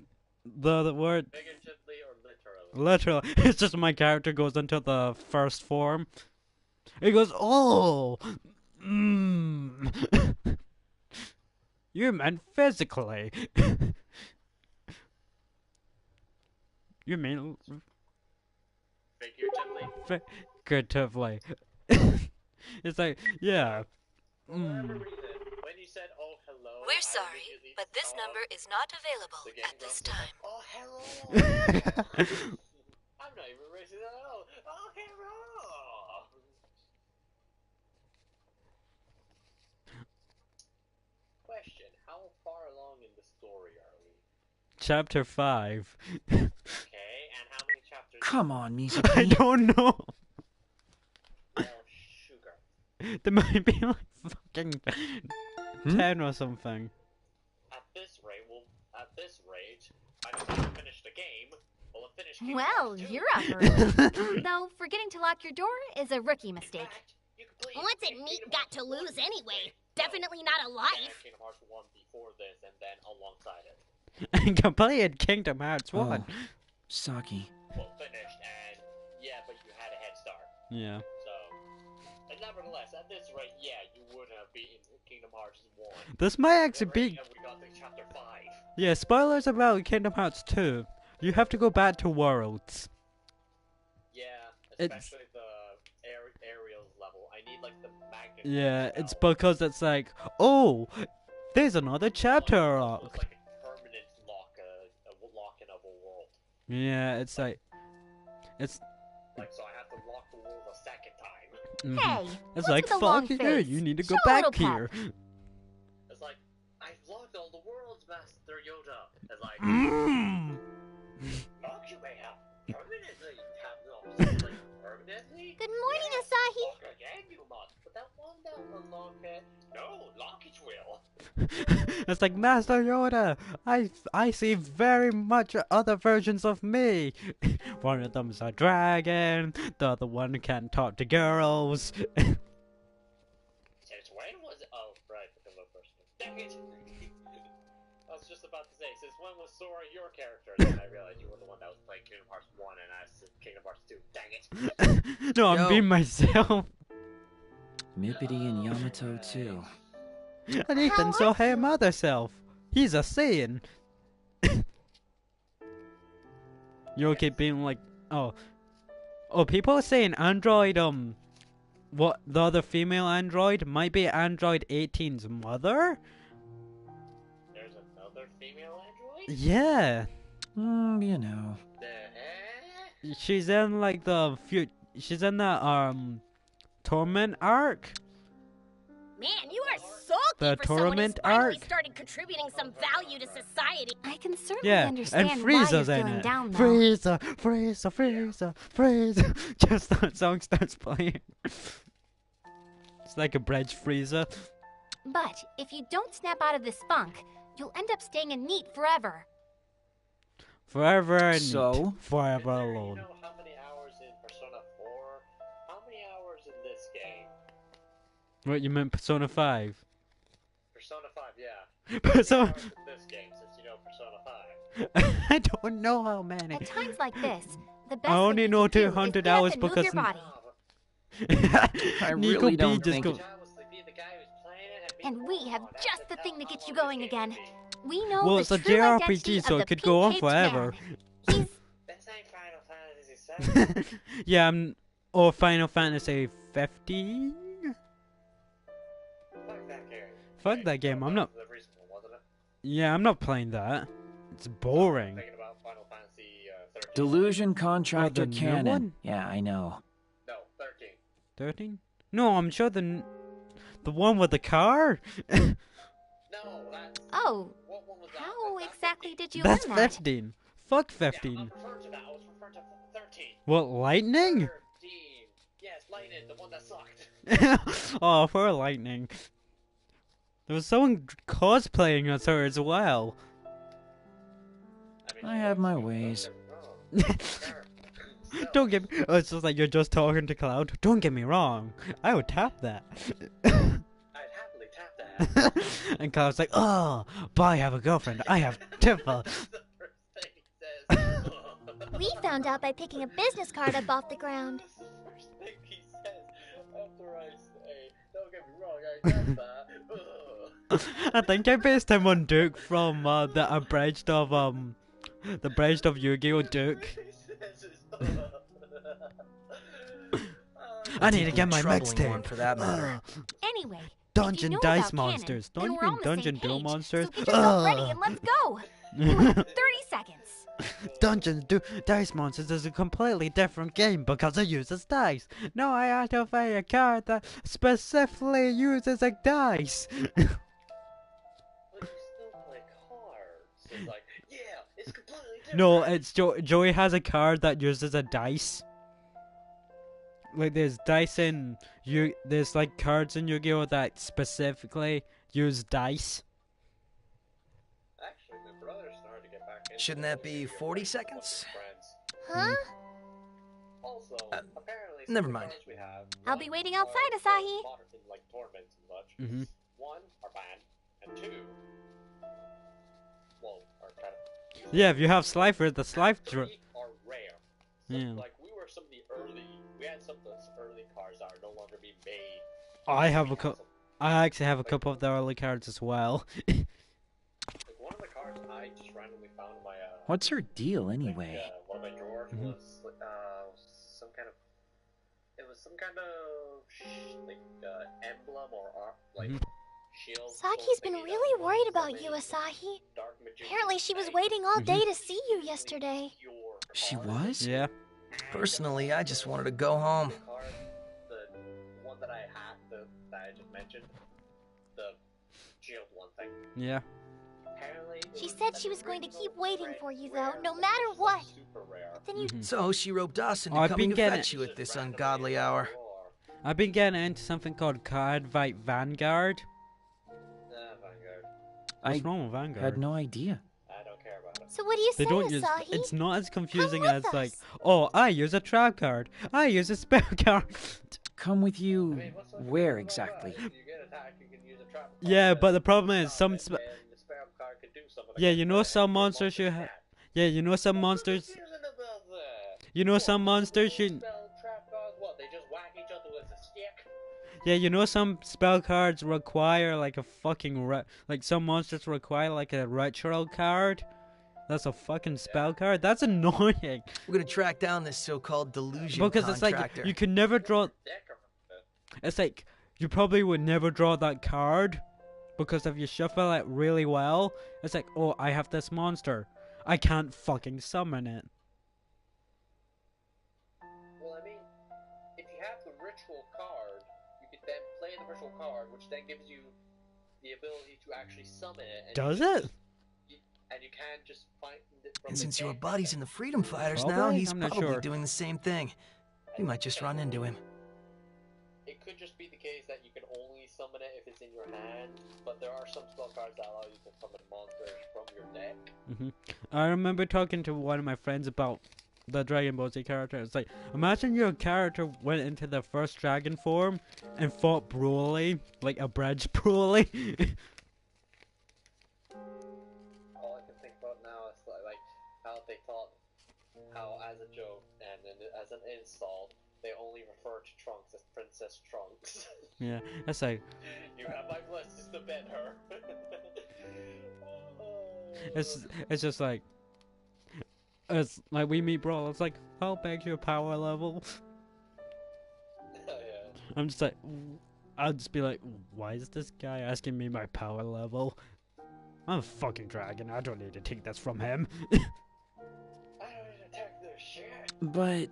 [SPEAKER 1] the word?
[SPEAKER 5] Figuratively or literally?
[SPEAKER 1] Literally, it's just my character goes into the first form. He goes, oh, you meant physically. You mean
[SPEAKER 5] figuratively?
[SPEAKER 1] Figuratively. It's like, yeah.
[SPEAKER 5] For whatever reason, when you said, oh, hello...
[SPEAKER 13] We're sorry, but this number is not available at this time.
[SPEAKER 5] Oh, hello! I'm not even racing at all. Oh, hello! Question, how far along in the story are we?
[SPEAKER 1] Chapter 5.
[SPEAKER 5] Okay, and how many chapters...
[SPEAKER 3] Come on, Mizuki.
[SPEAKER 1] I don't know.
[SPEAKER 5] Well,
[SPEAKER 1] there might be like fucking 10 or something.
[SPEAKER 5] At this rate, I just have to finish the game. We'll have finished Kingdom
[SPEAKER 7] Well,
[SPEAKER 5] Hearts 2.
[SPEAKER 7] you're up early. Though forgetting to lock your door is a rookie mistake.
[SPEAKER 8] What's it meat got to lose anyway? Definitely not a life.
[SPEAKER 5] Kingdom Hearts 1 before this, and then alongside it.
[SPEAKER 1] And completed Kingdom Hearts 1.
[SPEAKER 3] Oh, Saki.
[SPEAKER 5] Well, finished, and yeah, but you had a head start.
[SPEAKER 1] Yeah.
[SPEAKER 5] So, and nevertheless, at this rate, yeah, you would have beaten Kingdom Hearts 1.
[SPEAKER 1] This might actually be.
[SPEAKER 5] And we got to chapter 5.
[SPEAKER 1] Yeah, spoilers about Kingdom Hearts 2. You have to go back to Worlds.
[SPEAKER 5] Yeah, especially the aerials level. I need like the magnet.
[SPEAKER 1] Yeah, it's because it's like, oh, there's another chapter unlocked.
[SPEAKER 5] It's like a permanent lock-in of a world.
[SPEAKER 1] Yeah, it's like, it's.
[SPEAKER 5] Like, so I have to lock the world a second time.
[SPEAKER 7] Hey,
[SPEAKER 1] it's
[SPEAKER 7] what's
[SPEAKER 1] like,
[SPEAKER 7] with the long
[SPEAKER 1] fuck you,
[SPEAKER 7] face?
[SPEAKER 1] you need to go
[SPEAKER 7] Show a little
[SPEAKER 1] back
[SPEAKER 7] pep.
[SPEAKER 1] here.
[SPEAKER 5] It's like, I've locked all the worlds, Master Yoda. It's like, lock you may have permanently have lost. Like, permanently?
[SPEAKER 8] Good morning,
[SPEAKER 5] Yes,
[SPEAKER 8] Asahi.
[SPEAKER 5] lock again, you must. But that one that will lock it. No, lock it will.
[SPEAKER 1] It's like, Master Yoda, I see very much other versions of me. One of them's a dragon, the other one can talk to girls.
[SPEAKER 5] Since when was it? Oh, right, the pillow person. Dang it! I was just about to say, since when was Sora your character? Then I realized you were the one that was playing Kingdom Hearts 1 and I said Kingdom Hearts 2. Dang it!
[SPEAKER 1] No, I'm being myself.
[SPEAKER 3] Mippity and Yamato too.
[SPEAKER 1] And Ethan saw her mother self. He's a Saiyan. You keep being like, oh, people are saying Android, what, the other female android might be Android 18's mother?
[SPEAKER 5] There's another female android?
[SPEAKER 1] Yeah.
[SPEAKER 3] You know.
[SPEAKER 1] She's in like she's in the Torment arc.
[SPEAKER 8] Man, you are sulky
[SPEAKER 1] The
[SPEAKER 8] for someone who's
[SPEAKER 1] Torment
[SPEAKER 8] finally
[SPEAKER 1] arc?
[SPEAKER 8] started contributing some value to society.
[SPEAKER 7] I can certainly
[SPEAKER 1] Yeah,
[SPEAKER 7] understand
[SPEAKER 1] and
[SPEAKER 7] why you're
[SPEAKER 1] Frieza's in
[SPEAKER 7] feeling
[SPEAKER 1] it.
[SPEAKER 7] down now.
[SPEAKER 1] Frieza. Just that song starts playing. It's like a bridge Frieza.
[SPEAKER 7] But if you don't snap out of this funk, you'll end up staying a neat forever.
[SPEAKER 1] Forever and
[SPEAKER 3] So?
[SPEAKER 1] forever
[SPEAKER 5] You
[SPEAKER 1] alone.
[SPEAKER 5] know how many hours in Persona 4? How many hours in this game?
[SPEAKER 1] What, you meant Persona 5?
[SPEAKER 5] Persona 5, yeah.
[SPEAKER 1] Persona...
[SPEAKER 5] How many hours in this game, since you know Persona 5?
[SPEAKER 1] I don't know how many.
[SPEAKER 7] At times like this, the best
[SPEAKER 1] I only
[SPEAKER 7] thing
[SPEAKER 1] know
[SPEAKER 7] you can do is
[SPEAKER 1] 200
[SPEAKER 7] get up
[SPEAKER 1] hours
[SPEAKER 7] and move
[SPEAKER 1] because...
[SPEAKER 7] your body.
[SPEAKER 3] I
[SPEAKER 1] Nico
[SPEAKER 3] really
[SPEAKER 1] B
[SPEAKER 3] don't
[SPEAKER 1] just
[SPEAKER 3] think
[SPEAKER 1] goes...
[SPEAKER 7] And we have just the thing to get you going again. We know
[SPEAKER 1] Well,
[SPEAKER 7] the
[SPEAKER 1] it's a
[SPEAKER 7] true identity
[SPEAKER 1] JRPG, so
[SPEAKER 7] of
[SPEAKER 1] it
[SPEAKER 7] the
[SPEAKER 1] could go on
[SPEAKER 7] pink-caped
[SPEAKER 1] forever.
[SPEAKER 7] man.
[SPEAKER 5] This ain't Final Fantasy 7.
[SPEAKER 1] Yeah, or Final Fantasy 15?
[SPEAKER 5] Fuck that game.
[SPEAKER 1] Fuck that game, I'm not...
[SPEAKER 5] The recent one, wasn't it?
[SPEAKER 1] Yeah, I'm not playing that. It's boring.
[SPEAKER 5] Thinking about Final Fantasy 13.
[SPEAKER 3] Delusion contractor
[SPEAKER 1] Oh, the new
[SPEAKER 3] canon.
[SPEAKER 1] one?
[SPEAKER 3] Yeah, I know.
[SPEAKER 5] No, 13.
[SPEAKER 1] 13? No, I'm sure the one with the car?
[SPEAKER 5] No, that's...
[SPEAKER 7] Oh,
[SPEAKER 5] What one was that?
[SPEAKER 7] how exactly did you
[SPEAKER 1] That's
[SPEAKER 7] learn that?
[SPEAKER 1] 15. Fuck
[SPEAKER 5] Yeah,
[SPEAKER 1] 15.
[SPEAKER 5] I'm referring to that. I was referring to 13.
[SPEAKER 1] What, Lightning?
[SPEAKER 5] 13. Yes, Lightning, the one that sucked.
[SPEAKER 1] Oh, for Lightning. There was someone cosplaying as her as well.
[SPEAKER 3] I have my ways.
[SPEAKER 1] Don't get me... Oh, it's just like you're just talking to Cloud. Don't get me wrong. I would tap that.
[SPEAKER 5] I'd happily tap that.
[SPEAKER 1] And Cloud's like, oh, but I have a girlfriend. I have Tifa.
[SPEAKER 8] We found out by picking a business card up off the ground.
[SPEAKER 5] First thing he says after I say, don't get me wrong, I tap that.
[SPEAKER 1] I think I based him on Duke from the abridged of Yu-Gi-Oh! Duke. I need to get my
[SPEAKER 6] Troubling
[SPEAKER 1] mixtape.
[SPEAKER 6] one for that matter.
[SPEAKER 7] Anyway,
[SPEAKER 1] Dungeon
[SPEAKER 7] if you know
[SPEAKER 1] Dice
[SPEAKER 7] about canon,
[SPEAKER 1] Monsters.
[SPEAKER 7] then
[SPEAKER 1] Don't you
[SPEAKER 7] we're on
[SPEAKER 1] mean
[SPEAKER 7] the same
[SPEAKER 1] Dungeon Duel
[SPEAKER 7] page,
[SPEAKER 1] Monsters?
[SPEAKER 7] So get yourself ready and let's go. You have 30 seconds.
[SPEAKER 1] Dungeon Dice Monsters is a completely different game because it uses dice. No, I activate a card that specifically uses a dice.
[SPEAKER 5] But you still play cards. It's like, yeah, it's completely different.
[SPEAKER 1] No, it's Joey has a card that uses a dice. like there's dice in there's like cards in Yu-Gi-Oh that specifically use dice.
[SPEAKER 5] Actually, my brother's starting to get back into
[SPEAKER 6] Shouldn't that be 40 seconds?
[SPEAKER 8] Huh?
[SPEAKER 5] Also, apparently,
[SPEAKER 6] Never mind.
[SPEAKER 5] we have
[SPEAKER 7] I'll be waiting outside, Asahi.
[SPEAKER 5] modern, like tournaments and such.
[SPEAKER 1] Mhm.
[SPEAKER 5] One are banned, and two, well, are kind of.
[SPEAKER 1] Yeah, if you have Slifer, the Slife draw.
[SPEAKER 5] Three are rare.
[SPEAKER 1] Yeah.
[SPEAKER 5] Like we had some of those early cards that are no longer being made.
[SPEAKER 1] I actually have a couple of the early cards as well.
[SPEAKER 5] Like one of the cards I just randomly found in my
[SPEAKER 3] What's her deal anyway?
[SPEAKER 5] one of my drawers was some kind of. It was some kind of emblem or like shield.
[SPEAKER 8] Saki's been really worried about you, Asahi. Apparently she was waiting all day to see you yesterday.
[SPEAKER 3] She was?
[SPEAKER 1] Yeah.
[SPEAKER 6] Personally, I just wanted to go home.
[SPEAKER 5] The one that I had, that I just mentioned, the shield one thing.
[SPEAKER 1] Yeah.
[SPEAKER 8] She said she was going to keep waiting for you, though, no matter what. But then you...
[SPEAKER 6] So she roped us into
[SPEAKER 1] I've
[SPEAKER 6] coming
[SPEAKER 1] been
[SPEAKER 6] to
[SPEAKER 1] getting-
[SPEAKER 6] fetch you at this ungodly hour.
[SPEAKER 1] I've been getting into something called Cardfight Vanguard.
[SPEAKER 5] Vanguard.
[SPEAKER 1] What's wrong with Vanguard?
[SPEAKER 3] Had no idea.
[SPEAKER 5] I don't care about it.
[SPEAKER 8] So what do you
[SPEAKER 1] They
[SPEAKER 8] say,
[SPEAKER 1] don't use.
[SPEAKER 8] Asahi?
[SPEAKER 1] It's not as confusing
[SPEAKER 8] with
[SPEAKER 1] as like,
[SPEAKER 8] us.
[SPEAKER 1] oh, I use a trap card. I use a spell card.
[SPEAKER 3] Come with you where exactly?
[SPEAKER 5] If you get attacked, you can use a trap.
[SPEAKER 1] Yeah, but the problem is some.
[SPEAKER 5] And the spell card could do something.
[SPEAKER 1] Yeah, you know some monsters you have. Yeah, you know some monsters. You know some monsters you.
[SPEAKER 5] Trap cards, what? They just whack each other with a stick.
[SPEAKER 1] Yeah, you know some spell cards require like a fucking like some monsters require like a ritual card. That's a fucking spell card. That's annoying.
[SPEAKER 6] We're gonna track down this so-called delusion
[SPEAKER 1] Because it's
[SPEAKER 6] contractor.
[SPEAKER 1] like you can never draw. It's like you probably would never draw that card because if you shuffle it really well, it's like, oh, I have this monster. I can't fucking summon it.
[SPEAKER 5] Well, I mean, if you have the ritual card, you could then play the ritual card, which then gives you the ability to actually summon it. And
[SPEAKER 1] Does
[SPEAKER 5] you
[SPEAKER 1] it?
[SPEAKER 5] just- And you can't just find it from
[SPEAKER 6] And
[SPEAKER 5] the
[SPEAKER 6] since you were
[SPEAKER 5] deck.
[SPEAKER 6] buddies in the Freedom Fighters now,
[SPEAKER 1] Probably?
[SPEAKER 6] he's
[SPEAKER 1] I'm not
[SPEAKER 6] probably
[SPEAKER 1] sure.
[SPEAKER 6] doing the same thing. We might just run into him.
[SPEAKER 5] It could just be the case that you can only summon it if it's in your hand, but there are some spell cards that allow you to summon monsters from your deck.
[SPEAKER 1] I remember talking to one of my friends about the Dragon Ball Z character. It's like, imagine your character went into the first dragon form and fought Broly, like a bridge Broly.
[SPEAKER 5] All I can think about now is like how they thought, how as a joke and then as an insult, they only refer to Trunks as Princess Trunks.
[SPEAKER 1] Yeah, that's like,
[SPEAKER 5] You have my blessings to bend her.
[SPEAKER 1] it's just like, it's like we meet Brawl. It's like, how big's your power level? I'm just like, I'll just be like, why is this guy asking me my power level? I'm a fucking dragon. I don't need to take this from him.
[SPEAKER 5] I don't need to take this shit.
[SPEAKER 3] But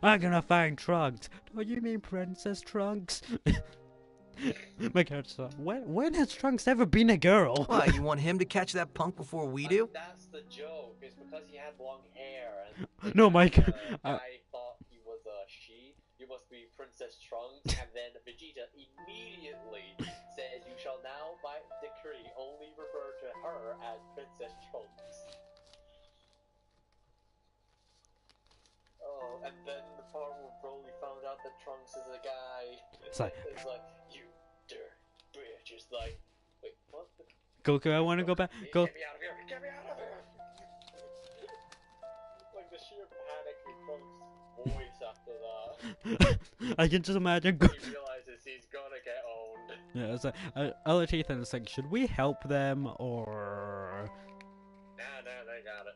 [SPEAKER 1] I'm gonna find Trunks. Don't you mean Princess Trunks? My character's like, when has Trunks ever been a girl?
[SPEAKER 6] Why, you want him to catch that punk before we do?
[SPEAKER 5] That's the joke. It's because he had long hair and
[SPEAKER 1] No, Mike.
[SPEAKER 5] I thought he was a she. You must be Princess Trunks, and then Vegeta immediately says, "You shall now, by decree, only refer to her as Princess Trunks." Oh, and then the part where Broly found out that Trunks is a guy.
[SPEAKER 1] It's like,
[SPEAKER 5] you dirt bitch. It's like, wait, what?
[SPEAKER 1] Goku, I want to go back. Go.
[SPEAKER 5] Get me out of here! Get me out of here! Like the sheer panic in Trunks' voice after that.
[SPEAKER 1] I can just imagine.
[SPEAKER 5] He realizes he's gonna get owned.
[SPEAKER 1] Yeah, it's like, other teeth, and it's like, should we help them or?
[SPEAKER 5] Nah, they got it.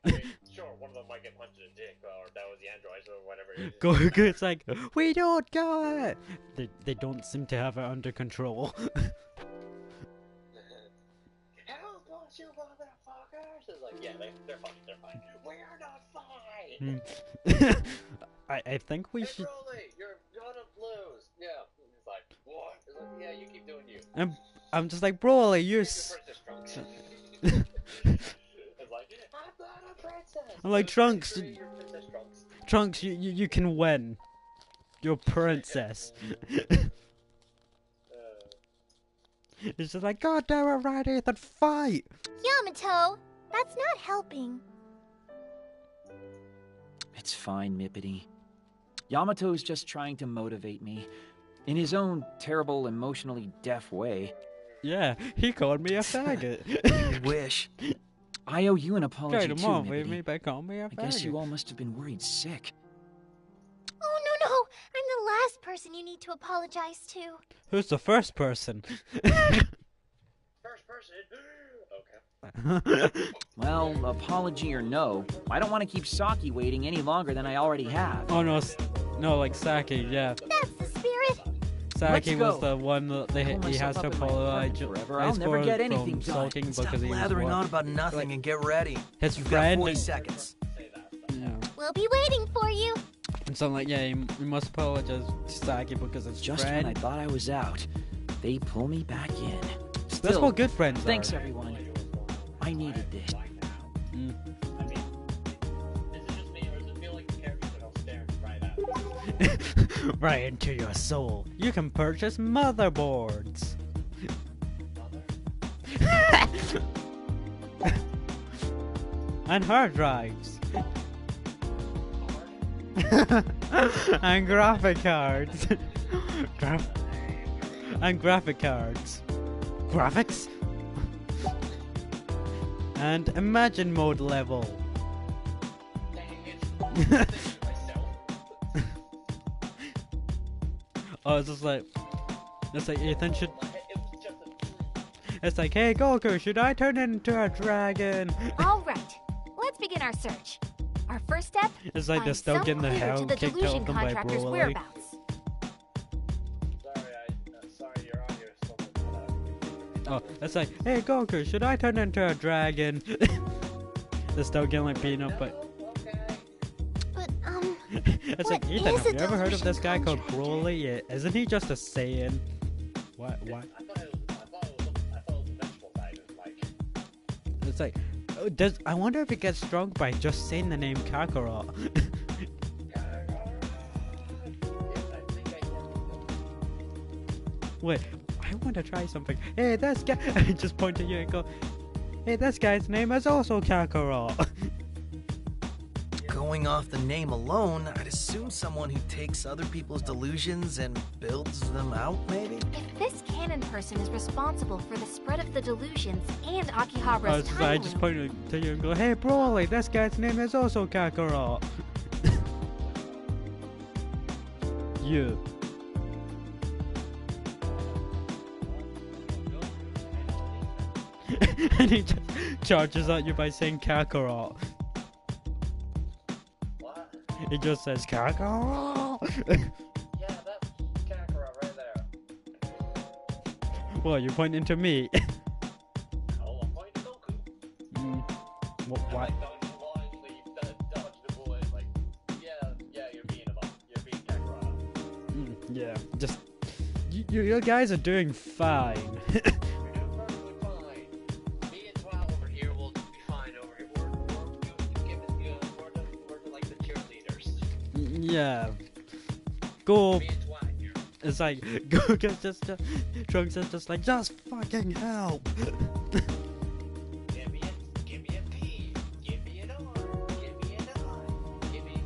[SPEAKER 5] I mean, sure, one of them might get punched in the dick, or that was the androids, or whatever it is.
[SPEAKER 1] Goku, it's like, we don't got it. They don't seem to have it under control.
[SPEAKER 5] Help us, you motherfuckers! It's like, yeah, they're fine, they're fine. We're not fine!
[SPEAKER 1] I think we
[SPEAKER 5] Hey,
[SPEAKER 1] should.
[SPEAKER 5] Broly, you're gonna lose! Yeah. It's like, what? It's like, yeah, you keep doing you.
[SPEAKER 1] I'm just like, Broly, you're.
[SPEAKER 5] Princess Trunks. It's like, I'm not a princess!
[SPEAKER 1] I'm like, Trunks,
[SPEAKER 5] You're Princess Trunks.
[SPEAKER 1] Trunks, you can win. your princess. It's just like, God damn it, right, Ethan, fight!
[SPEAKER 8] Yamato, that's not helping.
[SPEAKER 3] It's fine, Mippity. Yamato's just trying to motivate me. In his own terrible, emotionally deaf way.
[SPEAKER 1] Yeah, he called me a faggot.
[SPEAKER 6] You wish.
[SPEAKER 3] I owe you an apology
[SPEAKER 1] Okay,
[SPEAKER 3] too,
[SPEAKER 1] tomorrow,
[SPEAKER 3] Mippity.
[SPEAKER 1] me by call me a
[SPEAKER 3] I
[SPEAKER 1] faggot.
[SPEAKER 3] guess you all must have been worried sick.
[SPEAKER 8] Oh, no, no. I'm the last person you need to apologize to.
[SPEAKER 1] Who's the first person?
[SPEAKER 5] First person? Okay.
[SPEAKER 3] Well, apology or no, I don't want to keep Saki waiting any longer than I already have.
[SPEAKER 1] Oh, no, no, like Saki, yeah.
[SPEAKER 8] That's the spirit.
[SPEAKER 1] Saki
[SPEAKER 3] Let's
[SPEAKER 1] was
[SPEAKER 3] go.
[SPEAKER 1] the one that he has to
[SPEAKER 3] up in my
[SPEAKER 1] apologize
[SPEAKER 3] apartment forever. I'll never get anything done.
[SPEAKER 1] sulking
[SPEAKER 6] Stop
[SPEAKER 1] because he was
[SPEAKER 6] blathering
[SPEAKER 1] what?
[SPEAKER 6] on about nothing
[SPEAKER 1] Like,
[SPEAKER 6] and get ready.
[SPEAKER 1] his
[SPEAKER 6] You've
[SPEAKER 1] friend.
[SPEAKER 6] got 40 seconds.
[SPEAKER 1] Yeah.
[SPEAKER 8] We'll be waiting for you.
[SPEAKER 1] And so I'm like, yeah, you must apologize to Saki because it's
[SPEAKER 3] Just
[SPEAKER 1] friend.
[SPEAKER 3] when I thought I was out, they pull me back in. Still,
[SPEAKER 1] That's what good friends
[SPEAKER 3] thanks
[SPEAKER 1] are.
[SPEAKER 3] everyone. I needed this.
[SPEAKER 1] Mm.
[SPEAKER 5] I mean, is it just me, or does it feel like the characters are all staring right at me?
[SPEAKER 1] Right into your soul. You can purchase motherboards. And hard drives. And graphic cards. And graphic cards. Graphics? And imagine mode level. Oh, it's just like, Ethan should. It's like, hey Goku, should I turn into a dragon?
[SPEAKER 7] All right, let's begin our search. Our first step:
[SPEAKER 1] It's like they're
[SPEAKER 7] find
[SPEAKER 1] still
[SPEAKER 7] some
[SPEAKER 1] getting the
[SPEAKER 7] clue
[SPEAKER 1] hell
[SPEAKER 7] to the
[SPEAKER 1] kicked out
[SPEAKER 7] delusion
[SPEAKER 1] of them by
[SPEAKER 7] contractor's
[SPEAKER 1] Broly.
[SPEAKER 7] whereabouts.
[SPEAKER 5] Sorry, your audio's still
[SPEAKER 1] Oh, it's like, hey Goku, should I turn into a dragon? They're still getting like beaten up, but
[SPEAKER 8] But,
[SPEAKER 1] it's like,
[SPEAKER 8] what
[SPEAKER 1] Ethan,
[SPEAKER 8] is
[SPEAKER 1] have
[SPEAKER 8] a
[SPEAKER 1] you ever heard of this guy called
[SPEAKER 8] delusion
[SPEAKER 1] Broly? Yeah, isn't he just a Saiyan? What?
[SPEAKER 5] I thought it was a vegetable type.
[SPEAKER 1] It's like, I wonder if it gets strong by just saying the name Kakarot. Wait, I want to try something. Hey, this guy, I just point to you and go, hey, this guy's name is also Kakarot.
[SPEAKER 6] Going off the name alone, I'd assume someone who takes other people's delusions and builds them out, maybe?
[SPEAKER 7] If this cannon person is responsible for the spread of the delusions and
[SPEAKER 1] I
[SPEAKER 7] Akihabara's time
[SPEAKER 1] just
[SPEAKER 7] loop,
[SPEAKER 1] point to you and go, hey, Broly, this guy's name is also Kakarot. You. And he just charges at you by saying Kakarot.
[SPEAKER 5] What?
[SPEAKER 1] He just says Kakarot.
[SPEAKER 5] Yeah, that's Kakarot right there.
[SPEAKER 1] What, you're pointing to me?
[SPEAKER 5] Oh, I'm pointing to Goku.
[SPEAKER 1] What?
[SPEAKER 5] Like, dodge the bullet. Like, yeah, you're being Kakarot.
[SPEAKER 1] Yeah, just you guys are doing fine.
[SPEAKER 5] You're doing perfectly fine. Me and Twile over here will be fine over here. We're like the cheerleaders.
[SPEAKER 1] Yeah. Go.
[SPEAKER 5] Me and Twile here.
[SPEAKER 1] It's like Goku's just Trunks is just like, just fucking help.
[SPEAKER 5] Give me a P. Give me an R. Give me an I. Give me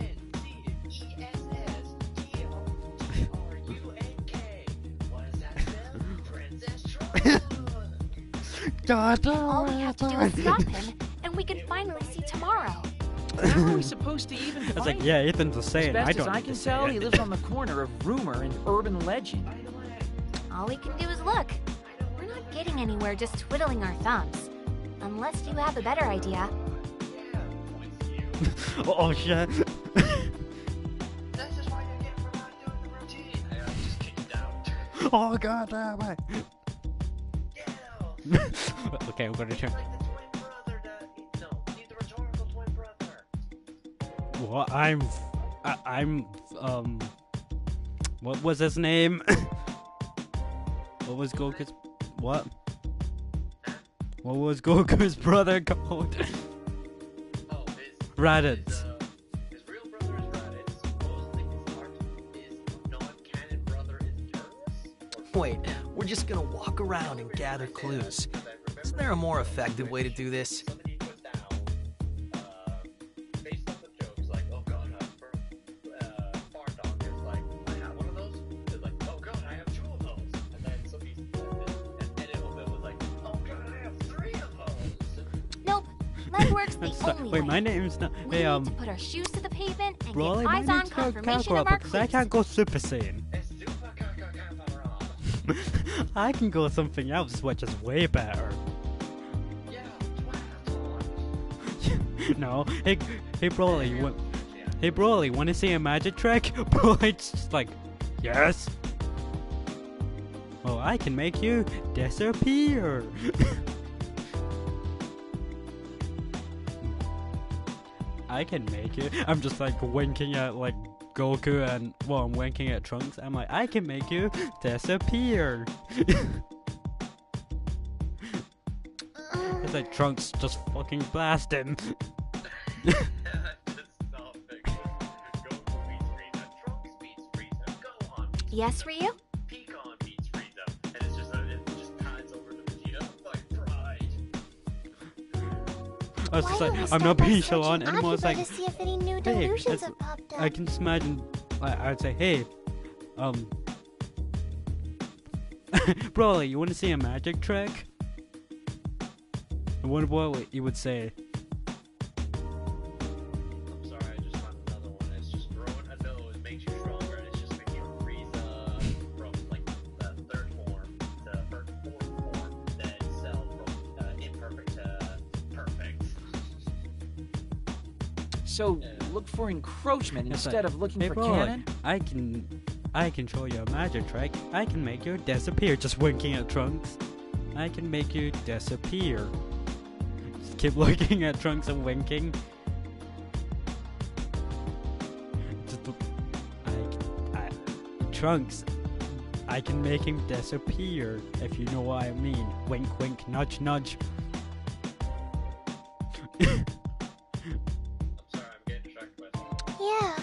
[SPEAKER 5] N C E S S T R U N K. What does that spell? Princess Trunks.
[SPEAKER 1] God,
[SPEAKER 7] all we have to do is stop him, and we can finally see tomorrow.
[SPEAKER 3] How are we supposed to even
[SPEAKER 1] It's
[SPEAKER 3] find
[SPEAKER 1] like, yeah, Ethan's a
[SPEAKER 3] As
[SPEAKER 1] Saiyan.
[SPEAKER 3] best
[SPEAKER 1] I
[SPEAKER 3] as
[SPEAKER 1] don't
[SPEAKER 3] I
[SPEAKER 1] need
[SPEAKER 3] can
[SPEAKER 1] to say
[SPEAKER 3] tell,
[SPEAKER 1] it.
[SPEAKER 3] he lives on the corner of rumor and urban legend.
[SPEAKER 7] All we can do is look. We're not getting anywhere just twiddling our thumbs. Unless you have a better idea.
[SPEAKER 1] Oh shit.
[SPEAKER 5] That's just why you're getting for not doing the routine. I just kicked out.
[SPEAKER 1] Oh god damn it.
[SPEAKER 5] Yeah.
[SPEAKER 1] Okay, I'm gonna turn.
[SPEAKER 5] Like the twin brother that he's the rhetorical twin brother.
[SPEAKER 1] What? I'm what was his name? What was Goku's what? What was Goku's brother called?
[SPEAKER 5] Oh,
[SPEAKER 1] Raditz.
[SPEAKER 5] his real brother is Raditz.
[SPEAKER 6] Wait, we're just gonna walk around and gather clues. Isn't there a more effective way to do this?
[SPEAKER 7] Nope. Legwork's the only
[SPEAKER 1] Wait,
[SPEAKER 7] way.
[SPEAKER 1] my name's not.
[SPEAKER 7] We
[SPEAKER 1] Hey,
[SPEAKER 7] need to put our shoes to the pavement and
[SPEAKER 1] Broly,
[SPEAKER 7] get
[SPEAKER 1] my
[SPEAKER 7] eyes on
[SPEAKER 1] name's
[SPEAKER 7] confirmation of our
[SPEAKER 1] because I
[SPEAKER 7] clues.
[SPEAKER 1] can't go Super Saiyan. I can go something else, which is way better. No, hey Broly, hey Broly, want to see a magic trick? Broly's just like, yes. Well, I can make you disappear. I can make it. I'm just like winking at like Goku and well, I'm winking at Trunks. I'm like, I can make you disappear. It's like Trunks just fucking blast him.
[SPEAKER 7] Yes, Ryu?
[SPEAKER 1] I was just
[SPEAKER 8] Why
[SPEAKER 1] like,
[SPEAKER 8] don't we
[SPEAKER 1] I'm
[SPEAKER 8] start
[SPEAKER 1] not
[SPEAKER 8] by
[SPEAKER 1] being
[SPEAKER 8] searching
[SPEAKER 1] Shalon anymore. It's
[SPEAKER 8] Akiba
[SPEAKER 1] like,
[SPEAKER 8] to see if any new
[SPEAKER 1] hey,
[SPEAKER 8] delusions
[SPEAKER 1] it's-
[SPEAKER 8] have popped up.
[SPEAKER 1] I can just imagine. I'd say, hey, Broly, you want to see a magic trick? I wonder what he would say.
[SPEAKER 5] I'm sorry, I just found another one. It's just growing a nose makes you stronger, and it's just making Frieza from like the third form to fourth form, then Cell from imperfect to perfect.
[SPEAKER 3] So, look for encroachment
[SPEAKER 1] It's
[SPEAKER 3] instead
[SPEAKER 1] like,
[SPEAKER 3] of looking
[SPEAKER 1] hey,
[SPEAKER 3] for
[SPEAKER 1] Broly,
[SPEAKER 3] canon?
[SPEAKER 1] I can show you a magic trick. I can make you disappear. Just winking at Trunks. I can make you disappear. Just keep looking at Trunks and winking. Just, Trunks, I can make him disappear. If you know what I mean. Wink, wink, nudge, nudge.
[SPEAKER 8] Yeah,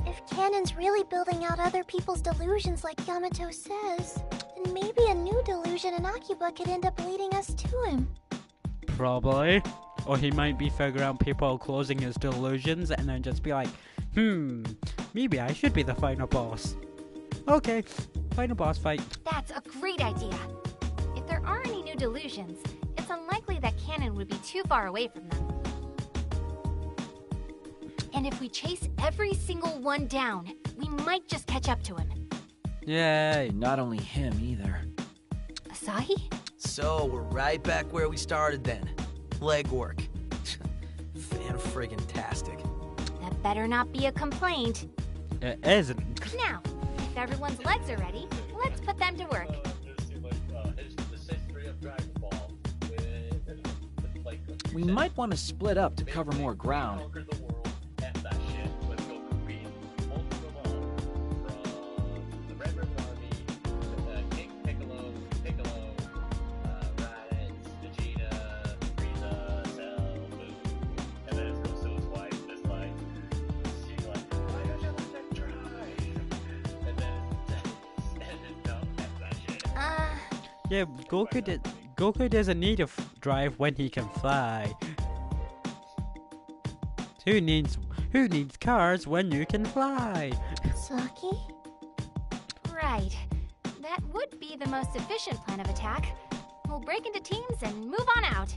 [SPEAKER 8] if Canon's really building out other people's delusions like Yamato says, then maybe a new delusion in Akiba could end up leading us to him.
[SPEAKER 1] Probably. Or he might be figuring out people closing his delusions and then just be like, maybe I should be the final boss. Okay, final boss fight.
[SPEAKER 7] That's a great idea. If there are any new delusions, it's unlikely that Canon would be too far away from them. And if we chase every single one down, we might just catch up to him.
[SPEAKER 3] Yay, not only him either.
[SPEAKER 7] Asahi?
[SPEAKER 6] So, we're right back where we started then. Legwork. Fan-friggin-tastic.
[SPEAKER 7] That better not be a complaint.
[SPEAKER 1] It isn't.
[SPEAKER 7] Now, if everyone's legs are ready, let's put them to work.
[SPEAKER 3] We might want to split up to cover more ground.
[SPEAKER 1] Yeah, Goku doesn't need a drive when he can fly. Who needs cars when you can fly?
[SPEAKER 8] Saki?
[SPEAKER 7] Right. That would be the most efficient plan of attack. We'll break into teams and move on out.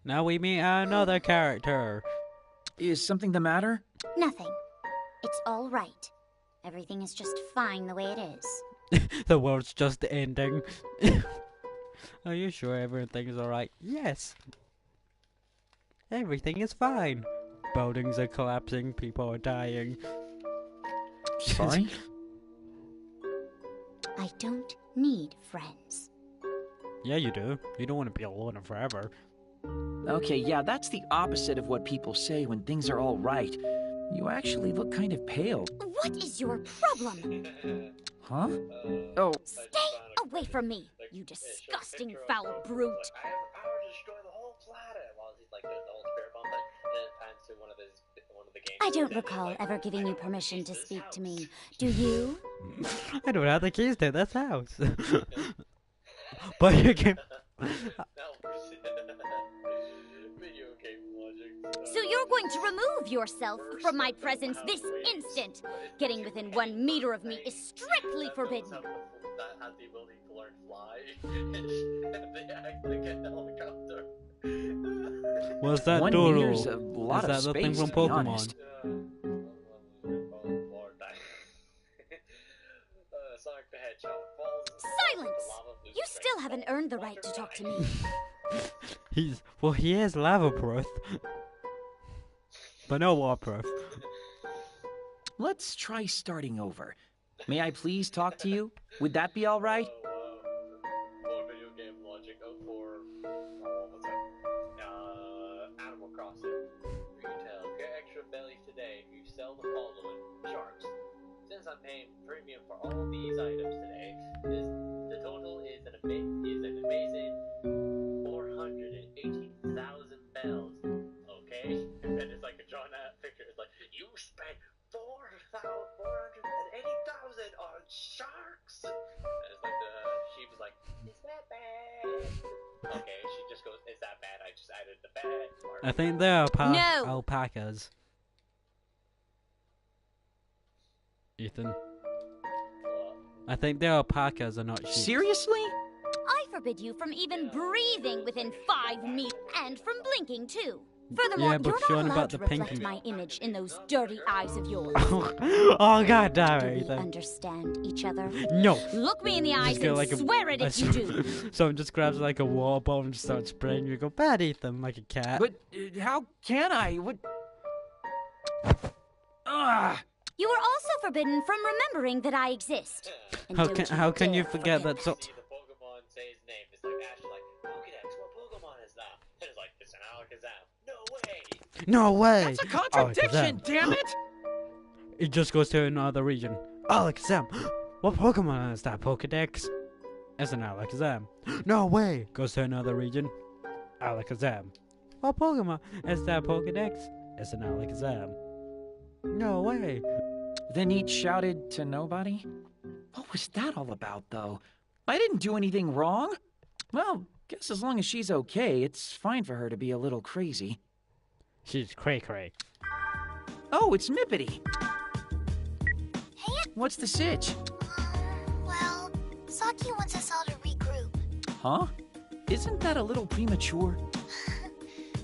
[SPEAKER 1] Now we meet another character.
[SPEAKER 3] Is something the matter?
[SPEAKER 14] Nothing. It's all right. Everything is just fine the way it is.
[SPEAKER 1] The world's just ending. Are you sure everything is alright? Yes. Everything is fine. Buildings are collapsing, people are dying.
[SPEAKER 3] Sorry?
[SPEAKER 14] I don't need friends.
[SPEAKER 1] Yeah, you do. You don't want to be alone forever.
[SPEAKER 3] Okay, yeah, that's the opposite of what people say when things are all right. You actually look kind of pale.
[SPEAKER 14] What is your problem?
[SPEAKER 3] Huh? Oh.
[SPEAKER 14] Stay away from me, you disgusting foul brute.
[SPEAKER 5] I have the power to destroy the whole planet. While he's like doing the whole spirit bomb thing, and then it pans to one of the games.
[SPEAKER 14] I don't recall ever giving you permission to speak to me. Do you?
[SPEAKER 1] I don't have the keys to this house. But you can.
[SPEAKER 5] Video game logic.
[SPEAKER 14] So you're going to remove yourself from my presence this instant. Getting within 1 meter of me is strictly forbidden.
[SPEAKER 5] That has the ability to learn fly. They actually get the helicopter.
[SPEAKER 1] What's that
[SPEAKER 3] 1
[SPEAKER 1] doodle?
[SPEAKER 3] meter's a lot
[SPEAKER 1] Is
[SPEAKER 3] of
[SPEAKER 1] that the thing
[SPEAKER 3] space,
[SPEAKER 1] from
[SPEAKER 3] to be
[SPEAKER 1] Pokemon?
[SPEAKER 3] honest.
[SPEAKER 5] Sonic the Hedgehog falls.
[SPEAKER 14] Silence! You still haven't earned the right to talk to me.
[SPEAKER 1] He is lava proof. But no waterproof.
[SPEAKER 3] Let's try starting over. May I please talk to you? Would that be all right?
[SPEAKER 5] More video game logic for what's that? Animal Crossing. Retail. Get extra bellies today if you sell the following sharks. Since I'm paying premium for all these items today, the total is an amazing 418,000 bells. Okay, and it's like a drawn out picture. It's like you spent 480,000 on sharks. And it's like the sheep is like, is that bad? Okay, she just goes, is that bad? I just added the bad part.
[SPEAKER 1] I think they're
[SPEAKER 14] No.
[SPEAKER 1] alpacas. Ethan. I think they're alpacas and not sheep.
[SPEAKER 3] Seriously?
[SPEAKER 14] I forbid you from even breathing within 5 meters and from blinking too. Furthermore,
[SPEAKER 1] Yeah, but
[SPEAKER 14] you're
[SPEAKER 1] showing
[SPEAKER 14] not allowed
[SPEAKER 1] about
[SPEAKER 14] to
[SPEAKER 1] the
[SPEAKER 14] reflect
[SPEAKER 1] pinky.
[SPEAKER 14] my image in those dirty eyes of yours.
[SPEAKER 1] Oh god damn
[SPEAKER 14] Do
[SPEAKER 1] it,
[SPEAKER 14] we
[SPEAKER 1] Ethan.
[SPEAKER 14] understand each other?
[SPEAKER 1] No.
[SPEAKER 14] Look me in the eyes
[SPEAKER 1] Just get
[SPEAKER 14] and
[SPEAKER 1] like
[SPEAKER 14] swear it if you do.
[SPEAKER 1] Someone just grabs like a water bottle and just starts spraying you. Go, bad Ethan, like a cat.
[SPEAKER 3] But how can I? What? Ah!
[SPEAKER 14] You are also forbidden from remembering that I exist. And
[SPEAKER 1] How
[SPEAKER 14] don't
[SPEAKER 1] can you
[SPEAKER 14] dare
[SPEAKER 1] forget that? So
[SPEAKER 5] See the Pokemon say his name. It's like Ash, like Pokédex. What Pokemon is that? And it's like it's an Alakazam. No way.
[SPEAKER 1] no way.
[SPEAKER 3] That's a contradiction,
[SPEAKER 1] Alakazam.
[SPEAKER 3] damn it!
[SPEAKER 1] It just goes to another region. Alakazam. What Pokemon is that? Pokedex. It's an Alakazam. No way. Goes to another region. Alakazam. What Pokemon is that? Pokedex. It's an Alakazam. No way.
[SPEAKER 3] Then each shouted to nobody? What was that all about, though? I didn't do anything wrong. Well, guess as long as she's okay, it's fine for her to be a little crazy.
[SPEAKER 1] She's cray-cray.
[SPEAKER 3] Oh, it's Mippity.
[SPEAKER 14] Hey,
[SPEAKER 3] What's the sitch?
[SPEAKER 14] well, Saki wants us all to regroup.
[SPEAKER 3] Huh? Isn't that a little premature?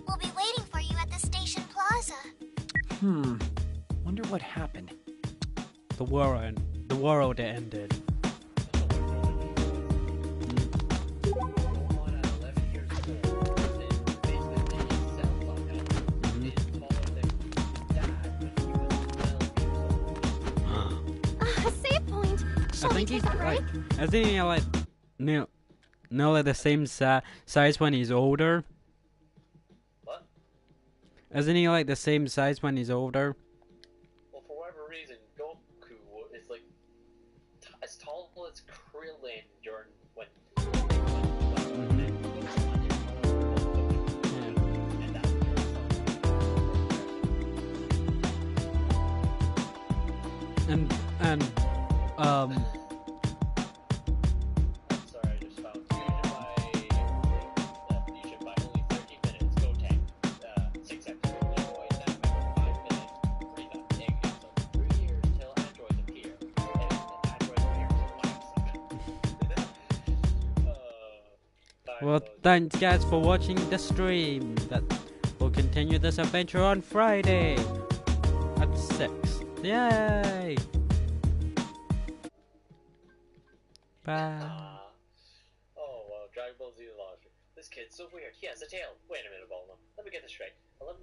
[SPEAKER 14] We'll be waiting for you at the station plaza.
[SPEAKER 3] Wonder what happened.
[SPEAKER 1] The world ended.
[SPEAKER 4] Save point. Shall
[SPEAKER 1] I
[SPEAKER 4] we
[SPEAKER 1] think
[SPEAKER 4] take
[SPEAKER 1] he's
[SPEAKER 4] a break?
[SPEAKER 1] like, isn't he like, like the same size when he's older?
[SPEAKER 5] What?
[SPEAKER 1] Isn't he like the same size when he's older?
[SPEAKER 5] Well, for whatever reason, Goku is like as tall as Krillin during when.
[SPEAKER 1] And
[SPEAKER 5] Sorry, I just found fusion by only 30 minutes. Go 10. 6 seconds. Boy, that 5 minutes. Breathe up. Egg. So 3 years till androids appear. And androids appear till
[SPEAKER 1] well, thanks guys for watching the stream. That will continue this adventure on Friday at 6. Yay! Bye.
[SPEAKER 5] Oh well, Dragon Ball This kid's so weird. He has a tail. Wait a minute, Bulma. Let me get this straight. 11%